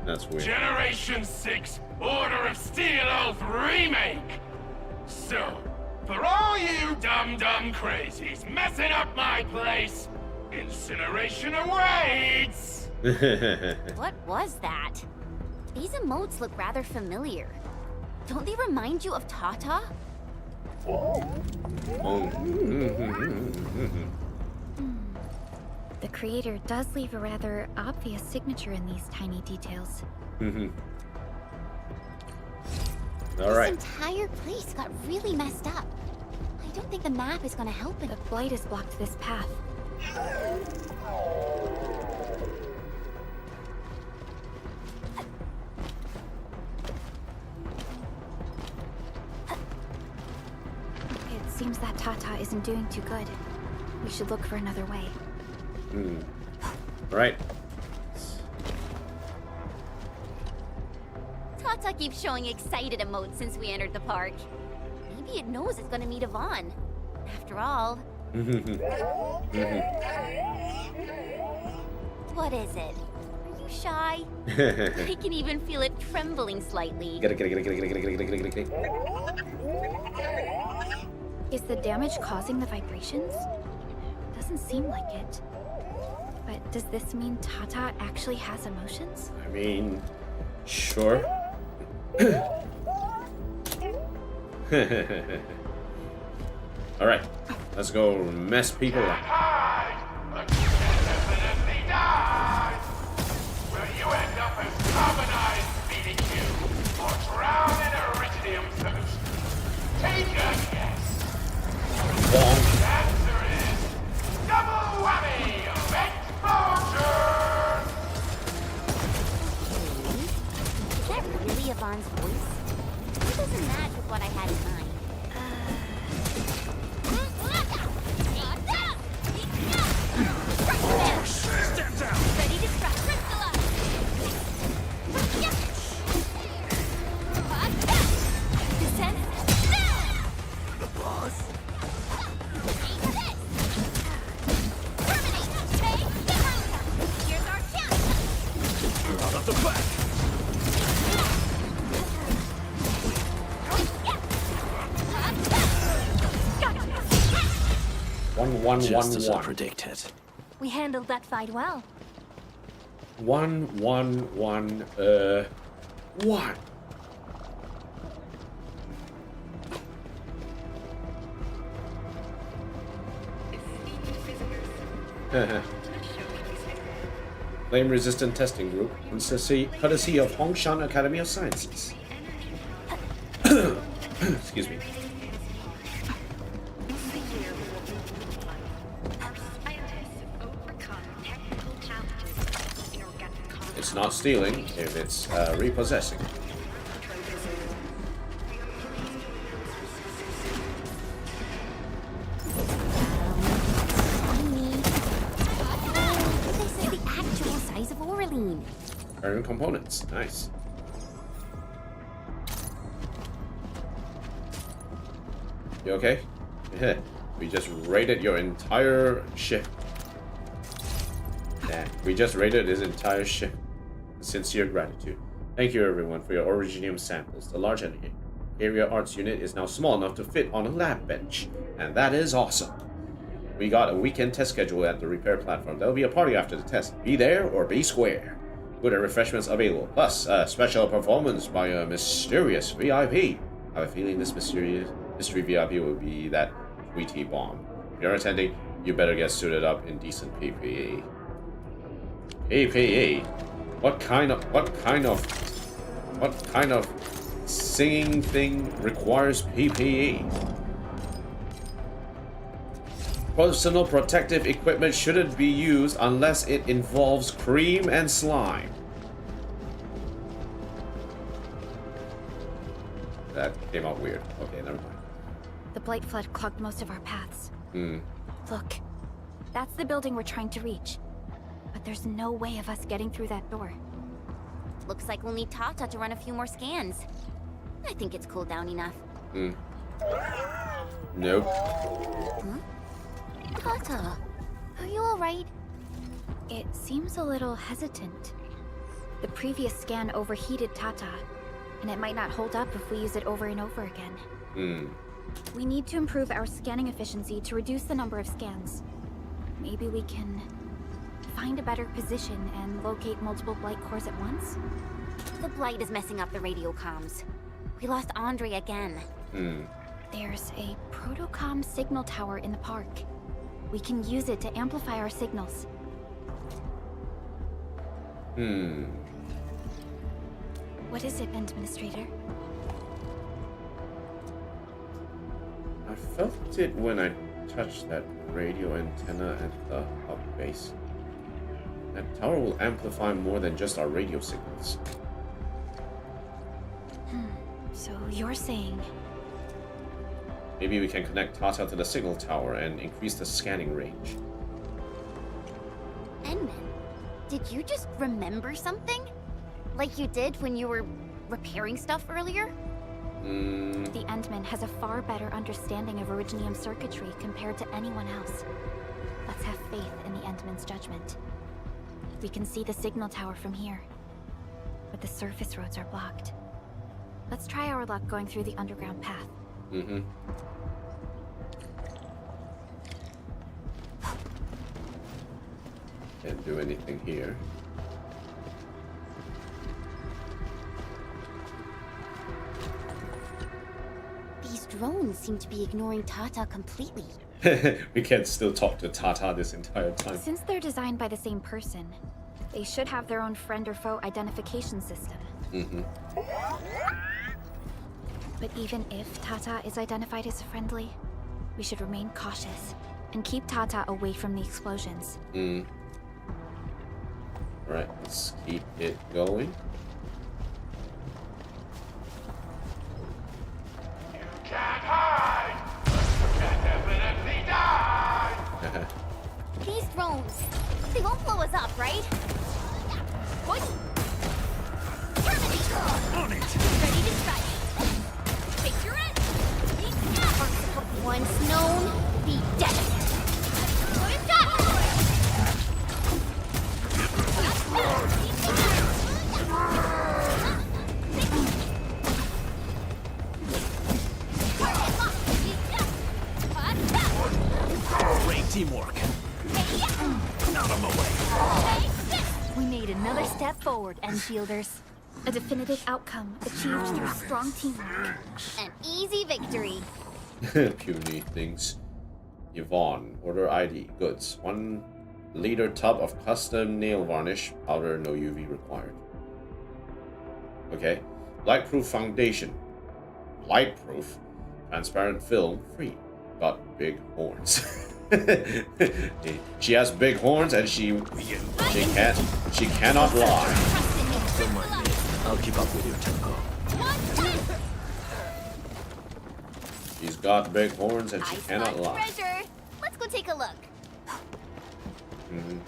S2: That's weird.
S15: Generation 6 Order of Steel Oath Remake! So, for all you dumb crazies messing up my place, incineration awaits!
S14: What was that? These emotes look rather familiar. Don't they remind you of Tata?
S12: The creator does leave a rather obvious signature in these tiny details.
S2: Alright.
S14: This entire place got really messed up. I don't think the map is gonna help it.
S12: The blight has blocked this path. It seems that Tata isn't doing too good. We should look for another way.
S2: Right.
S14: Tata keeps showing excited emotes since we entered the park. Maybe it knows it's gonna meet Yvonne. After all. What is it? Are you shy? I can even feel it trembling slightly.
S12: Is the damage causing the vibrations? Doesn't seem like it. But does this mean Tata actually has emotions?
S2: I mean, sure. Alright, let's go mess people up.
S15: Definitely die! Will you end up as carbonized BDQ or drown in iridium soot? Take a guess. The answer is double whammy of exposure!
S14: Is that really Yvonne's voice? It doesn't match with what I had in mind.
S15: Step down!
S14: Ready to strike Crystalla! Descent!
S15: The boss?
S14: Terminate! Take the counter! Here's our chance!
S15: Out of the back!
S4: Just as I
S2: 111.
S4: predicted.
S1: We handled that fight well.
S2: 111. 1. Flame-resistant testing group, courtesy of Hongshan Academy of Sciences. Excuse me. It's not stealing if it's repossessing.
S14: This is the actual size of Oraline.
S2: Iron components, nice. You okay? Yeah. We just raided your entire ship. Yeah, we just raided his entire ship. Sincere gratitude. Thank you everyone for your Originium samples. The large area arts unit is now small enough to fit on a lab bench. And that is awesome. We got a weekend test schedule at the repair platform. There'll be a party after the test. Be there or be square. Food and refreshments available. Plus, a special performance by a mysterious VIP. I have a feeling this mystery VIP will be that Tweety bomb. If you're attending, you better get suited up in decent PPE. PPE? What kind of singing thing requires PPE? Personal protective equipment shouldn't be used unless it involves cream and slime. That came out weird. Okay, never mind.
S8: The blight flood clogged most of our paths.
S2: Hmm.
S8: Look, that's the building we're trying to reach. But there's no way of us getting through that door.
S14: Looks like we'll need Tata to run a few more scans. I think it's cooled down enough.
S2: Hmm. Nope.
S14: Huh? Tata, are you alright?
S8: It seems a little hesitant. The previous scan overheated Tata, and it might not hold up if we use it over and over again.
S2: Hmm.
S8: We need to improve our scanning efficiency to reduce the number of scans. Maybe we can find a better position and locate multiple blight cores at once?
S14: The blight is messing up the radio comms. We lost Andre again.
S2: Hmm.
S8: There's a protocom signal tower in the park. We can use it to amplify our signals.
S2: Hmm.
S8: What is it, Administrator?
S2: I felt it when I touched that radio antenna at the hub base. That tower will amplify more than just our radio signals.
S8: So you're saying...
S2: Maybe we can connect Tata to the signal tower and increase the scanning range.
S14: Enman, did you just remember something? Like you did when you were repairing stuff earlier?
S8: The Endman has a far better understanding of Originium circuitry compared to anyone else. Let's have faith in the Endman's judgment. We can see the signal tower from here, but the surface roads are blocked. Let's try our luck going through the underground path.
S2: Mm-hmm. Can't do anything here.
S14: These drones seem to be ignoring Tata completely.
S2: We can still talk to Tata this entire time.
S8: Since they're designed by the same person, they should have their own friend or foe identification system.
S2: Mm-hmm.
S8: But even if Tata is identified as friendly, we should remain cautious and keep Tata away from the explosions.
S2: Alright, let's keep it going.
S15: Can't hide! You can definitely die!
S14: These drones, they won't blow us up, right? What? Terminate!
S15: On it!
S14: Ready to strike. Picture it! Once known, be dead. Put it down!
S4: teamwork. Out of my way.
S1: We made another step forward, Enfielders.
S12: A definitive outcome achieved through strong teamwork.
S14: An easy victory.
S2: Puny things. Yvonne, order ID, goods. 1 liter tub of custom nail varnish, powder, no UV required. Okay. Lightproof foundation. Lightproof. Transparent film, free. Got big horns. She has big horns and she cannot lie.
S4: Don't mind me. I'll keep up with your tempo.
S2: She's got big horns and she
S14: I
S2: cannot
S14: spot
S2: lie.
S14: treasure. Let's go take a look.
S2: Mhm.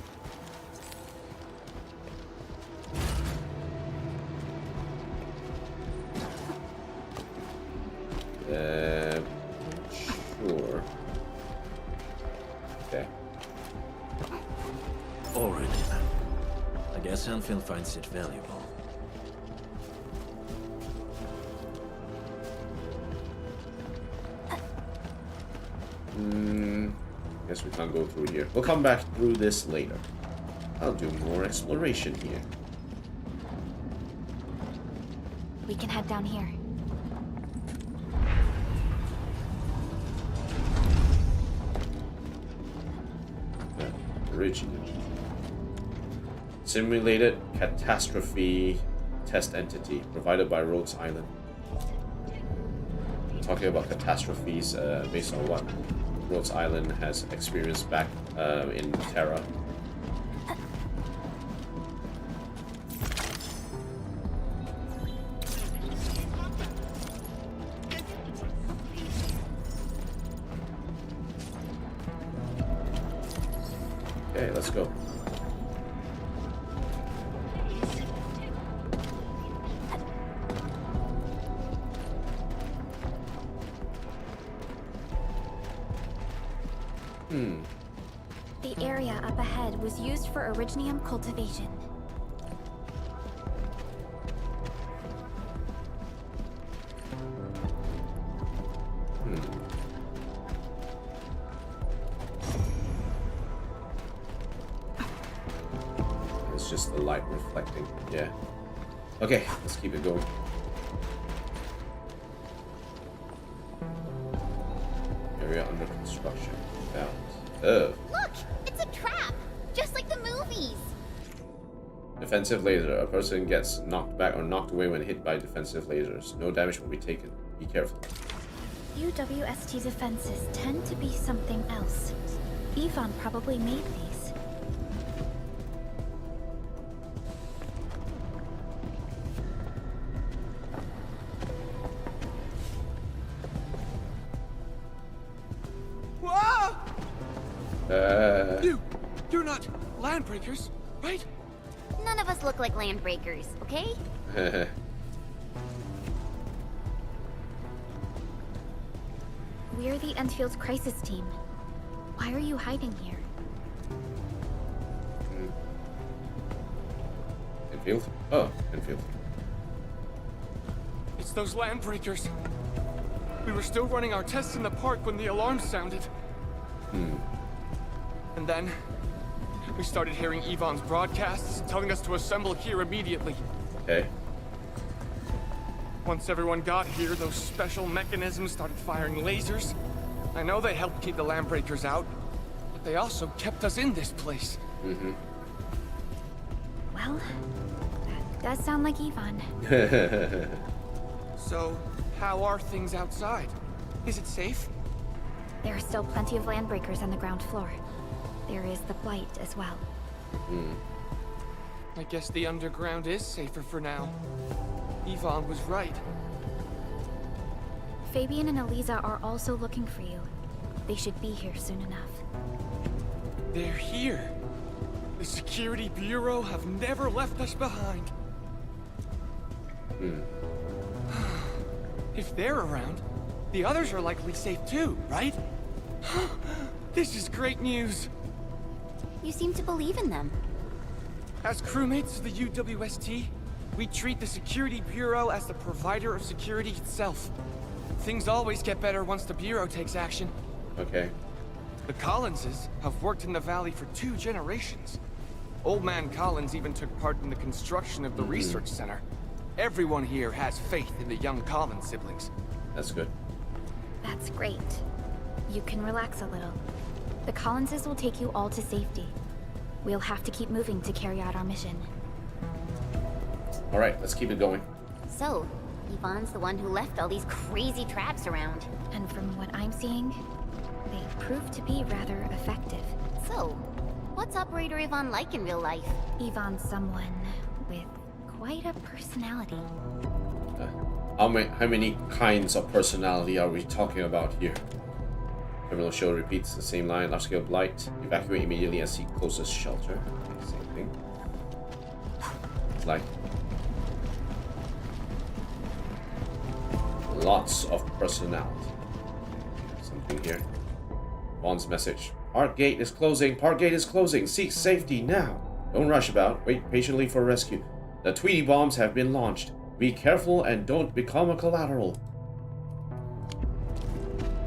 S2: Sure. Okay.
S4: Already then. I guess Enfield finds it valuable.
S2: Guess we can't go through here. We'll come back through this later. I'll do more exploration here.
S12: We can head down here.
S2: Original. Simulated catastrophe test entity provided by Rhodes Island. We're talking about catastrophes based on what Rhodes Island has experienced back in Terra. Okay, let's go.
S12: The area up ahead was used for originium cultivation.
S2: It's just the light reflecting. Yeah. Okay, let's keep it going. Area under construction. Found. Oh.
S14: Look, it's a trap, just like the movies.
S2: Defensive laser. A person gets knocked back or knocked away when hit by defensive lasers. No damage will be taken. Be careful.
S12: UWST defenses tend to be something else. Yvonne probably made these.
S16: Whoa!
S2: You
S16: You're not landbreakers, right?
S14: None of us look like landbreakers, okay?
S12: We're the Enfield's crisis team. Why are you hiding here?
S2: Enfield? Oh, Enfield.
S16: It's those landbreakers. We were still running our tests in the park when the alarm sounded. And then, we started hearing Yvonne's broadcasts telling us to assemble here immediately.
S2: Okay.
S16: Once everyone got here, those special mechanisms started firing lasers. I know they helped keep the landbreakers out, but they also kept us in this place.
S12: Well, that does sound like Yvonne.
S16: So, how are things outside? Is it safe?
S12: There are still plenty of landbreakers on the ground floor. There is the Blight as well.
S16: I guess the underground is safer for now. Yvonne was right.
S12: Fabian and Eliza are also looking for you. They should be here soon enough.
S16: They're here. The Security Bureau have never left us behind. If they're around, the others are likely safe too, right? This is great news.
S14: You seem to believe in them.
S16: As crewmates of the UWST, we treat the Security Bureau as the provider of security itself. Things always get better once the Bureau takes action.
S2: Okay.
S16: The Collinses have worked in the valley for 2 generations. Old Man Collins even took part in the construction of the research center. Everyone here has faith in the young Collins siblings.
S2: That's good.
S12: That's great. You can relax a little. The Collinses will take you all to safety. We'll have to keep moving to carry out our mission.
S2: Alright, let's keep it going.
S14: So, Yvonne's the one who left all these crazy traps around.
S12: And from what I'm seeing, they prove to be rather effective.
S14: So, what's Operator Yvonne like in real life?
S12: Yvonne's someone with quite a personality.
S2: How many kinds of personality are we talking about here? Criminal show repeats the same line. Large scale blight. Evacuate immediately and seek closest shelter. Okay, same thing. It's like lots of personality. Something here. Bond's message. Park gate is closing. Park gate is closing. Seek safety now. Don't rush about. Wait patiently for rescue. The Tweety bombs have been launched. Be careful and don't become a collateral.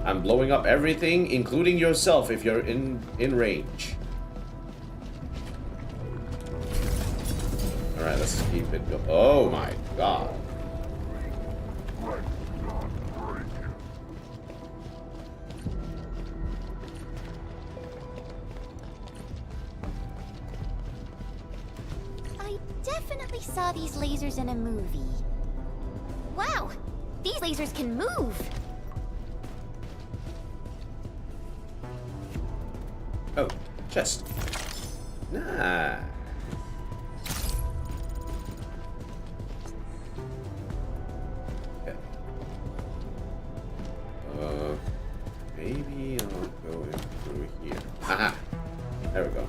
S2: I'm blowing up everything, including yourself if you're in range. Alright, let's keep it going. Oh my god.
S14: I definitely saw these lasers in a movie. Wow! These lasers can move!
S2: Oh, chest. Nah. Okay. Maybe I'll go in through here. Aha! There we go.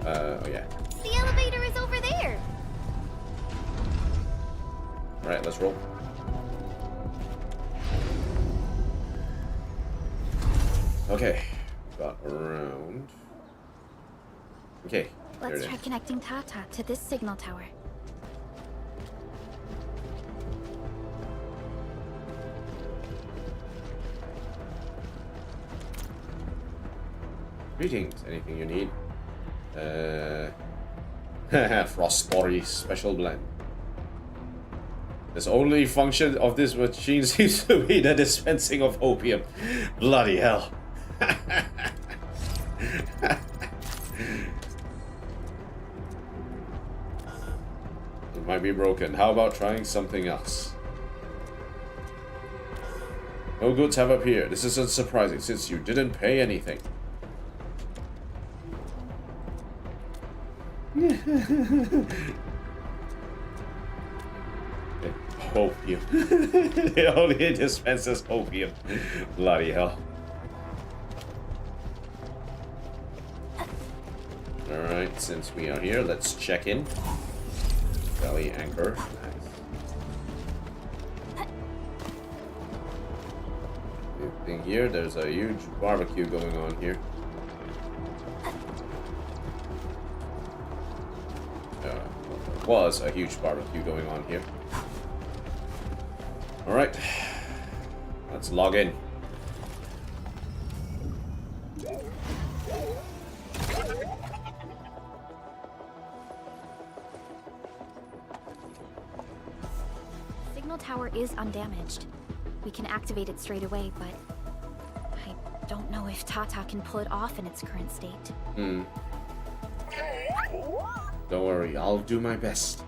S2: Oh yeah.
S14: The elevator is over there!
S2: Alright, let's roll. Okay. Got around. Okay.
S12: Let's try connecting Tata to this signal tower.
S2: Greetings. Anything you need? Frostbody special blend. The only function of this machine seems to be the dispensing of opium. Bloody hell. It might be broken. How about trying something else? No goods have appeared. This isn't surprising since you didn't pay anything. Opium. It only dispenses opium. Bloody hell. Alright, since we are here, let's check in. Belly anchor. Nice. Good thing here, there's a huge barbecue going on here. There was a huge barbecue going on here. Alright. Let's log in.
S12: Signal tower is undamaged. We can activate it straight away, but I don't know if Tata can pull it off in its current state.
S2: Don't worry, I'll do my best.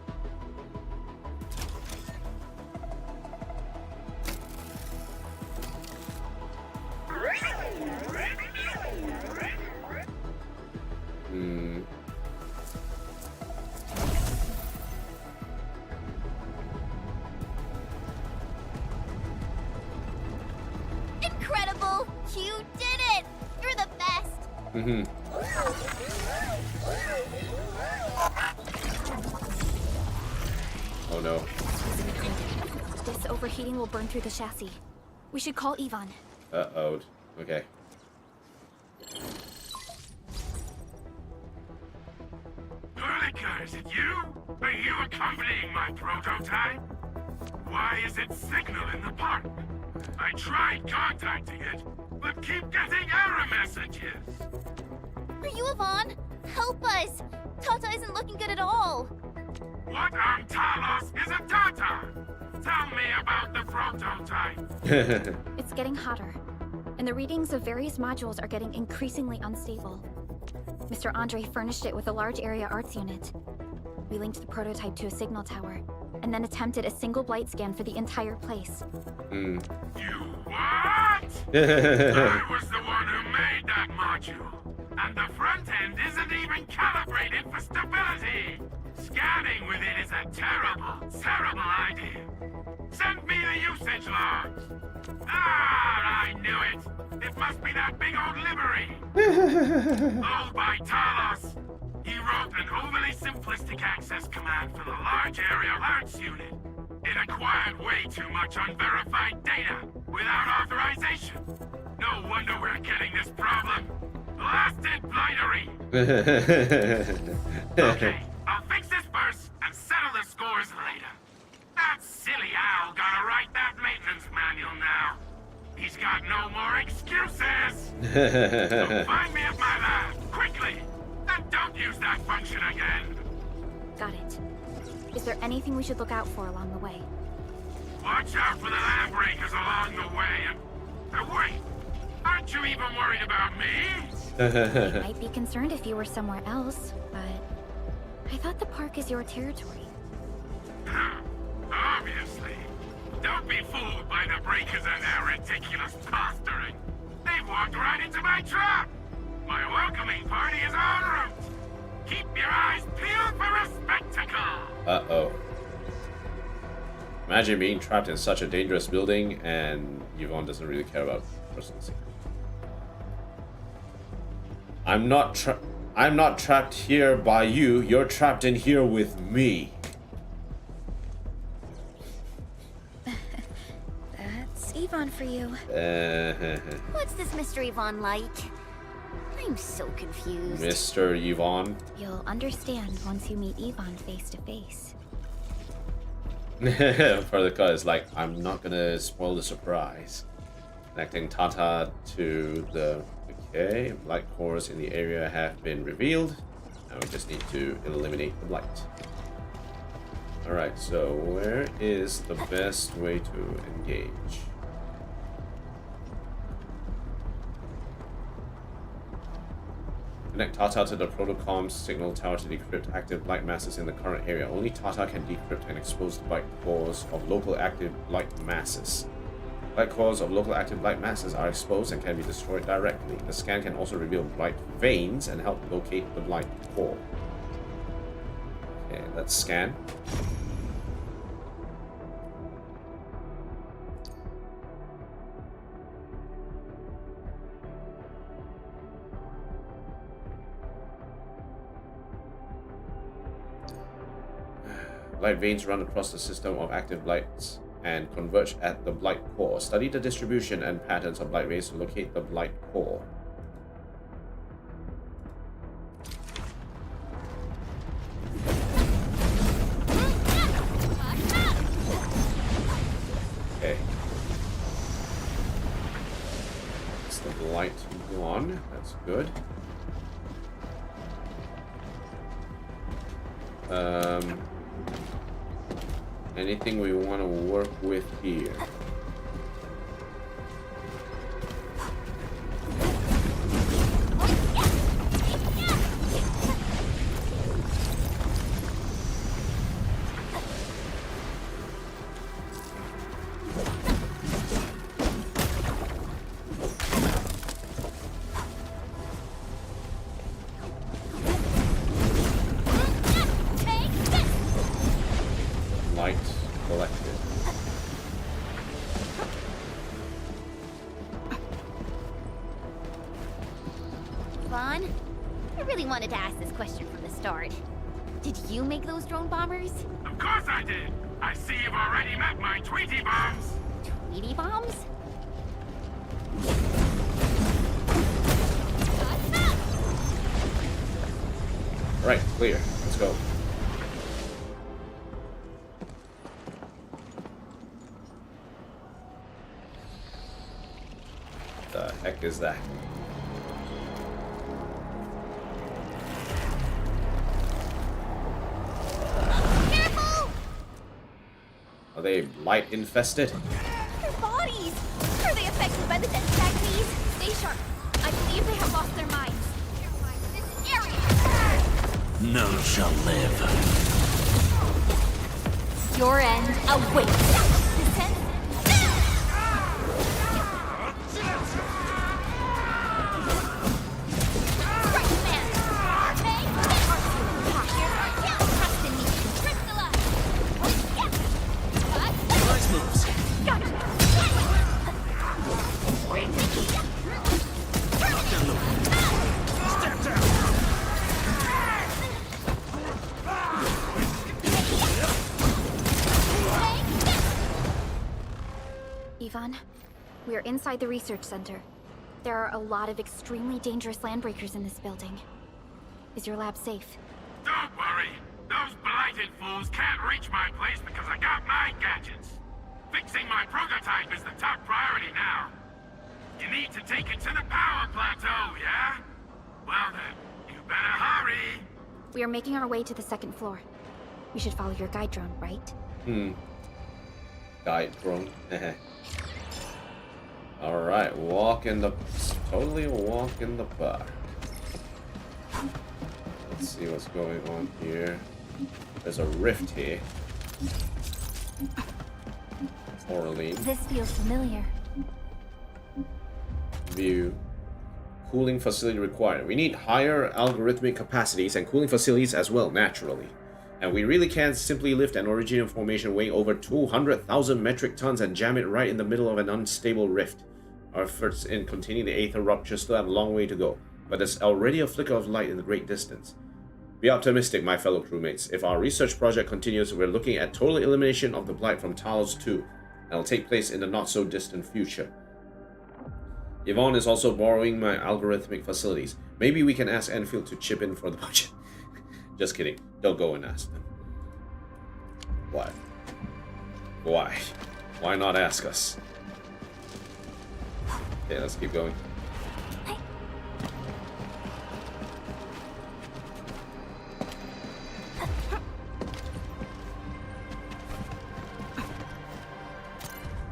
S14: Incredible! You did it! You're the best!
S2: Oh no.
S12: This overheating will burn through the chassis. We should call Yvonne.
S2: Uh-oh. Okay.
S15: Hurlica, is it you? Are you accompanying my prototype? Why is it signal in the park? I tried contacting it, but keep getting error messages.
S1: Are you Yvonne? Help us! Tata isn't looking good at all.
S15: What on Talos is a Tata? Tell me about the prototype.
S12: It's getting hotter, and the readings of various modules are getting increasingly unstable. Mr. Andre furnished it with a large area arts unit. We linked the prototype to a signal tower, and then attempted a single blight scan for the entire place.
S15: You what? I was the one who made that module. And the front end isn't even calibrated for stability. Scanning with it is a terrible, terrible idea. Send me the usage logs. Ah, I knew it. It must be that big old livery. Owned by Talos. He wrote an overly simplistic access command for the large area alerts unit. It acquired way too much unverified data without authorization. No wonder we're getting this problem. Blasted blightery! Okay, I'll fix this first and settle the scores later. That silly owl gotta write that maintenance manual now. He's got no more excuses! So find me at my lab, quickly! And don't use that function again!
S12: Got it. Is there anything we should look out for along the way?
S15: Watch out for the land breakers along the way and wait! Aren't you even worried about me?
S12: I might be concerned if you were somewhere else, but I thought the park is your territory.
S15: Obviously. Don't be fooled by the breakers and their ridiculous posturing. They've walked right into my trap. My welcoming party is en route. Keep your eyes peeled for a spectacle.
S2: Uh-oh. Imagine being trapped in such a dangerous building and Yvonne doesn't really care about personal safety. I'm not trapped here by you. You're trapped in here with me.
S12: That's Yvonne for you.
S14: What's this Mr. Yvonne like? I'm so confused.
S2: Mr. Yvonne.
S12: You'll understand once you meet Yvonne face to face.
S2: For the cause, like, I'm not gonna spoil the surprise. Connecting Tata to the blight cores in the area have been revealed. Now we just need to eliminate the blight. Alright, so where is the best way to engage? Connect Tata to the protocom signal tower to decrypt active blight masses in the current area. Only Tata can decrypt and expose the blight cores of local active blight masses. Blight cores of local active blight masses are exposed and can be destroyed directly. The scan can also reveal blight veins and help locate the blight core. Okay, let's scan. Blight veins run across the system of active blights and converge at the blight core. Study the distribution and patterns of blight veins to locate the blight core. Okay. It's the blight one. That's good. Anything we want to work with here?
S14: Vaughn, I really wanted to ask this question from the start. Did you make those drone bombers?
S15: Of course I did. I see you've already met my Tweety bombs.
S14: Tweety bombs?
S2: Right, clear. Let's go. The heck is that?
S1: Careful!
S2: Are they light infested?
S1: Their bodies! Are they affected by the dense magnes? Stay sharp. I believe they have lost their minds. This area!
S4: None shall live.
S1: Your end awaits. Descend.
S4: Nice moves.
S12: Ivan, we are inside the research center. There are a lot of extremely dangerous landbreakers in this building. Is your lab safe?
S15: Don't worry. Those blighted fools can't reach my place because I got my gadgets. Fixing my prototype is the top priority now. You need to take it to the power plateau, yeah? Well then, you better hurry.
S12: We are making our way to the second floor. We should follow your guide drone, right?
S2: Guide drone. Alright, totally walk in the park. Let's see what's going on here. There's a rift here. Orally.
S1: This feels familiar.
S2: View. Cooling facility required. We need higher algorithmic capacities and cooling facilities as well, naturally. And we really can't simply lift an Originium formation weighing over 200,000 metric tons and jam it right in the middle of an unstable rift. Our efforts in containing the Aether rupture still have a long way to go, but there's already a flicker of light in the great distance. Be optimistic, my fellow crewmates. If our research project continues, we're looking at total elimination of the Blight from Talos 2, and it'll take place in the not-so-distant future. Yvonne is also borrowing my algorithmic facilities. Maybe we can ask Enfield to chip in for the budget. Just kidding. Don't go and ask them. Why? Why? Why not ask us? Okay, let's keep going.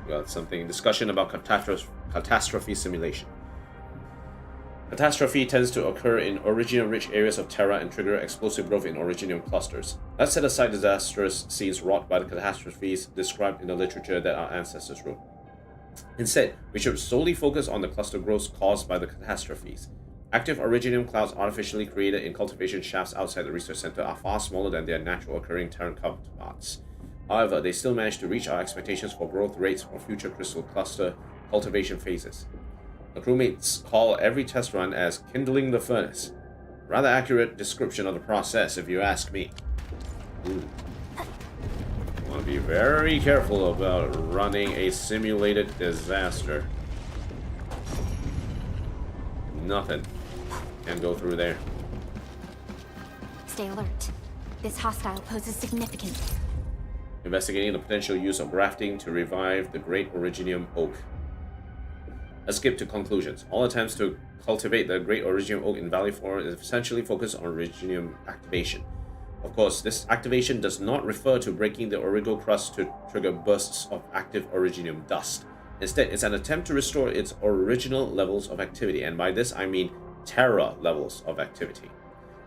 S2: We got something. Discussion about catastrophe simulation. Catastrophe tends to occur in Originium-rich areas of Terra and trigger explosive growth in Originium clusters. Let's set aside disastrous scenes wrought by the catastrophes described in the literature that our ancestors wrote. Instead, we should solely focus on the cluster growths caused by the catastrophes. Active Originium clouds artificially created in cultivation shafts outside the research center are far smaller than their natural occurring Terran counterparts. However, they still manage to reach our expectations for growth rates for future crystal cluster cultivation phases. The crewmates call every test run as kindling the furnace. Rather accurate description of the process, if you ask me. Want to be very careful about running a simulated disaster. Nothing can go through there.
S12: Stay alert. This hostile poses significance.
S2: Investigating the potential use of grafting to revive the great Originium oak. Let's skip to conclusions. All attempts to cultivate the great Originium oak in Valley 4 is essentially focused on Originium activation. Of course, this activation does not refer to breaking the Origo crust to trigger bursts of active Originium dust. Instead, it's an attempt to restore its original levels of activity, and by this I mean Terra levels of activity.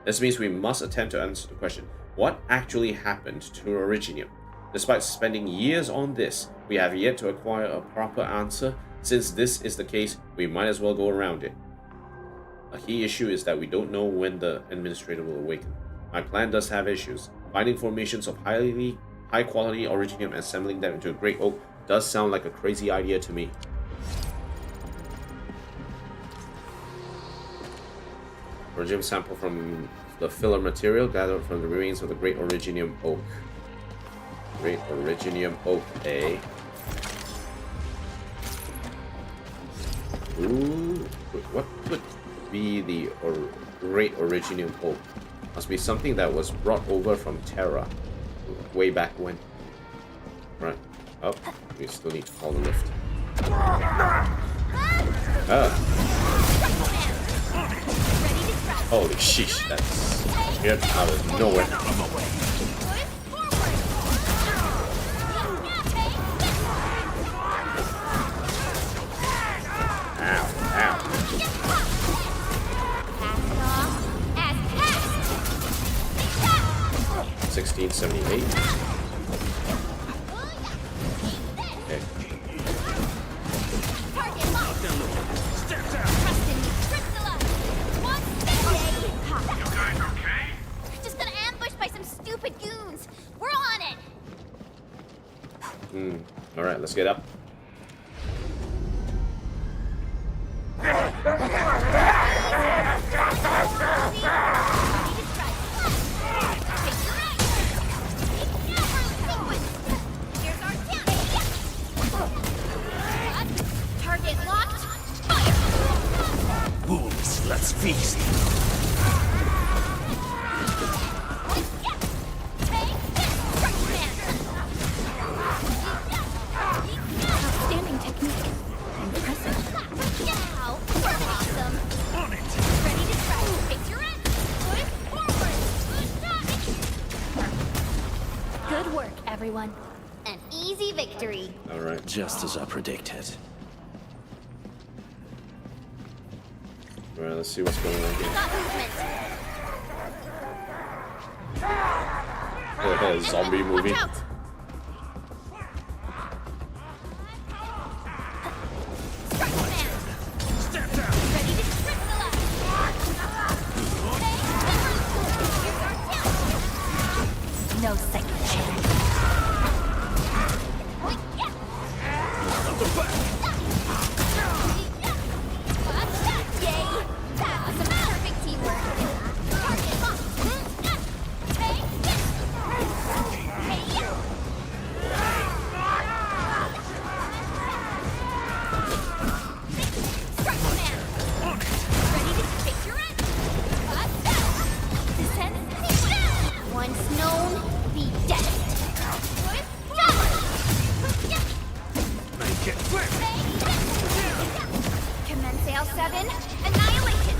S2: This means we must attempt to answer the question, what actually happened to Originium? Despite spending years on this, we have yet to acquire a proper answer. Since this is the case, we might as well go around it. A key issue is that we don't know when the Administrator will awaken. My plan does have issues. Finding formations of high quality Originium and assembling them into a great oak does sound like a crazy idea to me. Originium sample from the filler material gathered from the remains of the great Originium oak. Great Originium oak, eh? Ooh, what could be the great Originium oak? Must be something that was brought over from Terra way back when. Right. Up. We still need to call the lift. Ah. Holy sheesh, that's weird out of nowhere. Ow, ow. 1678. Okay.
S14: Just got ambushed by some stupid goons. We're on it.
S2: Alright, let's get up.
S14: Target locked.
S5: Wolves, let's feast.
S1: Outstanding technique. Impressive.
S14: Now, awesome. On it. Ready to strike. Face your end. Push forward.
S1: Good work, everyone.
S14: An easy victory.
S2: Alright.
S4: Just as I predicted.
S2: Alright, let's see what's going on here.
S14: Got movement.
S2: Zombie movie.
S14: Watch out. Strike command. Step down. Ready to crystallize.
S1: No second chance.
S14: Yay! That was some perfect teamwork. Target locked. Hey, strike command. Ready to take your end. Descend. Once known, be dead.
S5: Make it quick.
S14: Commence L7. Annihilation.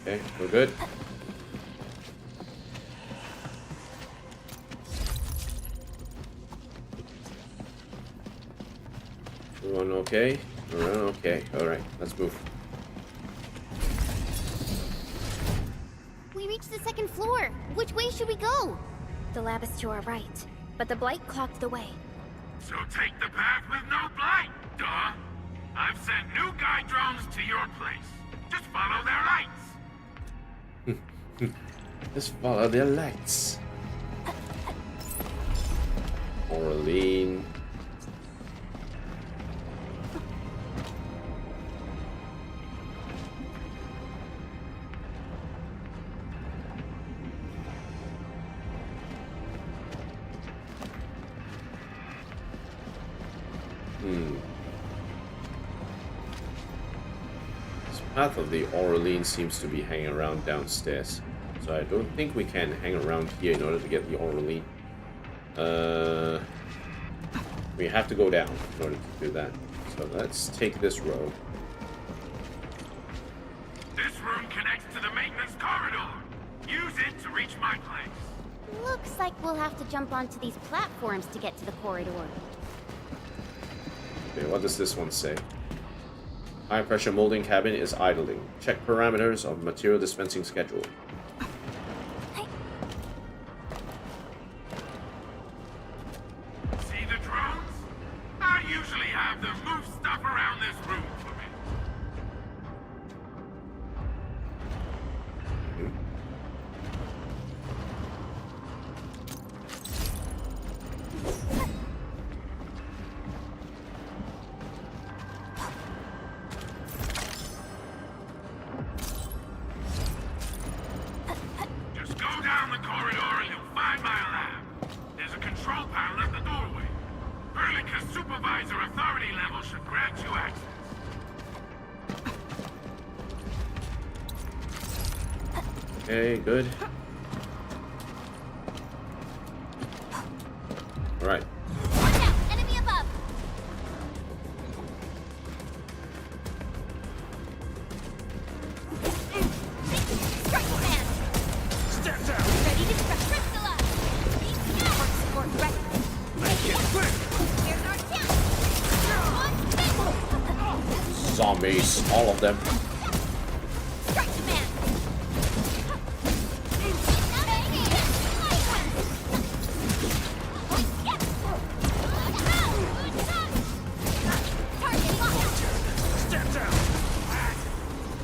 S2: Okay, we're good. Everyone okay? Everyone okay. Alright, let's move.
S14: We reached the second floor. Which way should we go?
S12: The lab is to our right, but the blight clogged the way.
S15: So take the path with no blight, duh. I've sent new guide drones to your place. Just follow their lights.
S2: Just follow their lights. Orlean. This path of the Orlean seems to be hanging around downstairs. So I don't think we can hang around here in order to get the Orlean. We have to go down in order to do that. So let's take this road.
S15: This room connects to the maintenance corridor. Use it to reach my place.
S14: Looks like we'll have to jump onto these platforms to get to the corridor.
S2: Okay, what does this one say? High pressure molding cabin is idling. Check parameters of material dispensing schedule.
S15: See the drones? I usually have them move stuff around this room for me. Just go down the corridor and you'll find my lab. There's a control panel at the doorway. Erlica's supervisor authority level should grant you access.
S2: Okay, good. Alright.
S14: Watch out! Enemy above!
S2: zombies, all of them.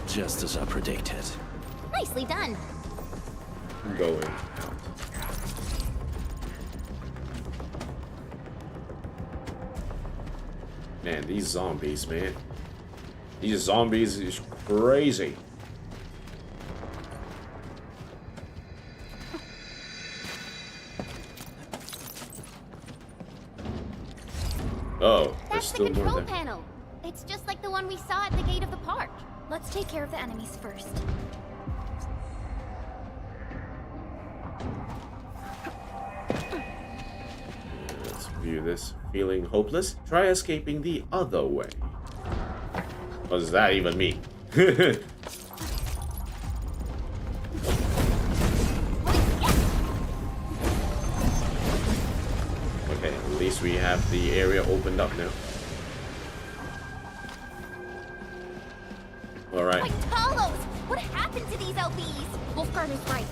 S4: Just as I predicted.
S14: Nicely done.
S2: I'm going out. Man, these zombies, man. These zombies is crazy. Oh, there's
S14: That's the
S2: still more
S14: control
S2: there.
S14: panel. It's just like the one we saw at the gate of the park.
S1: Let's take care of the enemies first.
S2: Let's view this. Feeling hopeless? Try escaping the other way. What does that even mean? Okay, at least we have the area opened up now. Alright.
S14: Like Talos! What happened to these LBs?
S12: Wolfguard is right.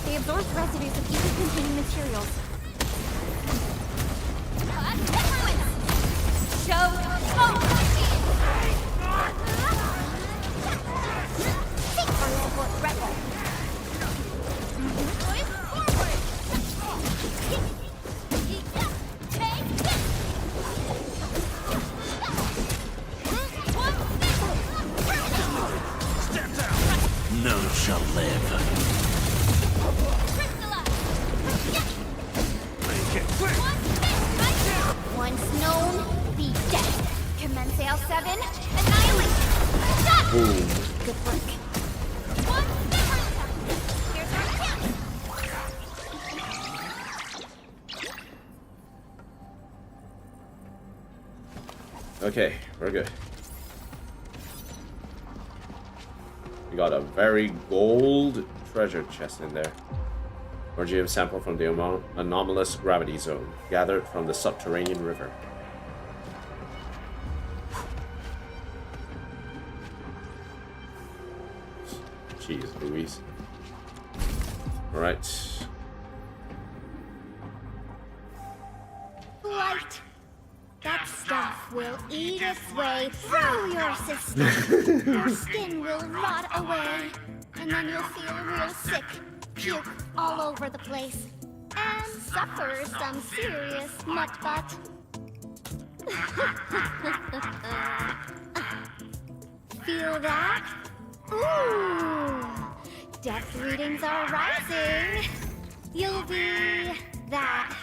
S12: They absorbed residues of ether-containing materials.
S14: Show
S4: None shall live.
S14: Once known, be dead. Commence L7, annihilate.
S2: Boom.
S14: Good work. Here's our chance.
S2: Okay, we're good. We got a very gold treasure chest in there. Orgium sample from the anomalous gravity zone, gathered from the subterranean river. Jeez Louise. Alright.
S14: Light. That stuff will eat its way through your system. Your skin will rot away. And then you'll feel real sick. Puke all over the place. And suffer some serious mutt-butt. Feel that? Ooh! Death readings are rising. You'll be that.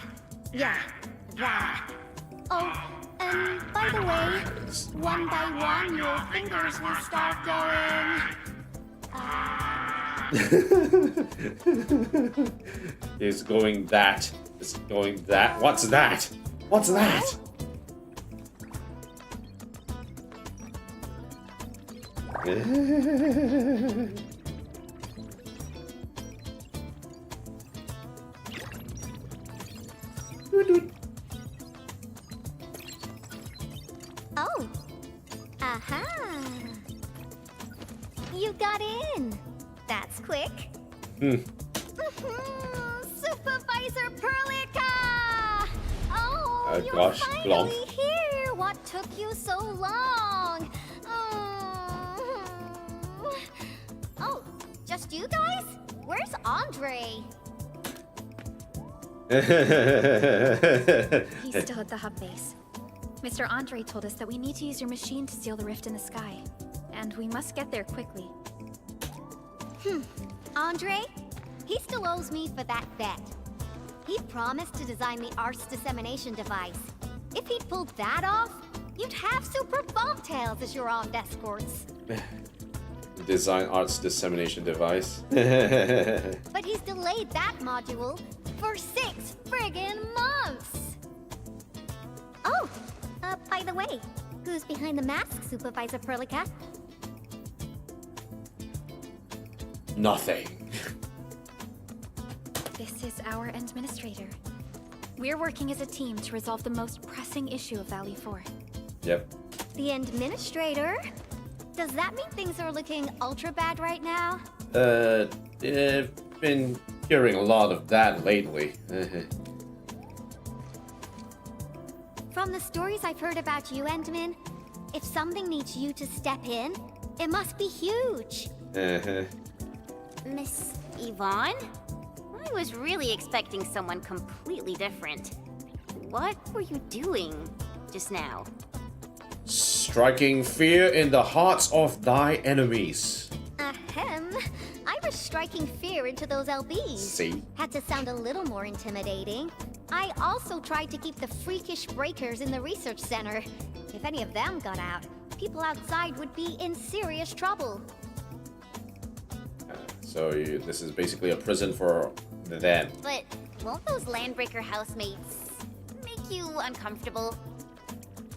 S14: Yeah, that. Oh, and by the way, one by one your fingers will start going.
S2: It's going that. It's going that. What's that? What's that?
S14: Oh. Aha. You got in. That's quick. Supervisor Perlica! Oh, you're
S2: gosh, long.
S14: finally here. What took you so long? Oh, just you guys? Where's Andre?
S12: He's still at the hub base. Mr. Andre told us that we need to use your machine to seal the rift in the sky. And we must get there quickly.
S14: Andre? He still owes me for that bet. He promised to design the art's dissemination device. If he'd pulled that off, you'd have super bombtails as your armed escorts.
S2: Design arts dissemination device.
S14: But he's delayed that module for 6 friggin' months! Oh, by the way, who's behind the mask, Supervisor Perlica?
S2: Nothing.
S12: This is our administrator. We're working as a team to resolve the most pressing issue of Valley 4.
S2: Yep.
S14: The administrator? Does that mean things are looking ultra bad right now?
S2: I've been hearing a lot of that lately.
S14: From the stories I've heard about you, Endman, if something needs you to step in, it must be huge. Miss Yvonne? I was really expecting someone completely different. What were you doing just now?
S2: Striking fear in the hearts of thy enemies.
S14: Ahem. I was striking fear into those LBs.
S2: See?
S14: Had to sound a little more intimidating. I also tried to keep the freakish breakers in the research center. If any of them got out, people outside would be in serious trouble.
S2: So this is basically a prison for them.
S14: But won't those Landbreaker housemates make you uncomfortable?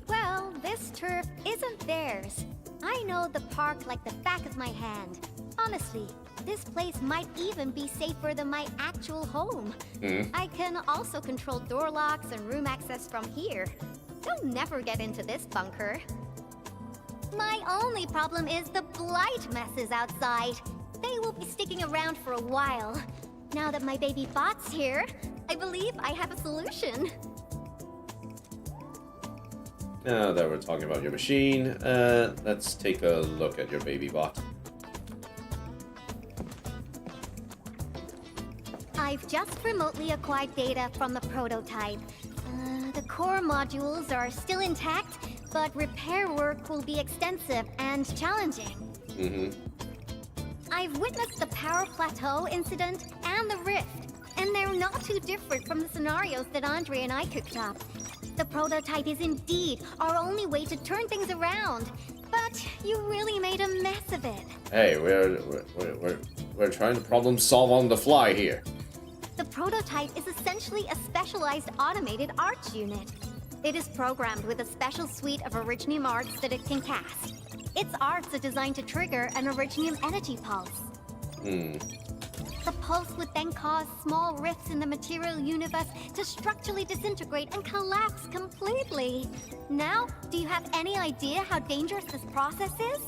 S14: Well, this turf isn't theirs. I know the park like the back of my hand. Honestly, this place might even be safer than my actual home. I can also control door locks and room access from here. They'll never get into this bunker. My only problem is the blight messes outside. They will be sticking around for a while. Now that my baby bot's here, I believe I have a solution.
S2: Now that we're talking about your machine, let's take a look at your baby bot.
S14: I've just remotely acquired data from the prototype. The core modules are still intact, but repair work will be extensive and challenging. I've witnessed the power plateau incident and the rift, and they're not too different from the scenarios that Andre and I cooked up. The prototype is indeed our only way to turn things around, but you really made a mess of it.
S2: Hey, we're trying to problem solve on the fly here.
S14: The prototype is essentially a specialized automated arts unit. It is programmed with a special suite of Originium arts that it can cast. Its arts are designed to trigger an Originium energy pulse. The pulse would then cause small rifts in the material universe to structurally disintegrate and collapse completely. Now, do you have any idea how dangerous this process is?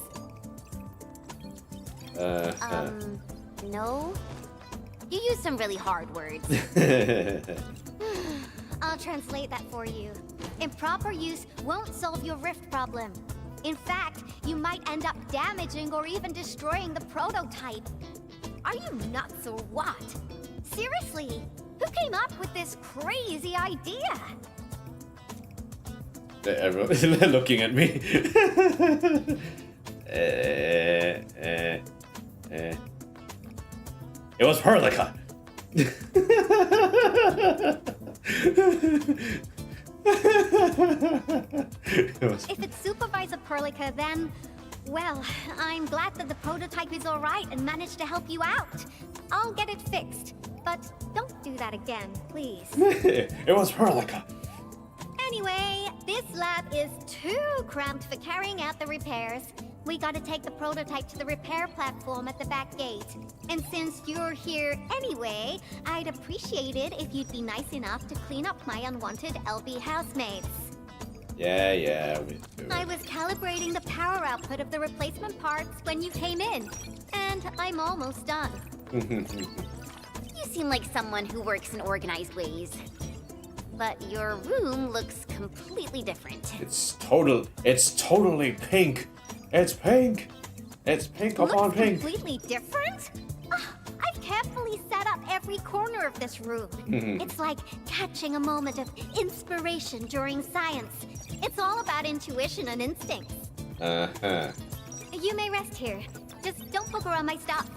S14: No? You use some really hard words. I'll translate that for you. Improper use won't solve your rift problem. In fact, you might end up damaging or even destroying the prototype. Are you nuts or what? Seriously, who came up with this crazy idea?
S2: Everyone's looking at me. It was Perlica.
S14: If it's Supervisor Perlica, then... well, I'm glad that the prototype is alright and managed to help you out. I'll get it fixed, but don't do that again, please.
S2: It was Perlica.
S14: Anyway, this lab is too cramped for carrying out the repairs. We gotta take the prototype to the repair platform at the back gate. And since you're here anyway, I'd appreciate it if you'd be nice enough to clean up my unwanted LB housemates.
S2: Yeah, we do.
S14: I was calibrating the power output of the replacement parts when you came in, and I'm almost done. You seem like someone who works in organized ways. But your room looks completely different.
S2: It's totally pink. It's pink. It's pink upon pink.
S14: Completely different? I've carefully set up every corner of this room. It's like catching a moment of inspiration during science. It's all about intuition and instincts. You may rest here. Just don't poke around my stuff.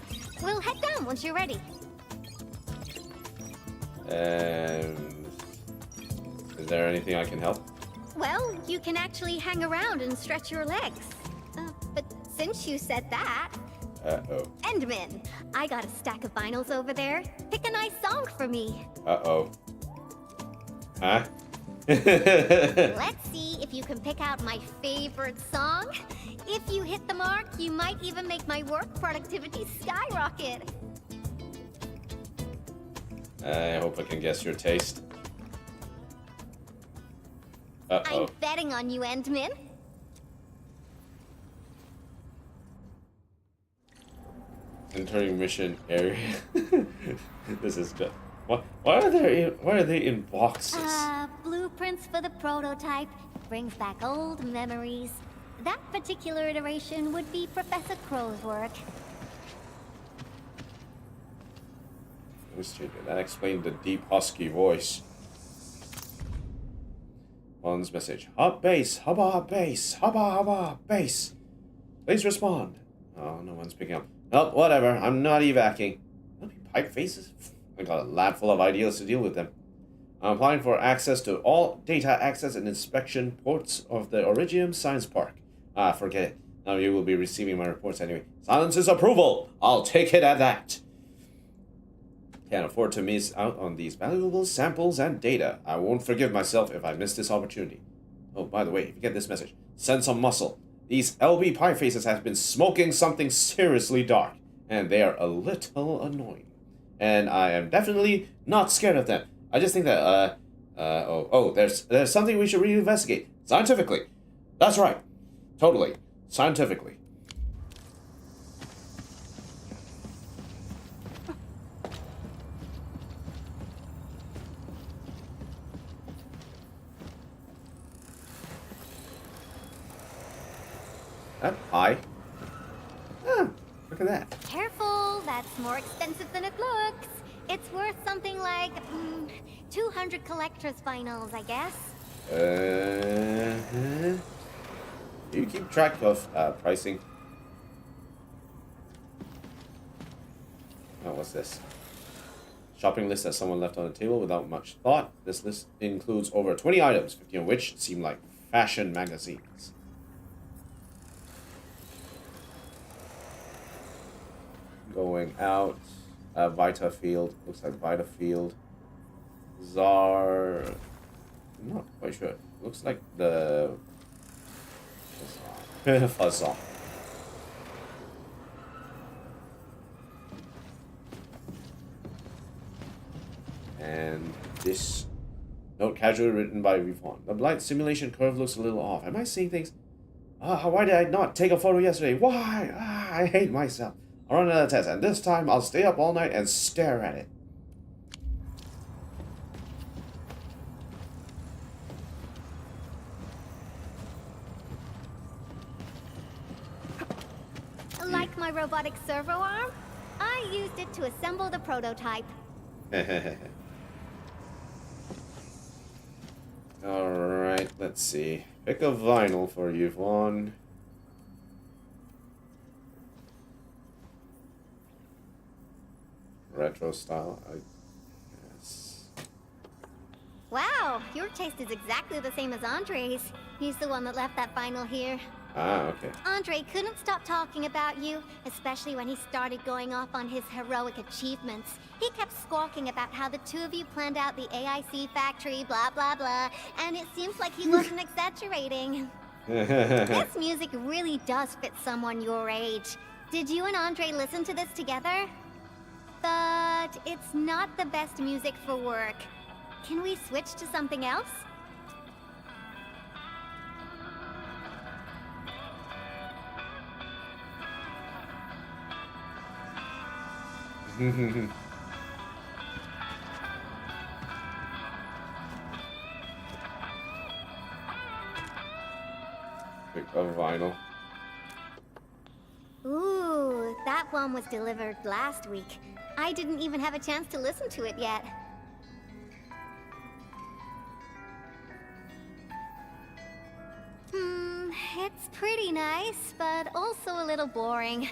S14: We'll head down once you're ready.
S2: Is there anything I can help?
S14: Well, you can actually hang around and stretch your legs. But since you said that...
S2: Uh-oh.
S14: Endman, I got a stack of vinyls over there. Pick a nice song for me.
S2: Uh-oh. Huh?
S14: Let's see if you can pick out my favorite song. If you hit the mark, you might even make my work productivity skyrocket.
S2: I hope I can guess your taste. Uh-oh.
S14: I'm betting on you, Endman.
S2: Entering mission area. This is good. Why are they in boxes?
S14: Blueprints for the prototype. Brings back old memories. That particular iteration would be Professor Crow's work.
S2: That explained the deep husky voice. One's message. Hub base, hubba base, hubba base. Please respond. Oh, no one's picking up. Oh, whatever. I'm not evacing. Pipe faces? I got a lab full of ideas to deal with them. I'm applying for access to all data access and inspection ports of the Origium Science Park. Forget it. Now you will be receiving my reports anyway. Silence is approval. I'll take it at that. Can't afford to miss out on these valuable samples and data. I won't forgive myself if I miss this opportunity. Oh, by the way, if you get this message, send some muscle. These LB pie faces have been smoking something seriously dark, and they are a little annoying. And I am definitely not scared of them. I just think that, there's something we should really investigate. Scientifically. That's right. Totally. Scientifically. That pie. Look at that.
S14: Careful, that's more expensive than it looks. It's worth something like 200 collector's finals, I guess.
S2: Do you keep track of pricing? Oh, what's this? Shopping list that someone left on the table without much thought. This list includes over 20 items, 15 of which seem like fashion magazines. Going out. Vita Field. Looks like Vita Field. Czar. I'm not quite sure. Looks like the Fazon. And this note casually written by v1. The blight simulation curve looks a little off. Am I seeing things? Why did I not take a photo yesterday? Why? I hate myself. I'll run another test, and this time I'll stay up all night and stare at it.
S14: Like my robotic servo arm, I used it to assemble the prototype.
S2: Alright, let's see. Pick a vinyl for you, Vaughn. Retro style, I guess.
S14: Wow, your taste is exactly the same as Andre's. He's the one that left that vinyl here.
S2: Ah, okay.
S14: Andre couldn't stop talking about you, especially when he started going off on his heroic achievements. He kept squawking about how the two of you planned out the AIC factory, blah, blah, blah, and it seems like he wasn't exaggerating. This music really does fit someone your age. Did you and Andre listen to this together? But it's not the best music for work. Can we switch to something else?
S2: Pick a vinyl.
S14: Ooh, that one was delivered last week. I didn't even have a chance to listen to it yet. It's pretty nice, but also a little boring.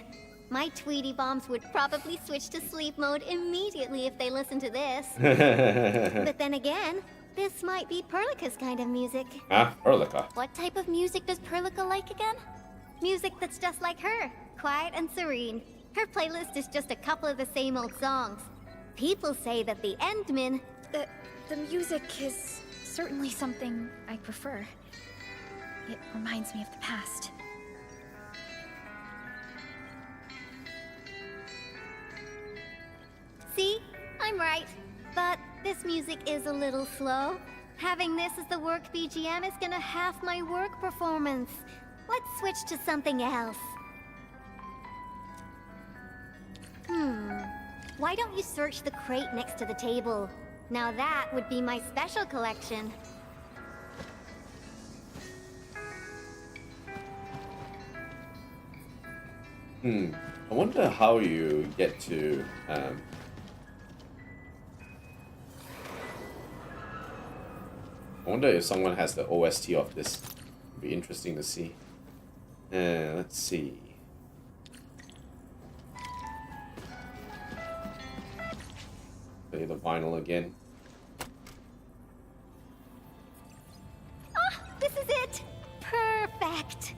S14: My Tweety Bombs would probably switch to sleep mode immediately if they listened to this. But then again, this might be Perlica's kind of music.
S2: Ah, Perlica.
S14: What type of music does Perlica like again? Music that's just like her, quiet and serene. Her playlist is just a couple of the same old songs. People say that the Endmen...
S12: The music is certainly something I prefer. It reminds me of the past.
S14: See? I'm right. But this music is a little slow. Having this as the work BGM is gonna half my work performance. Let's switch to something else. Why don't you search the crate next to the table? Now that would be my special collection.
S2: I wonder how you get to I wonder if someone has the OST of this. It'd be interesting to see. Let's see. Play the vinyl again.
S14: Ah, this is it! Perfect!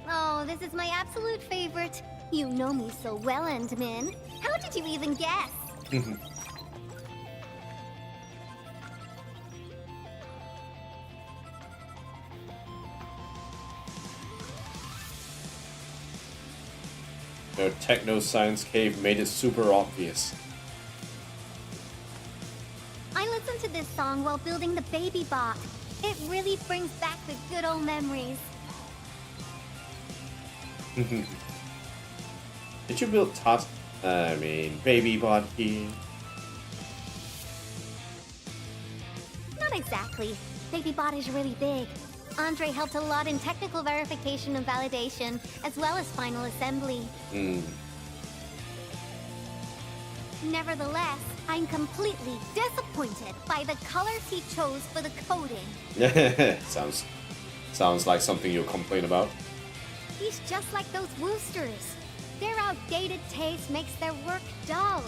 S14: Oh, this is my absolute favorite. You know me so well, Endman. How did you even guess?
S2: Their techno-science cave made it super obvious.
S14: I listened to this song while building the baby bot. It really brings back the good old memories.
S2: Did you build baby bot here?
S14: Not exactly. Baby bot is really big. Andre helped a lot in technical verification and validation, as well as final assembly. Nevertheless, I'm completely disappointed by the colors he chose for the coding.
S2: Sounds like something you'll complain about.
S14: He's just like those Woosters. Their outdated taste makes their work dull.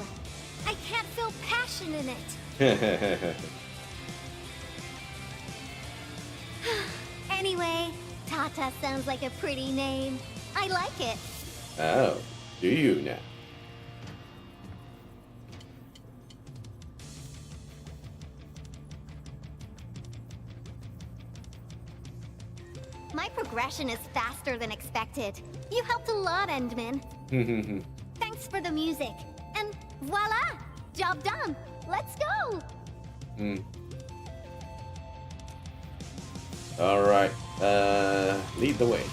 S14: I can't feel passion in it. Anyway, Tata sounds like a pretty name. I like it.
S2: Oh, do you now?
S14: My progression is faster than expected. You helped a lot, Endman. Thanks for the music. And voila! Job done. Let's go!
S2: Alright, lead the way.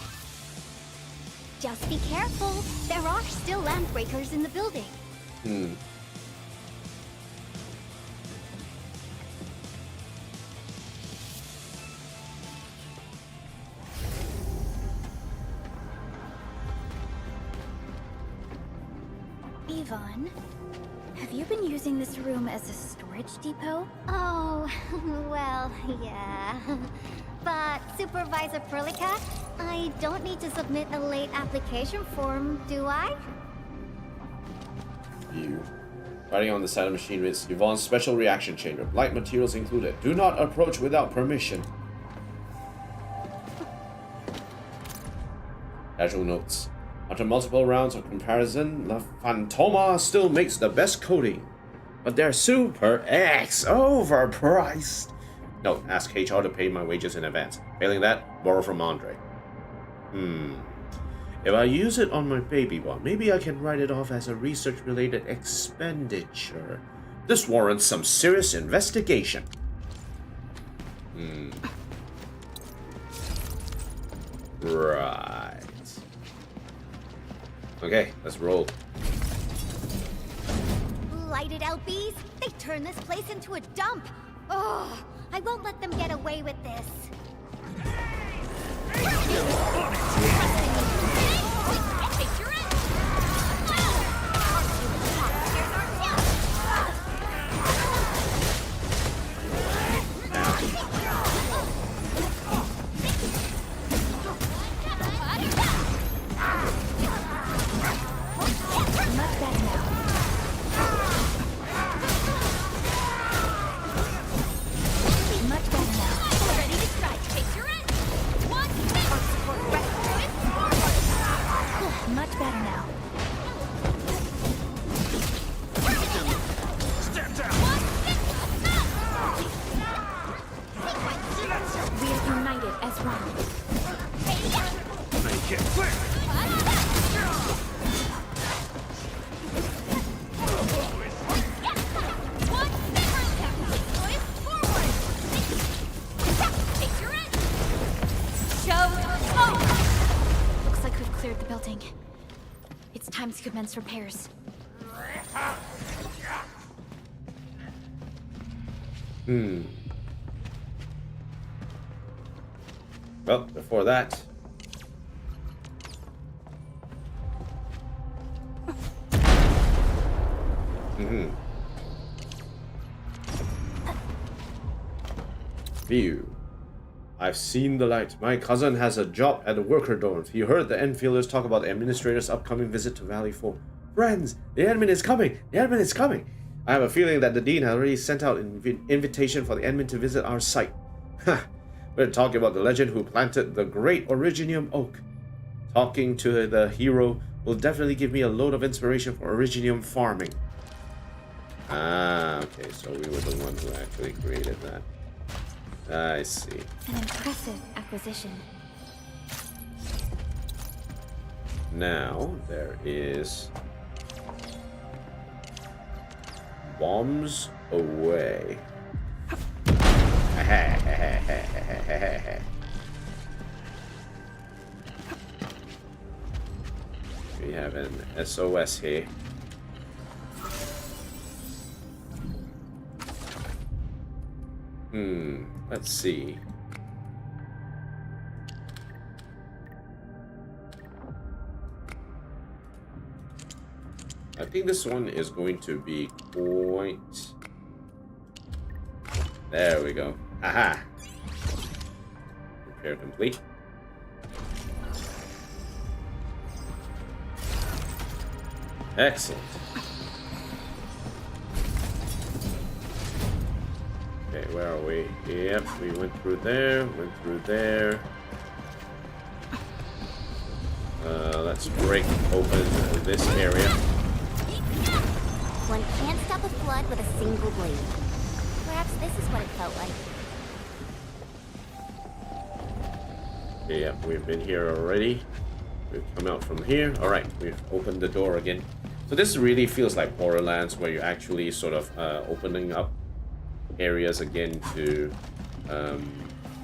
S14: Just be careful. There are still landbreakers in the building.
S1: Yvonne, have you been using this room as a storage depot?
S14: Oh, well, yeah. But, Supervisor Perlica, I don't need to submit a late application form, do I?
S2: You. Riding on the side of machinery is Yvonne's special reaction chamber. Light materials included. Do not approach without permission. Casual notes. After multiple rounds of comparison, La Fantoma still makes the best coating. But they're super X overpriced. No, ask HR to pay my wages in advance. Failing that, borrow from Andre. If I use it on my baby bot, maybe I can write it off as a research-related expenditure. This warrants some serious investigation. Right. Okay, let's roll.
S14: Lighted LBs? They turn this place into a dump. Oh, I won't let them get away with this.
S1: to commence repairs.
S2: Well, before that... View. I've seen the light. My cousin has a job at the worker dorms. He heard the Enfielders talk about the administrator's upcoming visit to Valley 4. Friends, the admin is coming! The admin is coming! I have a feeling that the dean has already sent out an invitation for the admin to visit our site. Ha! We're talking about the legend who planted the great Originium oak. Talking to the hero will definitely give me a load of inspiration for Originium farming. Ah, okay, so we were the one who actually created that. I see.
S1: An impressive acquisition.
S2: Now, there is... bombs away. We have an SOS here. Let's see. I think this one is going to be quite... There we go. Aha! Repair complete. Excellent. Okay, where are we? Yep, we went through there, went through there. Let's break open this area.
S14: One can't stop a flood with a single blade. Perhaps this is what it felt like.
S2: Okay, yep, we've been here already. We've come out from here. Alright, we've opened the door again. So this really feels like Borderlands, where you're actually sort of opening up areas again to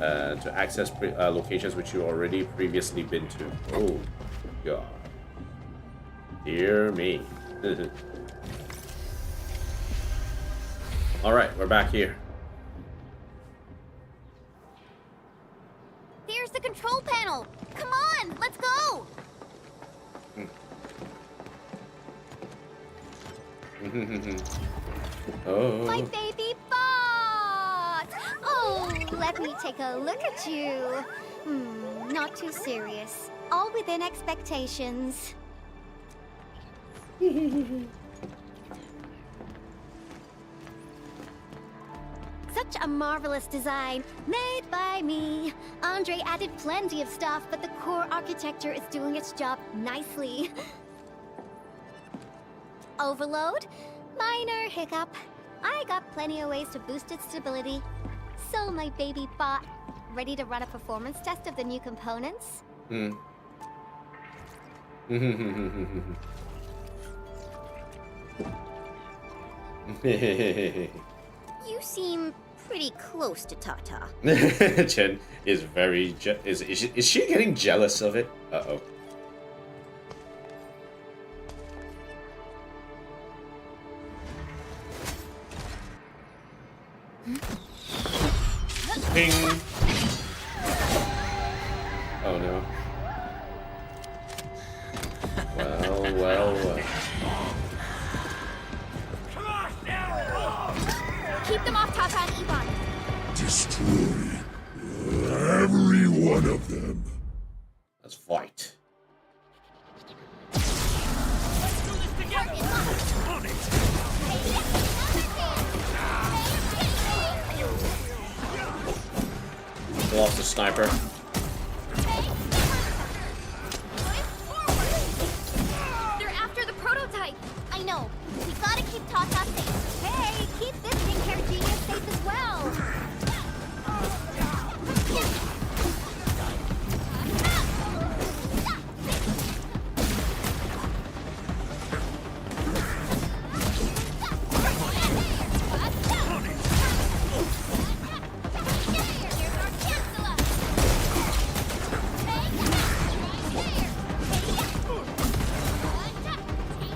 S2: access locations which you already previously been to. Oh god, dear me. All right, we're back here.
S14: There's the control panel. Come on, let's go.
S2: Oh.
S14: My baby bot! Oh, let me take a look at you. Not too serious. All within expectations. Such a marvelous design, made by me. Andre added plenty of stuff, but the core architecture is doing its job nicely. Overload? Minor hiccup. I got plenty of ways to boost its stability. So, my baby bot, ready to run a performance test of the new components? You seem pretty close to Tata.
S2: Chen is very is she getting jealous of it? Uh-oh. Ping. Oh no. Well.
S1: Keep them off Tata and Ivan.
S17: Destroy every one of them.
S2: Let's fight. Lost the sniper.
S14: They're after the prototype. I know. We gotta keep Tata safe. Hey, keep this skincare genius safe as well.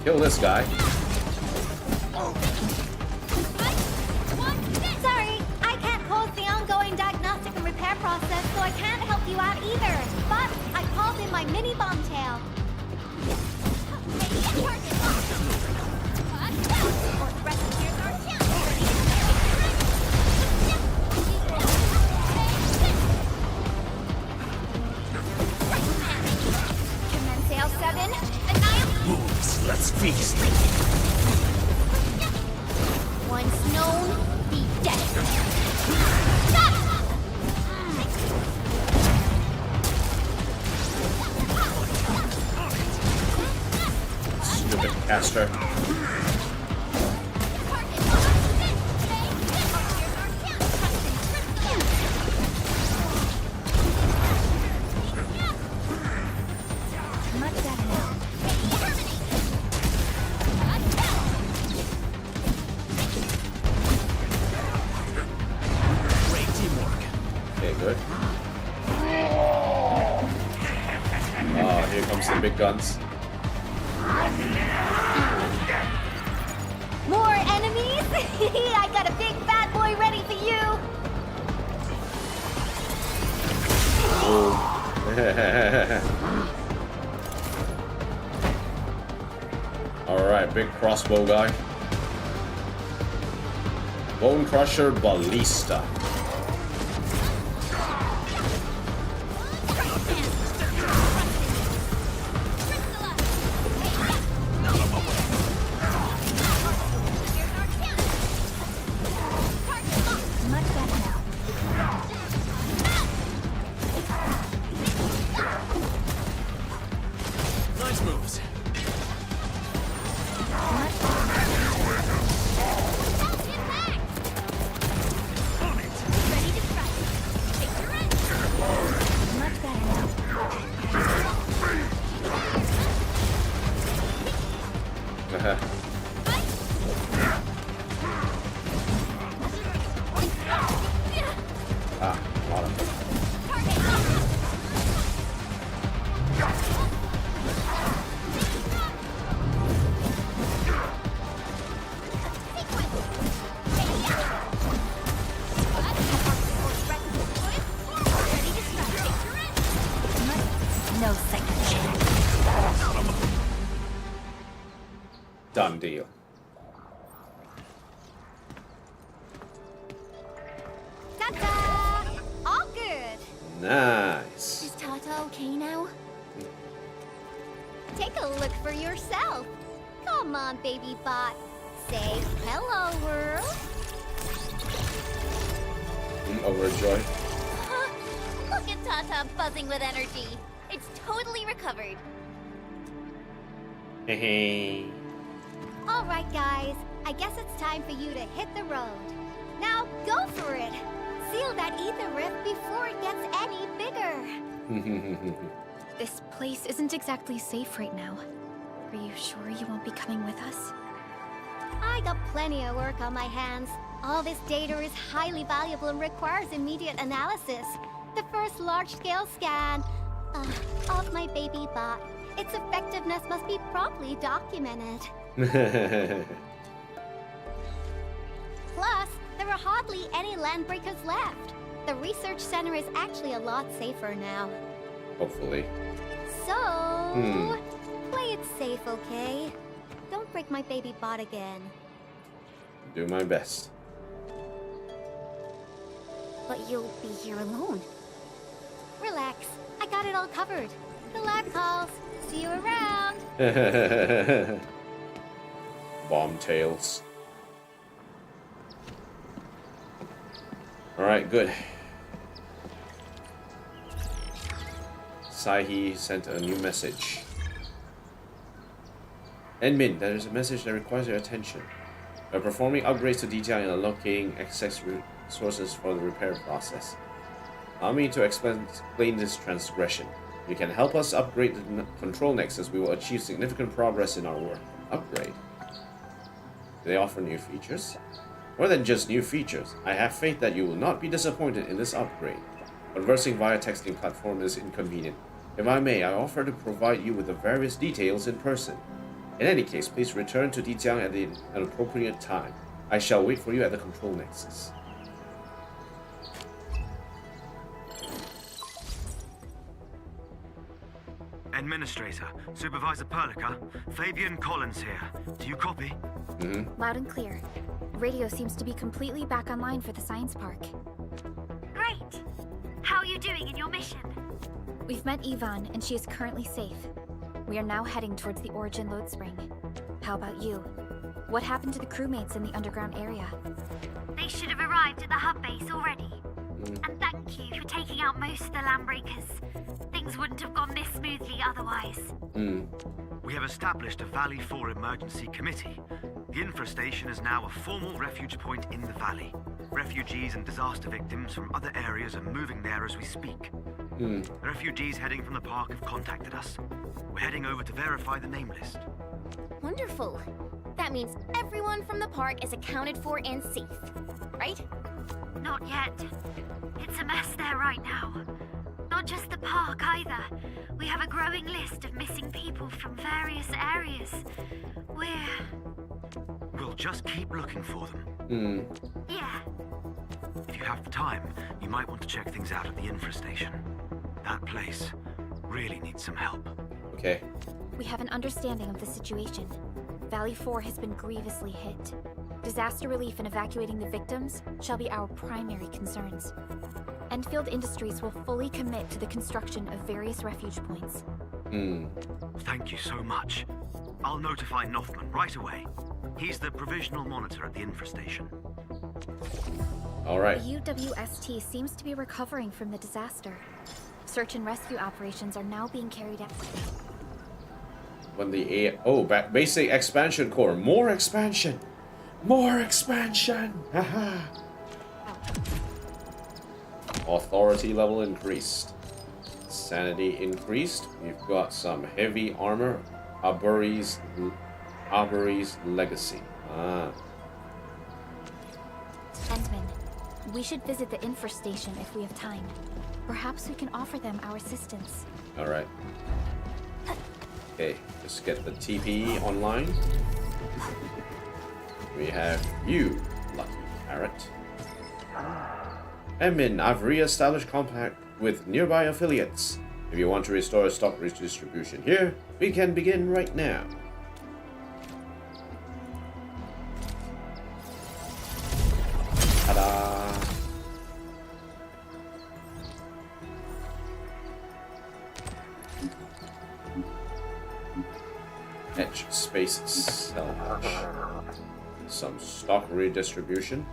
S2: Kill this guy.
S14: Sorry, I can't pause the ongoing diagnostic and repair process, so I can't help you out either. But I called in my mini bomb tail.
S1: Commence L7. Annihilate.
S5: Let's feast.
S1: Once known, be dead. Stop!
S2: Stupid caster.
S1: Much better now.
S4: Great teamwork.
S2: Okay, good. Oh, here comes the big guns.
S14: More enemies? I got a big bad boy ready for you.
S2: Alright, big crossbow guy. Bone Crusher Ballista.
S1: Much better now.
S4: Nice moves.
S1: Much better now.
S2: Ah, a lot of them.
S1: No second chance.
S2: Done deal.
S14: Ta-da! All good.
S2: Nice.
S14: Is Tata okay now? Take a look for yourself. Come on, baby bot. Say hello, world.
S2: Overjoyed.
S14: Look at Tata buzzing with energy. It's totally recovered.
S2: Hey.
S14: All right, guys. I guess it's time for you to hit the road. Now, go for it. Seal that ether rift before it gets any bigger.
S12: This place isn't exactly safe right now. Are you sure you won't be coming with us?
S14: I got plenty of work on my hands. All this data is highly valuable and requires immediate analysis. The first large-scale scan of my baby bot. Its effectiveness must be promptly documented. Plus, there are hardly any landbreakers left. The research center is actually a lot safer now.
S2: Hopefully.
S14: So, play it safe, okay? Don't break my baby bot again.
S2: Do my best.
S14: But you'll be here alone. Relax. I got it all covered. The lab calls. See you around.
S2: Bomb tails. Alright, good. Sahi sent a new message. Admin, there is a message that requires your attention. By performing upgrades to detail and unlocking access resources for the repair process. Allow me to explain this transgression. You can help us upgrade the control nexus. We will achieve significant progress in our work. Upgrade? Do they offer new features? More than just new features. I have faith that you will not be disappointed in this upgrade. Conversing via texting platform is inconvenient. If I may, I offer to provide you with the various details in person. In any case, please return to Dijiang at an appropriate time. I shall wait for you at the control nexus.
S18: Administrator, Supervisor Perlica, Fabian Collins here. Do you copy?
S12: Loud and clear. Radio seems to be completely back online for the science park.
S1: Great! How are you doing in your mission?
S12: We've met Yvonne, and she is currently safe. We are now heading towards the Origin load spring. How about you? What happened to the crewmates in the underground area?
S1: They should have arrived at the hub base already. And thank you for taking out most of the landbreakers. Things wouldn't have gone this smoothly otherwise.
S18: We have established a Valley 4 emergency committee. The infrastation is now a formal refuge point in the valley. Refugees and disaster victims from other areas are moving there as we speak. The refugees heading from the park have contacted us. We're heading over to verify the name list.
S14: Wonderful. That means everyone from the park is accounted for and safe, right?
S1: Not yet. It's a mess there right now. Not just the park either. We have a growing list of missing people from various areas.
S18: We'll just keep looking for them.
S1: Yeah.
S18: If you have the time, you might want to check things out at the infrastation. That place really needs some help.
S2: Okay.
S12: We have an understanding of the situation. Valley 4 has been grievously hit. Disaster relief and evacuating the victims shall be our primary concerns. Endfield Industries will fully commit to the construction of various refuge points.
S18: Thank you so much. I'll notify Nothman right away. He's the provisional monitor at the infrastation.
S2: Alright.
S12: The UWST seems to be recovering from the disaster. Search and rescue operations are now being carried out.
S2: When the basic expansion core. More expansion! More expansion! Haha! Authority level increased. Sanity increased. We've got some heavy armor. Arbori's legacy.
S12: Endman, we should visit the infrastation if we have time. Perhaps we can offer them our assistance.
S2: Alright. Okay, just get the TP online. We have you, Lucky Carrot. Admin, I've re-established contact with nearby affiliates. If you want to restore stock redistribution here, we can begin right now. Ta-da! Edge space salvage. Some stock redistribution.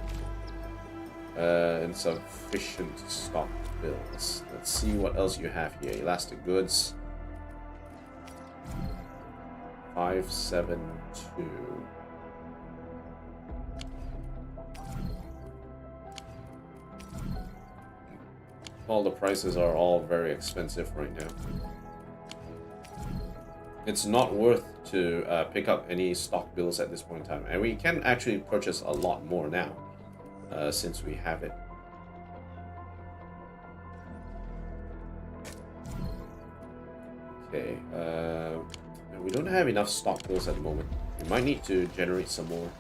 S2: Insufficient stock bills. Let's see what else you have here. Elastic goods. 572. All the prices are all very expensive right now. It's not worth to pick up any stock bills at this point in time, and we can actually purchase a lot more now since we have it. Okay, we don't have enough stock bills at the moment. We might need to generate some more.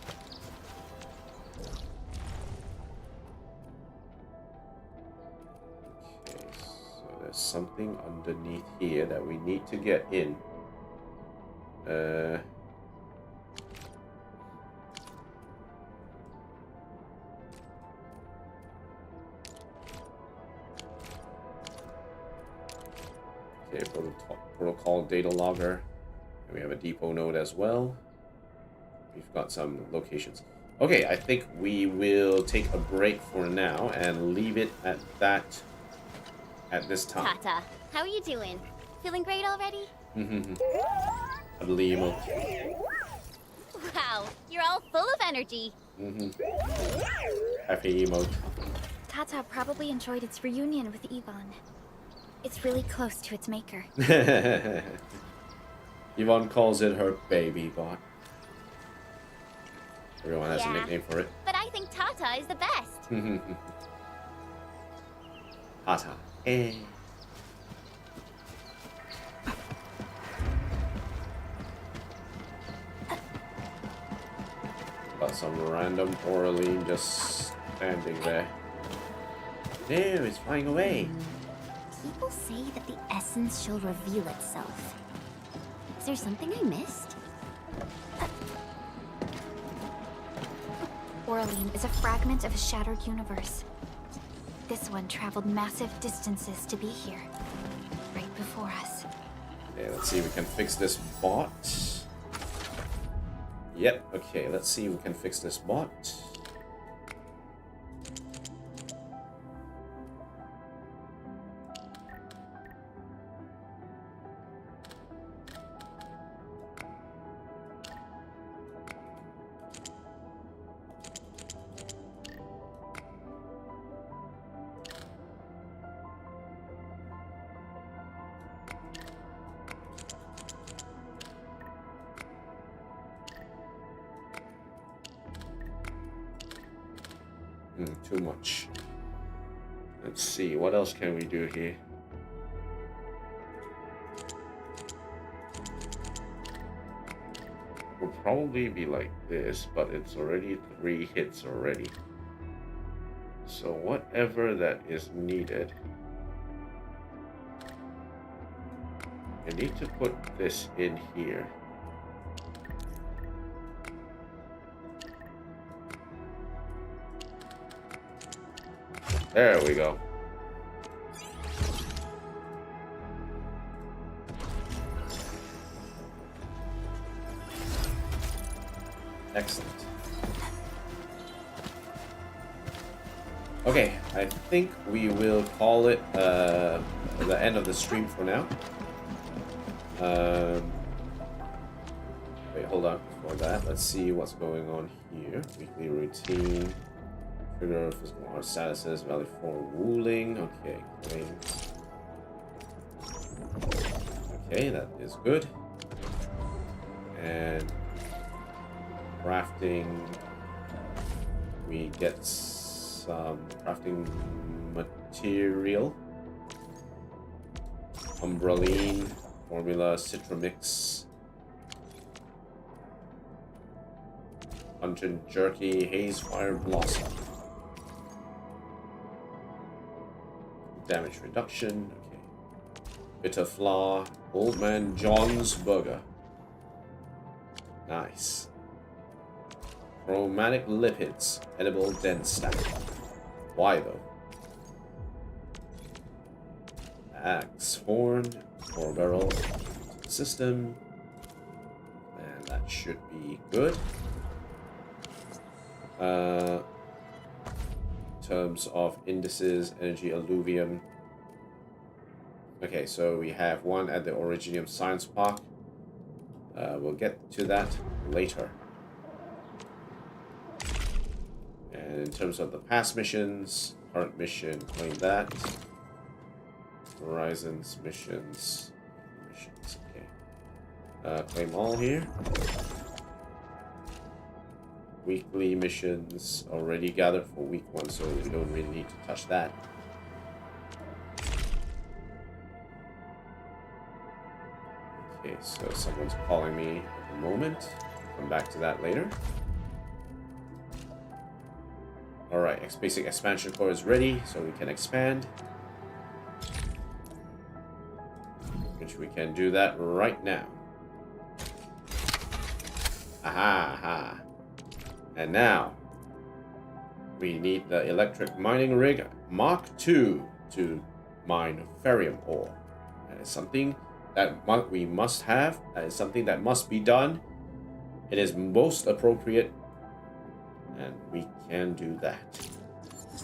S2: Okay, so there's something underneath here that we need to get in. Okay, protocol data logger. And we have a depot node as well. We've got some locations. Okay, I think we will take a break for now and leave it at that at this time.
S14: Tata, how are you doing? Feeling great already?
S2: I believe.
S14: Wow, you're all full of energy.
S2: Happy emote.
S12: Tata probably enjoyed its reunion with Yvonne. It's really close to its maker.
S2: Yvonne calls it her baby bot. Everyone has a
S14: Yeah,
S2: nickname for it.
S14: But I think Tata is the best.
S2: Tata. Eh. got some random Oraline just standing there. No, it's flying away.
S14: People say that the essence shall reveal itself. Is there something I missed?
S12: Oraline is a fragment of a shattered universe. This one traveled massive distances to be here, right before us.
S2: Okay, let's see if we can fix this bot. Yep, okay, let's see if we can fix this bot. Too much. Let's see, what else can we do here? Will probably be like this, but it's already 3 hits already. So whatever that is needed, I need to put this in here. There we go. Excellent. Okay, I think we will call it the end of the stream for now. Wait, hold on. Before that, let's see what's going on here. Weekly routine. Trigger physical art statuses, value 4 wooling. Okay, claims. Okay, that is good. And crafting, we get some crafting material. Umbraline, formula, Citramix, Pungent Jerky, Haze Fire Blossom. Damage reduction, okay. Bitter Flour, Old Man John's Burger. Nice. Chromatic Lipids, Edible Dense Stack. Why though? Axe Horn, 4 barrel system. And that should be good. Terms of indices, energy alluvium. Okay, so we have one at the Originium Science Park. We'll get to that later. And in terms of the past missions, current mission, claim that. Horizons missions, okay. Claim all here. Weekly missions already gathered for week 1, so we don't really need to touch that. Okay, so someone's calling me at the moment. Come back to that later. Alright, basic expansion core is ready, so we can expand. Which we can do that right now. Aha, aha. And now, we need the electric mining rig Mark II to mine ferrium ore. That is something that we must have. That is something that must be done. It is most appropriate, and we can do that.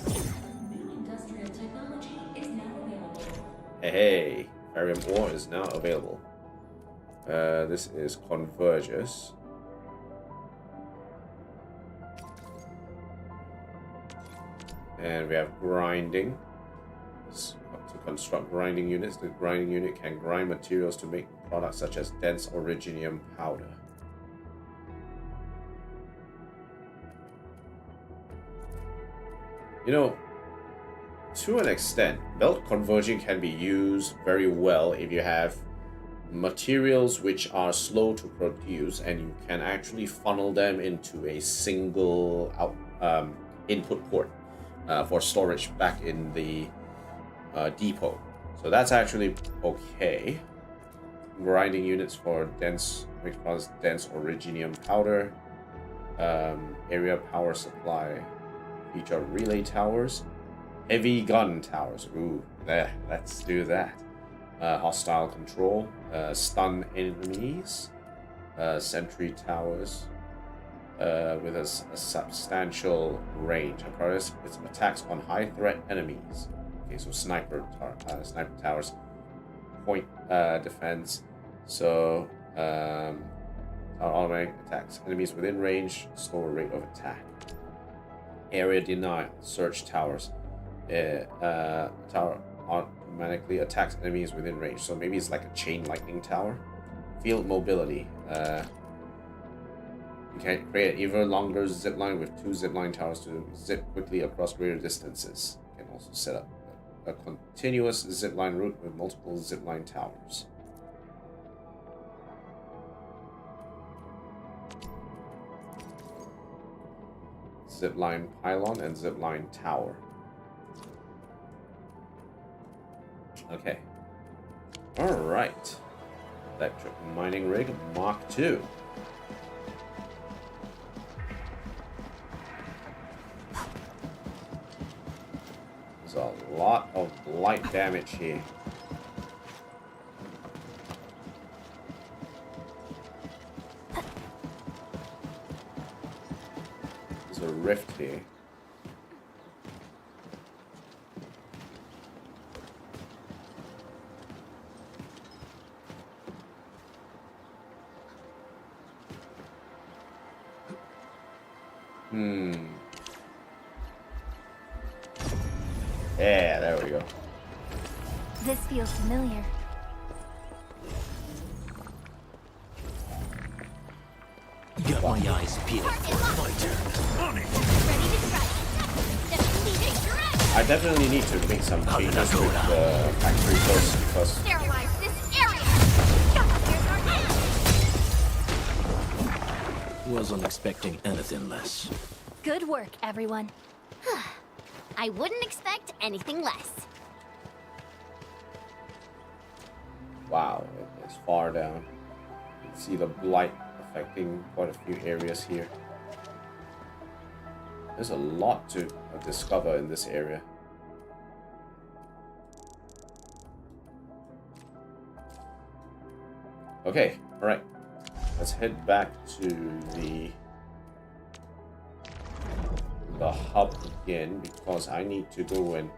S3: New industrial technology is now available.
S2: Hey, ferrium ore is now available. This is Convergers. And we have grinding. To construct grinding units, the grinding unit can grind materials to make products such as dense originium powder. You know, to an extent, belt converging can be used very well if you have materials which are slow to produce, and you can actually funnel them into a single input port for storage back in the depot. So that's actually okay. Grinding units for dense originium powder. Area power supply. Feature relay towers. Heavy gun towers. Ooh, let's do that. Hostile control. Stun enemies. Sentry towers. With a substantial range. And progress its attacks on high threat enemies. Okay, so sniper towers. Point defense. So automatic attacks. Enemies within range. Slower rate of attack. Area denial. Search towers. Tower automatically attacks enemies within range. So maybe it's like a chain lightning tower. Field mobility. You can create an even longer zip line with 2 zipline towers to zip quickly across greater distances. You can also set up a continuous zipline route with multiple zipline towers. Zipline pylon and zipline tower. Okay. Alright. Electric mining rig Mark II. There's a lot of light damage here. There's a rift here. Yeah, there we go.
S1: This feels familiar.
S4: Got my eyes peeled for a fighter. On it.
S2: I definitely need to make some changes with the factory first because
S14: Sterilize this area!
S4: Wasn't expecting anything less.
S1: Good work, everyone.
S14: I wouldn't expect anything less.
S2: wow, it's far down. You can see the blight affecting quite a few areas here. There's a lot to discover in this area. Okay, alright. Let's head back to the hub again because I need to go and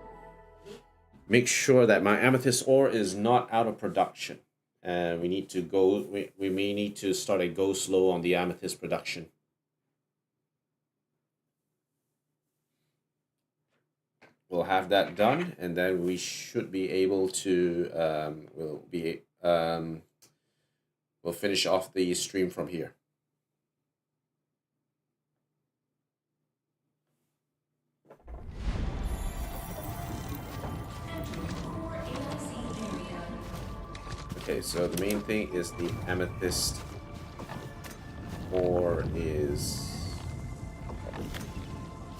S2: make sure that my amethyst ore is not out of production. And we need to go, we may need to start a go slow on the amethyst production. We'll have that done, and then we should be able to, we'll finish off the stream from here. Okay, so the main thing is the amethyst ore is...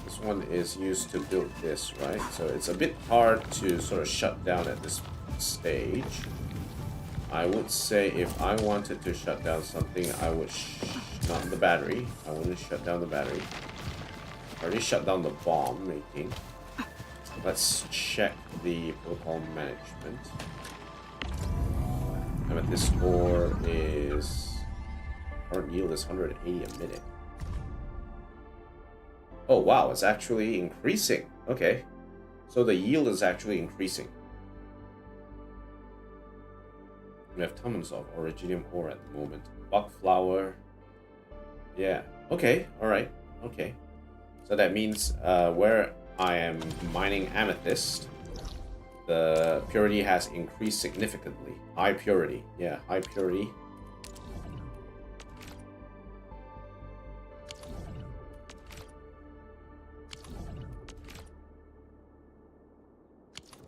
S2: This one is used to build this, right? So it's a bit hard to sort of shut down at this stage. I would say if I wanted to shut down something, I would not the battery. I wouldn't shut down the battery. I already shut down the bomb making. Let's check the protocol management. Amethyst ore is... Current yield is 180 a minute. Oh wow, it's actually increasing. Okay. So the yield is actually increasing. We have tons of originium ore at the moment. Buck flower. Yeah. Okay. Alright. Okay. So that means where I am mining amethyst, the purity has increased significantly. High purity. Yeah, high purity.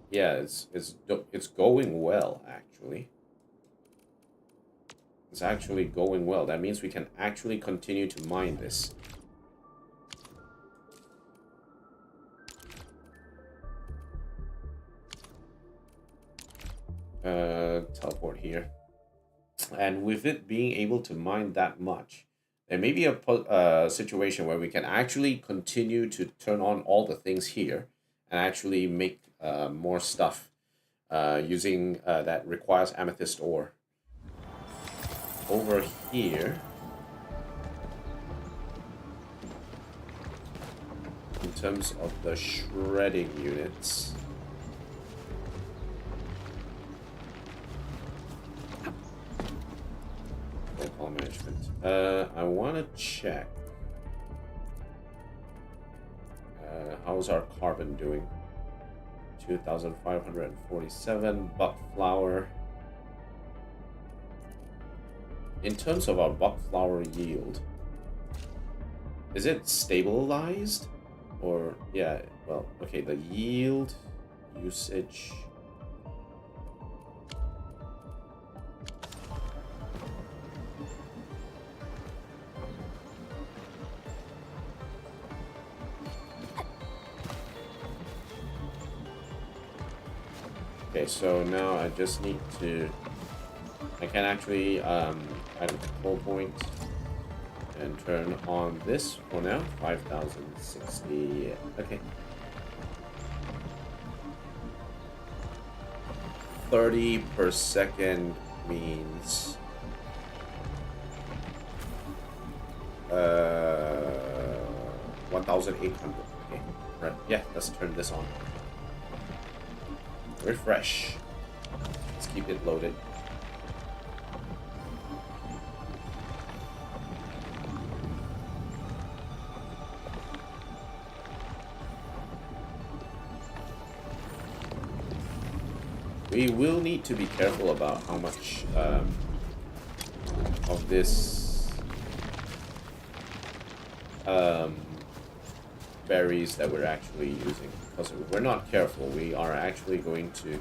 S2: Yeah, it's going well actually. It's actually going well. That means we can actually continue to mine this. Teleport here. And with it being able to mine that much, there may be a situation where we can actually continue to turn on all the things here and actually make more stuff using that requires amethyst ore. Over here, in terms of the shredding units, protocol management. I want to check. How's our carbon doing? 2,547 buck flour. In terms of our buck flour yield, is it stabilized? Or, yeah, well, okay, the yield, usage. Okay, so now I just need to, I can actually add a control point and turn on this for now, 5,060, okay. 30 per second means 1,800, okay, right, yeah, let's turn this on. Refresh. Let's keep it loaded. We will need to be careful about how much of this berries that we're actually using. Because if we're not careful, we are actually going to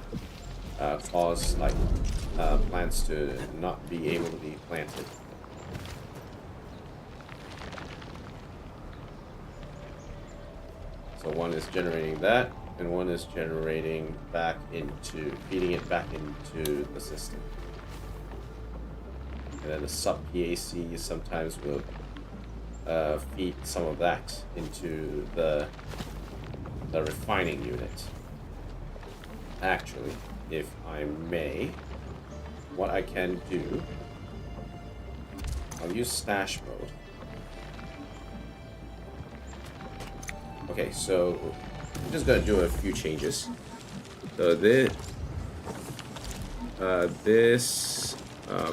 S2: cause like plants to not be able to be planted. So one is generating that, and one is generating back into, feeding it back into the system. And then the sub PAC sometimes will feed some of that into the refining unit. Actually, if I may, what I can do, I'll use stash mode. Okay, so I'm just gonna do a few changes. So this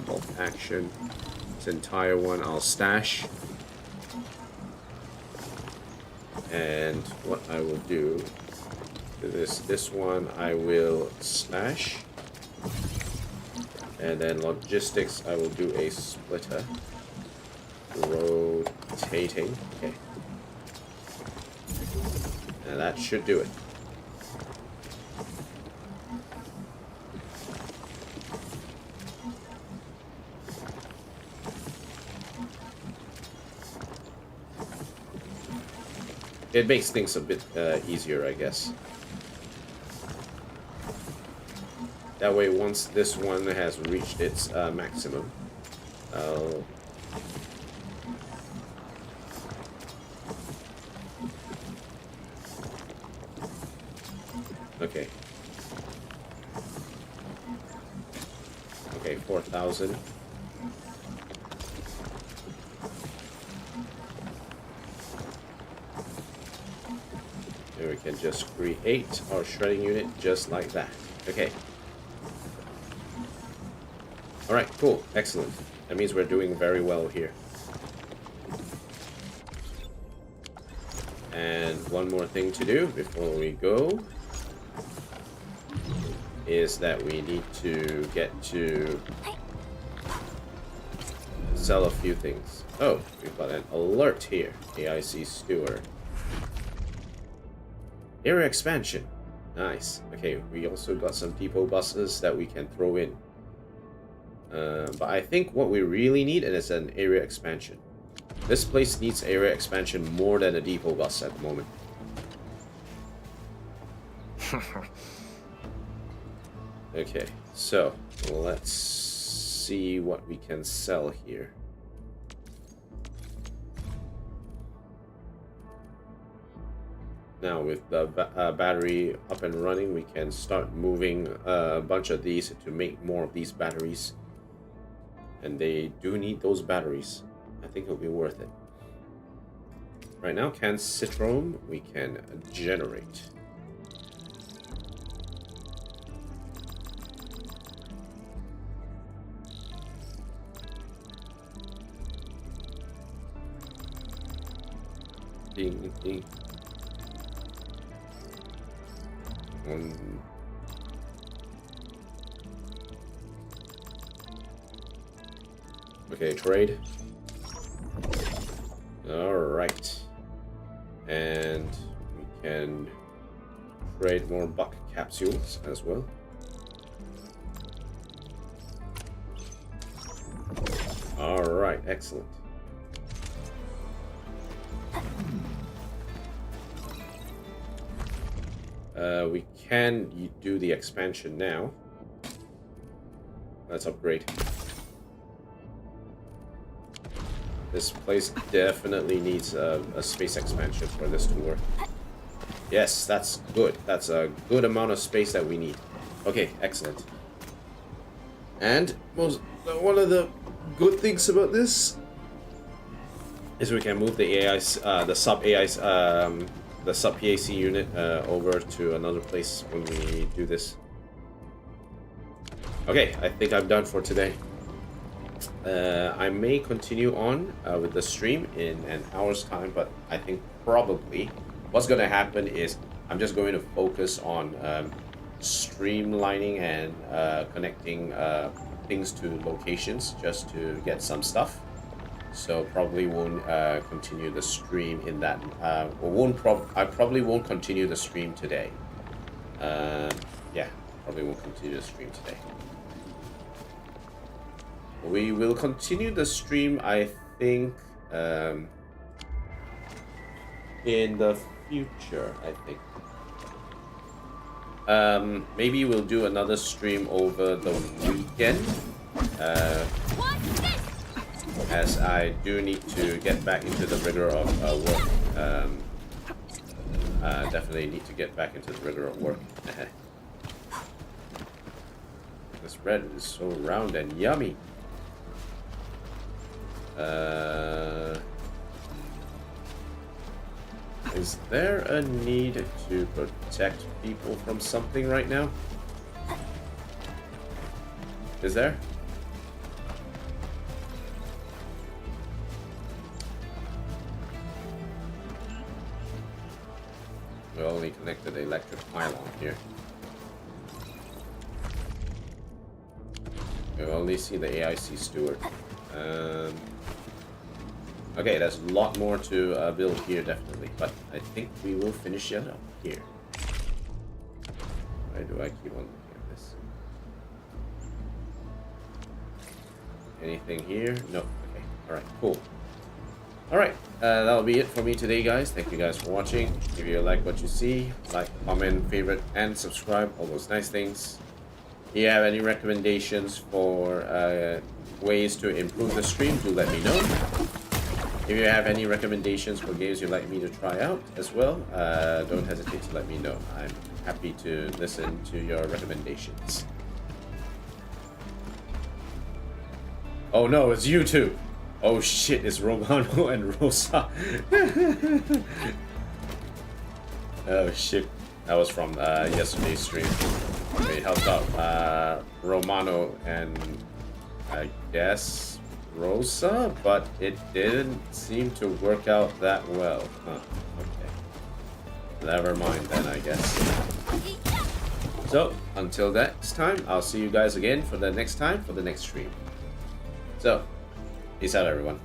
S2: bulk action, this entire one I'll stash. And what I will do is this one I will smash, and then logistics I will do a splitter, rotating. Okay, and that should do it. It makes things a bit easier, I guess. That way, once this one has reached its maximum, I'll... Okay. Okay, 4,000. And we can just create our shredding unit just like that. Okay. Alright, cool. Excellent. That means we're doing very well here. And one more thing to do before we go is that we need to get to sell a few things. Oh, we've got an alert here. AIC Steward. Area expansion. Nice. Okay, we also got some depot buses that we can throw in. But I think what we really need is an area expansion. This place needs area expansion more than a depot bus at the moment. Okay, so let's see what we can sell here. Now with the battery up and running, we can start moving a bunch of these to make more of these batteries. And they do need those batteries. I think it'll be worth it. Right now, can Citrome we can generate. Ding, ding. Okay, trade. All right, and we can trade more buck capsules as well. All right, excellent. We can do the expansion now. Let's upgrade. This place definitely needs a space expansion for this to work. Yes, that's good. That's a good amount of space that we need. Okay, excellent. And one of the good things about this is we can move the AIs, the sub AIs, the sub PAC unit over to another place when we do this. Okay, I think I'm done for today. I may continue on with the stream in an hour's time, but I think probably what's going to happen is I'm just going to focus on streamlining and connecting things to locations just to get some stuff. So probably won't continue the stream in that. I probably won't continue the stream today. Yeah, probably won't continue the stream today. We will continue the stream, I think, in the future, I think. Maybe we'll do another stream over the weekend. As I do need to get back into the rigor of work. Definitely need to get back into the rigor of work. This bread is so round and yummy. Is there a need to protect people from something right now? Is there? We only connected the electric pylon here. We only see the AIC steward. Okay, there's a lot more to build here, definitely, but I think we will finish it up here. Why do I keep on looking at this? Anything here? No. Okay. All right. Cool. All right. That'll be it for me today, guys. Thank you guys for watching. If you like what you see, like, comment, favorite, and subscribe. All those nice things. If you have any recommendations for ways to improve the stream, do let me know. If you have any recommendations for games you'd like me to try out as well, don't hesitate to let me know. I'm happy to listen to your recommendations. Oh no, it's you two! Oh shit, it's Romano and Rosa. Oh shit, that was from yesterday's stream. We helped out Romano and I guess Rosa, but it didn't seem to work out that well. Huh, okay. Never mind then, I guess. So, until next time, I'll see you guys again for the next time, for the next stream. So, peace out, everyone.